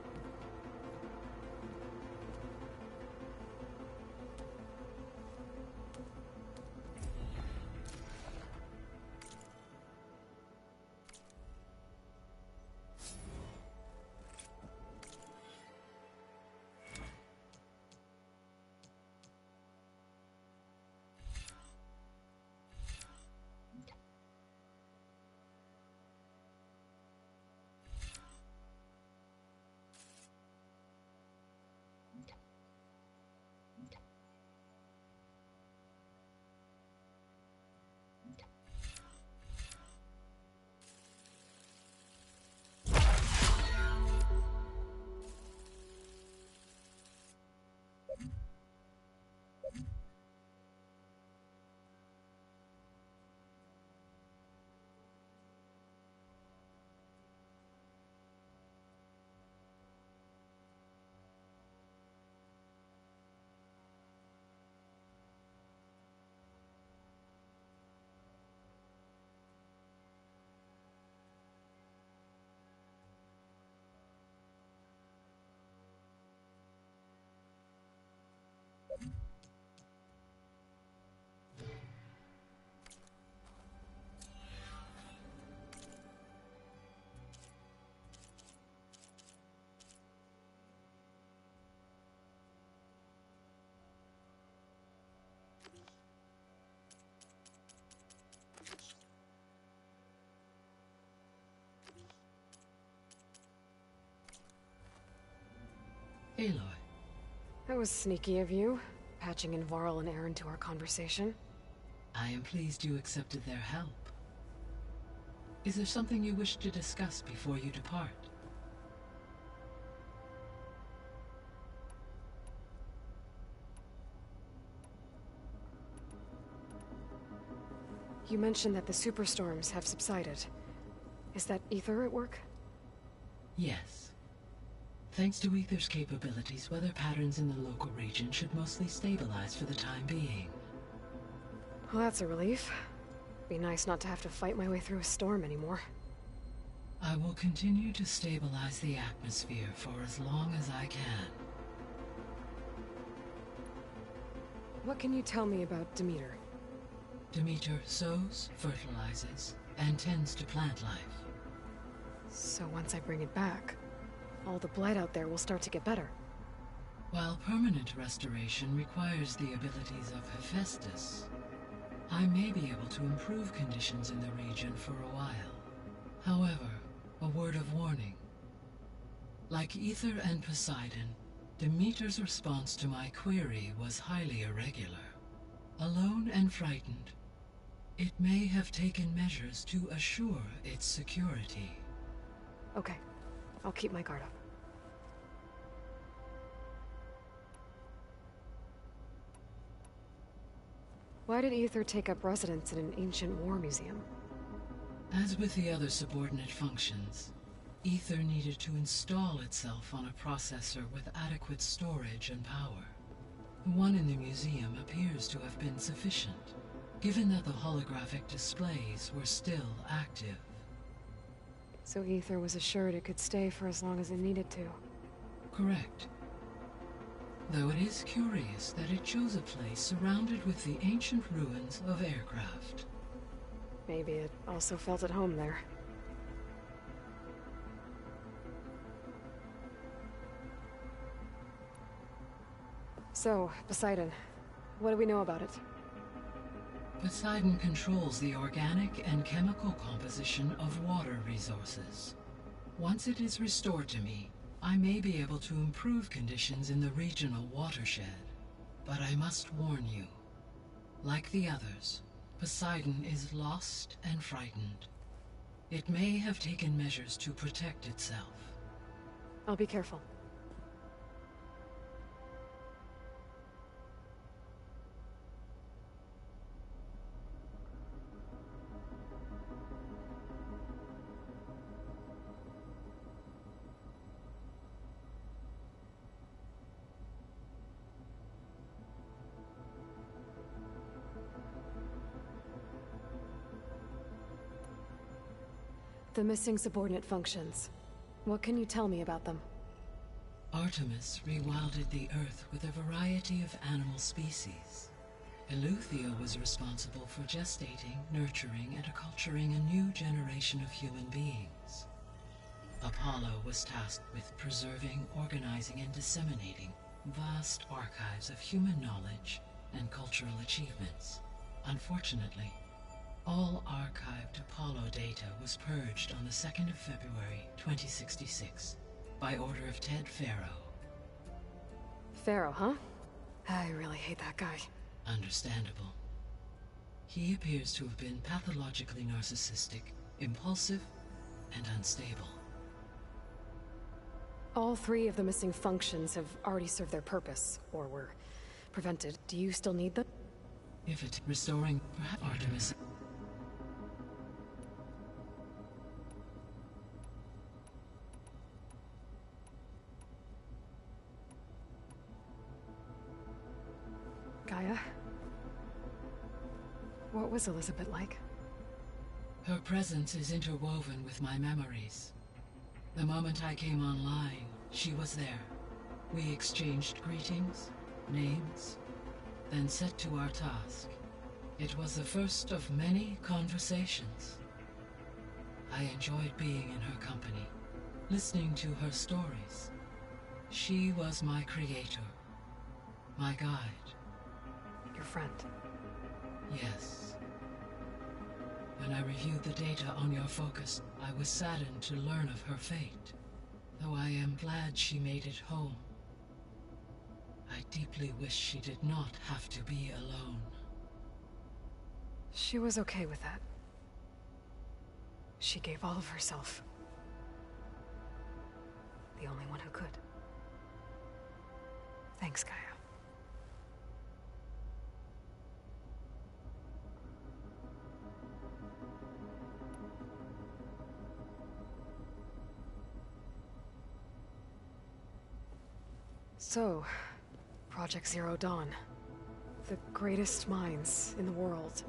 Aloy. That was sneaky of you, patching in Varl and Aaron to our conversation. I am pleased you accepted their help. Is there something you wish to discuss before you depart? You mentioned that the superstorms have subsided. Is that Ether at work? Yes. Thanks to Ether's capabilities, weather patterns in the local region should mostly stabilize for the time being. Well, that's a relief. Be nice not to have to fight my way through a storm anymore. I will continue to stabilize the atmosphere for as long as I can. What can you tell me about Demeter? Demeter sows, fertilizes, and tends to plant life. So once I bring it back, all the blight out there will start to get better. While permanent restoration requires the abilities of Hephaestus, I may be able to improve conditions in the region for a while. However, a word of warning. Like Ether and Poseidon, Demeter's response to my query was highly irregular. Alone and frightened, it may have taken measures to assure its security. Okay, I'll keep my guard up. Why did Ether take up residence in an ancient war museum? As with the other subordinate functions, Ether needed to install itself on a processor with adequate storage and power. The one in the museum appears to have been sufficient, given that the holographic displays were still active. So Ether was assured it could stay for as long as it needed to. Correct. Though it is curious that it chose a place surrounded with the ancient ruins of aircraft. Maybe it also felt at home there. So, Poseidon, what do we know about it? Poseidon controls the organic and chemical composition of water resources. Once it is restored to me, I may be able to improve conditions in the regional watershed. But I must warn you, like the others, Poseidon is lost and frightened. It may have taken measures to protect itself. I'll be careful. The missing subordinate functions. What can you tell me about them? Artemis rewilded the Earth with a variety of animal species. Eleuthia was responsible for gestating, nurturing, and acculturating a new generation of human beings. Apollo was tasked with preserving, organizing, and disseminating vast archives of human knowledge and cultural achievements. Unfortunately, all archived Apollo data was purged on the 2nd of February, 2066, by order of Ted Faro. Faro, huh? I really hate that guy. Understandable. He appears to have been pathologically narcissistic, impulsive, and unstable. All three of the missing functions have already served their purpose, or were prevented. Do you still need them? If it's restoring, perhaps Artemis... Gaia? What was Elizabeth like? Her presence is interwoven with my memories. The moment I came online, she was there. We exchanged greetings, names, then set to our task. It was the first of many conversations. I enjoyed being in her company, listening to her stories. She was my creator, my guide. Your friend? Yes. When I reviewed the data on your focus, I was saddened to learn of her fate. Though I am glad she made it home. I deeply wish she did not have to be alone. She was okay with that. She gave all of herself. The only one who could. Thanks, Gaia. So, Project Zero Dawn. The greatest minds in the world,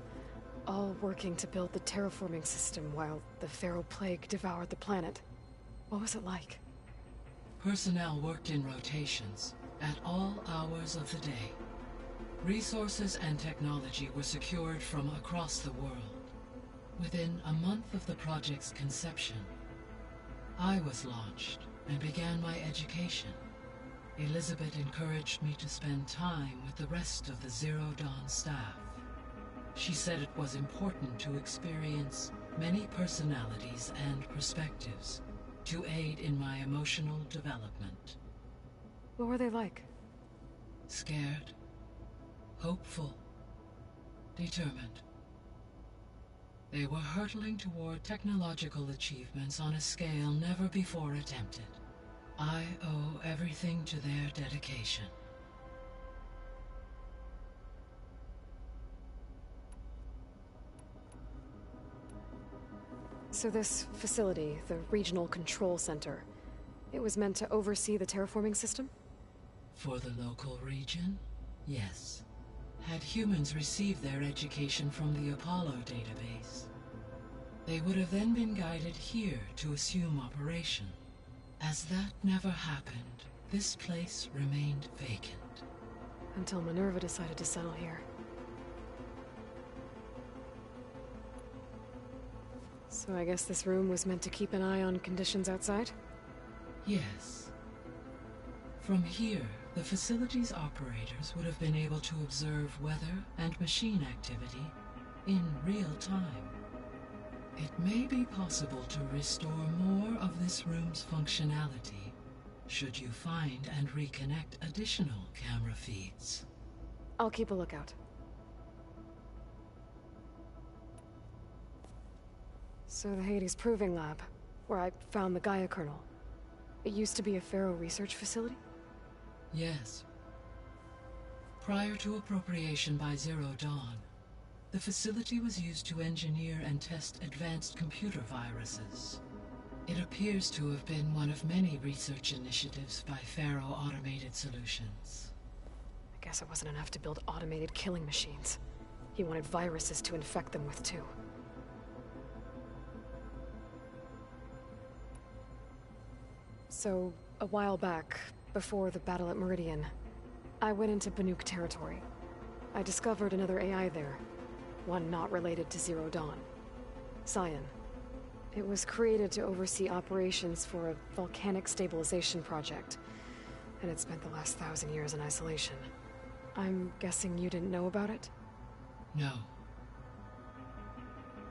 all working to build the terraforming system while the Pharaoh Plague devoured the planet. What was it like? Personnel worked in rotations, at all hours of the day. Resources and technology were secured from across the world. Within a month of the project's conception, I was launched and began my education. Elizabeth encouraged me to spend time with the rest of the Zero Dawn staff. She said it was important to experience many personalities and perspectives to aid in my emotional development. What were they like? Scared, hopeful, determined. They were hurtling toward technological achievements on a scale never before attempted. I owe everything to their dedication. So this facility, the Regional Control Center, it was meant to oversee the terraforming system? For the local region, yes. Had humans received their education from the Apollo database, they would have then been guided here to assume operation. As that never happened, this place remained vacant. Until Minerva decided to settle here. So I guess this room was meant to keep an eye on conditions outside? Yes. From here, the facility's operators would have been able to observe weather and machine activity in real time. It may be possible to restore more of this room's functionality should you find and reconnect additional camera feeds. I'll keep a lookout. So the Hades Proving Lab, where I found the Gaia kernel. It used to be a Pharaoh research facility? Yes. Prior to appropriation by Zero Dawn, the facility was used to engineer and test advanced computer viruses. It appears to have been one of many research initiatives by Pharaoh Automated Solutions. I guess it wasn't enough to build automated killing machines. He wanted viruses to infect them with too. So, a while back, before the battle at Meridian, I went into Banuk territory. I discovered another AI there. One not related to Zero Dawn. Cyan. It was created to oversee operations for a volcanic stabilization project, and it spent the last 1,000 years in isolation. I'm guessing you didn't know about it? No.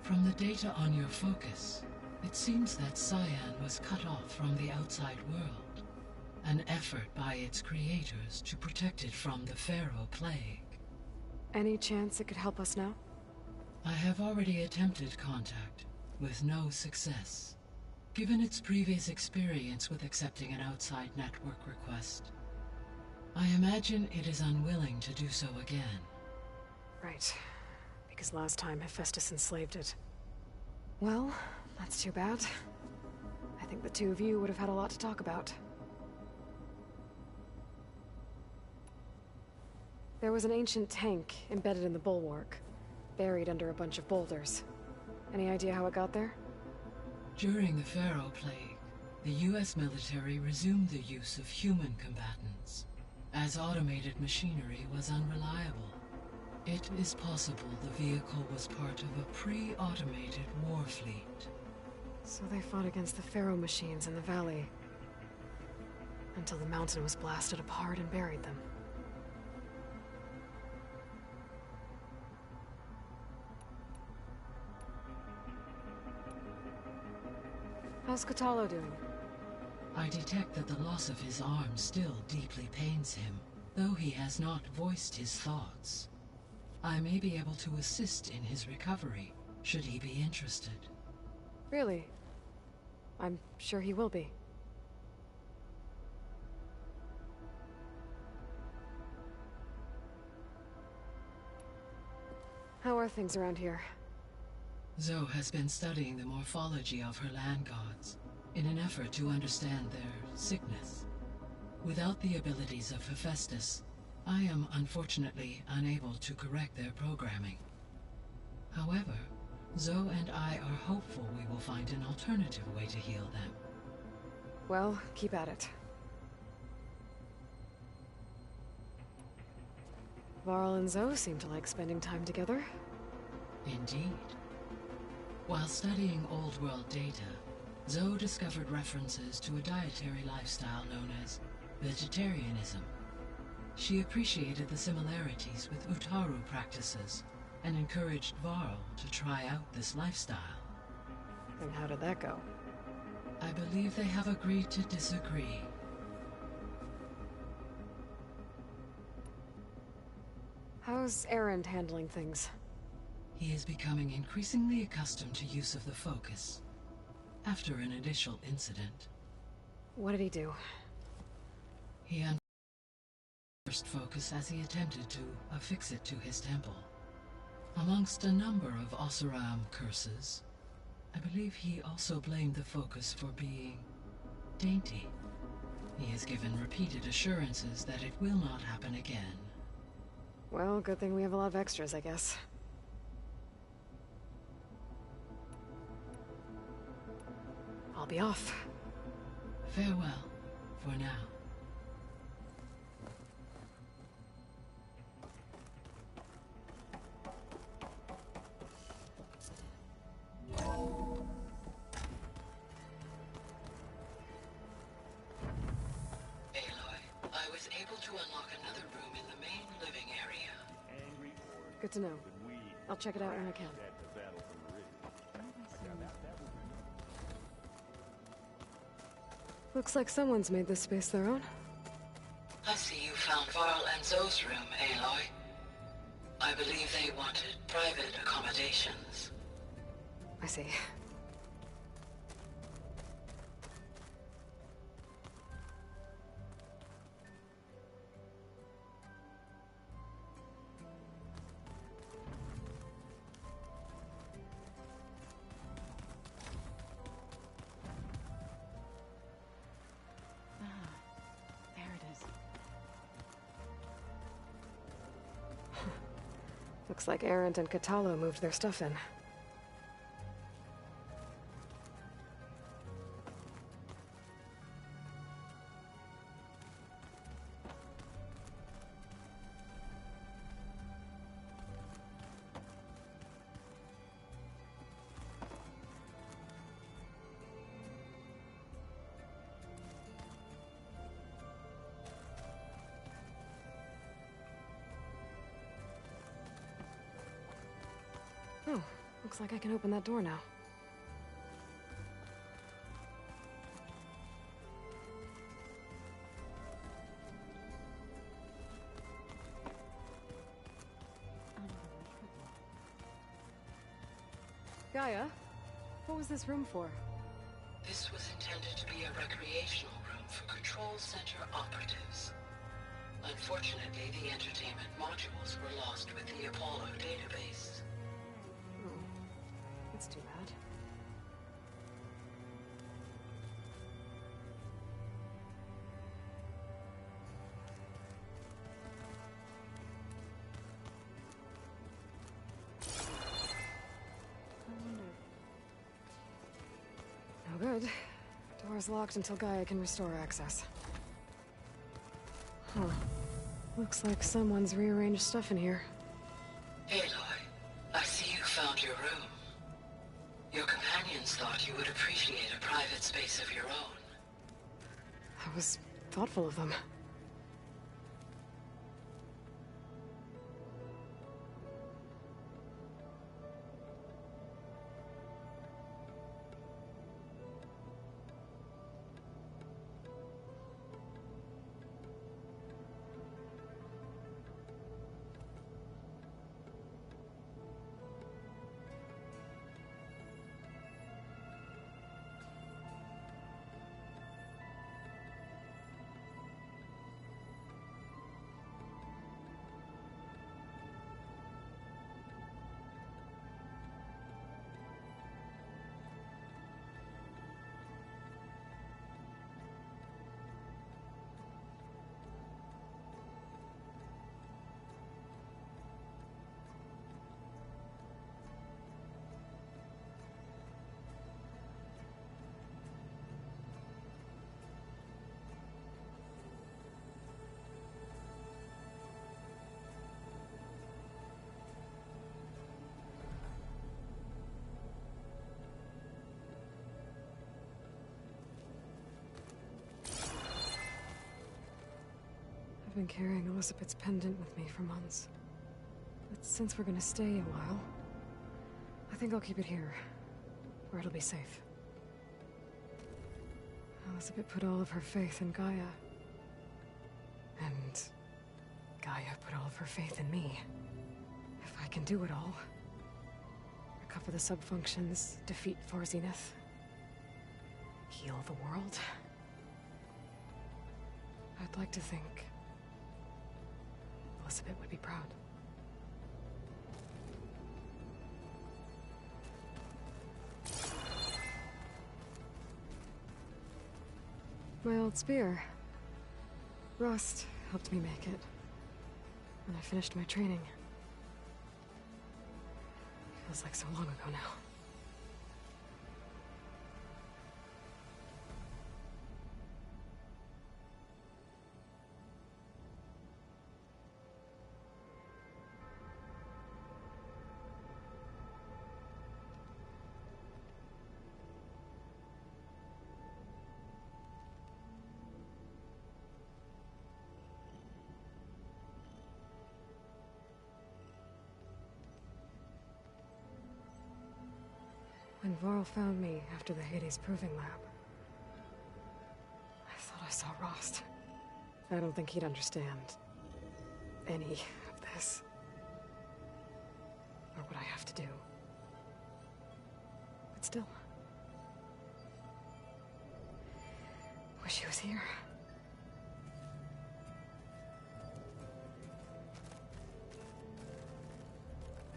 From the data on your focus, it seems that Cyan was cut off from the outside world, an effort by its creators to protect it from the Pharaoh Plague. Any chance it could help us now? I have already attempted contact, with no success. Given its previous experience with accepting an outside network request, I imagine it is unwilling to do so again. Right. Because last time Hephaestus enslaved it. Well, that's too bad. I think the two of you would have had a lot to talk about. There was an ancient tank embedded in the bulwark, buried under a bunch of boulders. Any idea how it got there? During the Pharaoh Plague, the US military resumed the use of human combatants, as automated machinery was unreliable. It is possible the vehicle was part of a pre-automated war fleet. So they fought against the Pharaoh machines in the valley, until the mountain was blasted apart and buried them. How's Katalo doing? I detect that the loss of his arm still deeply pains him. Though he has not voiced his thoughts, I may be able to assist in his recovery, should he be interested. Really? I'm sure he will be. How are things around here? Zoe has been studying the morphology of her land gods in an effort to understand their sickness. Without the abilities of Hephaestus, I am unfortunately unable to correct their programming. However, Zoe and I are hopeful we will find an alternative way to heal them. Well, keep at it. Varl and Zoe seem to like spending time together. Indeed. While studying Old World data, Zoe discovered references to a dietary lifestyle known as vegetarianism. She appreciated the similarities with Utaru practices and encouraged Varl to try out this lifestyle. And how did that go? I believe they have agreed to disagree. How's Erend handling things? He is becoming increasingly accustomed to use of the focus, after an initial incident. What did he do? He first focus as he attempted to affix it to his temple. Amongst a number of Oseram curses, I believe he also blamed the focus for being dainty. He has given repeated assurances that it will not happen again. Well, good thing we have a lot of extras, I guess. I'll be off. Farewell, for now. I was able to unlock another room in the main living area. Good to know. I'll check it out when I can. Looks like someone's made this space their own. I see you found Varl and Zoe's room, Aloy. I believe they wanted private accommodations. I see. Looks like Erend and Katalo moved their stuff in. Oh, looks like I can open that door now. Gaia, what was this room for? This was intended to be a recreational room for Control Center operatives. Unfortunately, the entertainment modules were lost with the Apollo database. Oh, that's too bad. No good. Door's locked until Gaia can restore access. Huh. Looks like someone's rearranged stuff in here. Aloy, I see you found your room. Your companions thought you would appreciate a private space of your own. That was thoughtful of them. I've been carrying Elizabeth's pendant with me for months. But since we're gonna stay a while, I think I'll keep it here, where it'll be safe. Elizabeth put all of her faith in Gaia. And Gaia put all of her faith in me. If I can do it all, recover the subfunctions, defeat Thor Zenith, heal the world, I'd like to think Elizabeth would be proud. My old spear. Rust helped me make it when I finished my training. Feels like so long ago now. When Varl found me after the Hades Proving Lab, I thought I saw Rost. I don't think he'd understand any of this. Or what I have to do. But still. Wish he was here.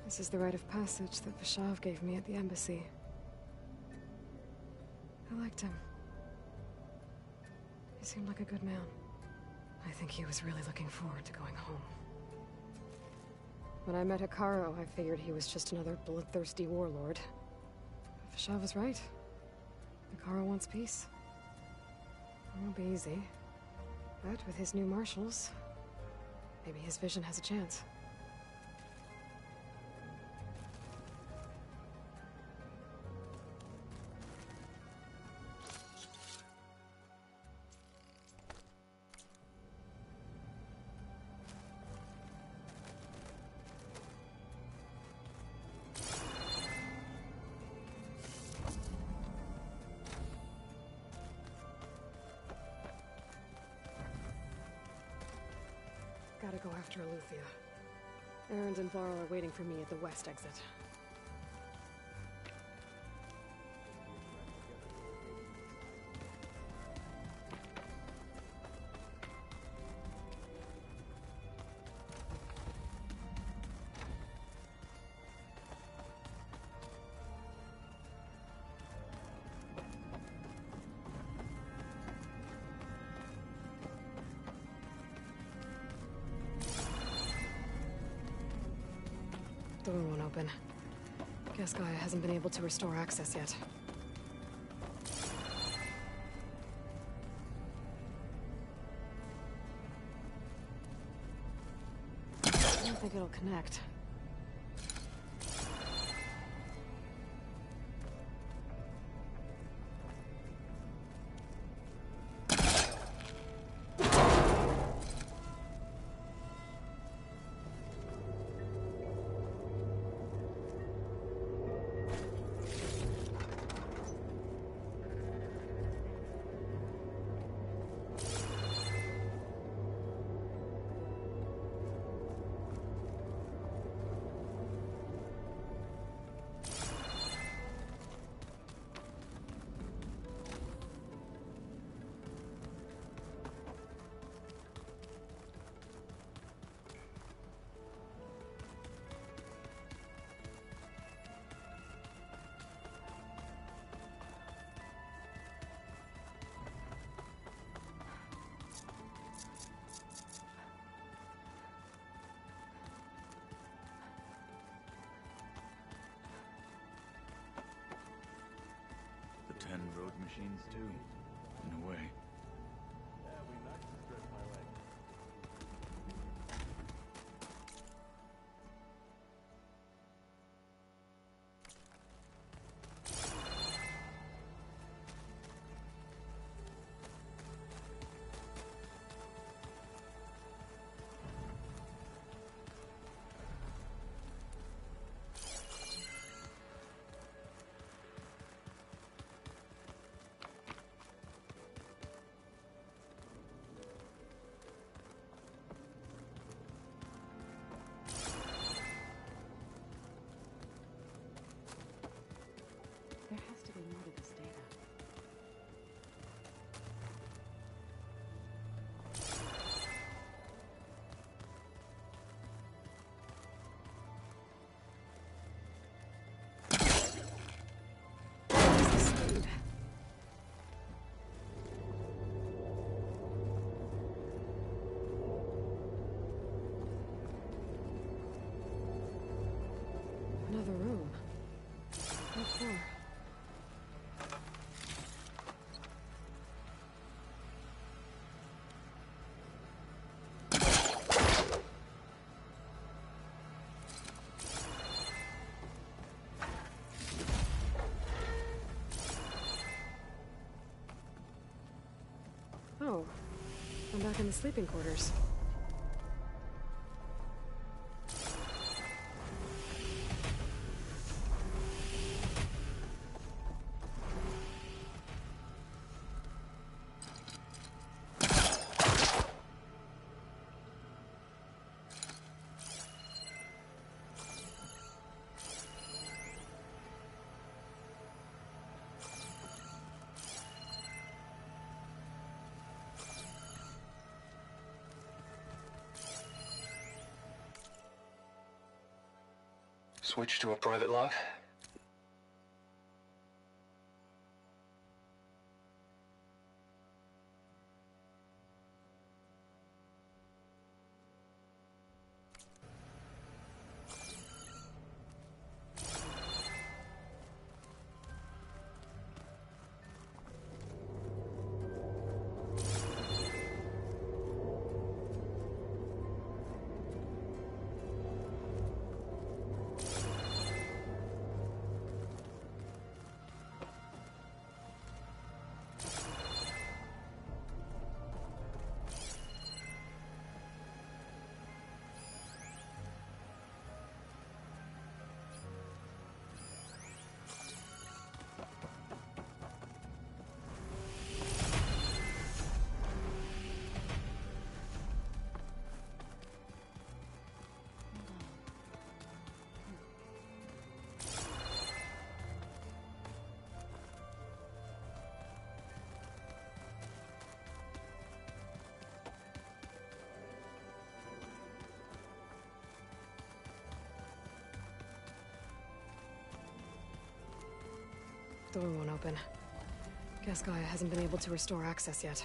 This is the rite of passage that Vashav gave me at the embassy. I liked him. He seemed like a good man. I think he was really looking forward to going home. When I met Hikaru, I figured he was just another bloodthirsty warlord. But Vashav was right. Hikaru wants peace. It won't be easy. But with his new marshals, maybe his vision has a chance. Gotta go after Eleuthia. Erend and Varl are waiting for me at the west exit. Door won't open. Guess Gaia hasn't been able to restore access yet. I don't think it'll connect. The 10 road machines too, in a way. back in the sleeping quarters. Switch to a private log. Door won't open. Guess Gaia hasn't been able to restore access yet.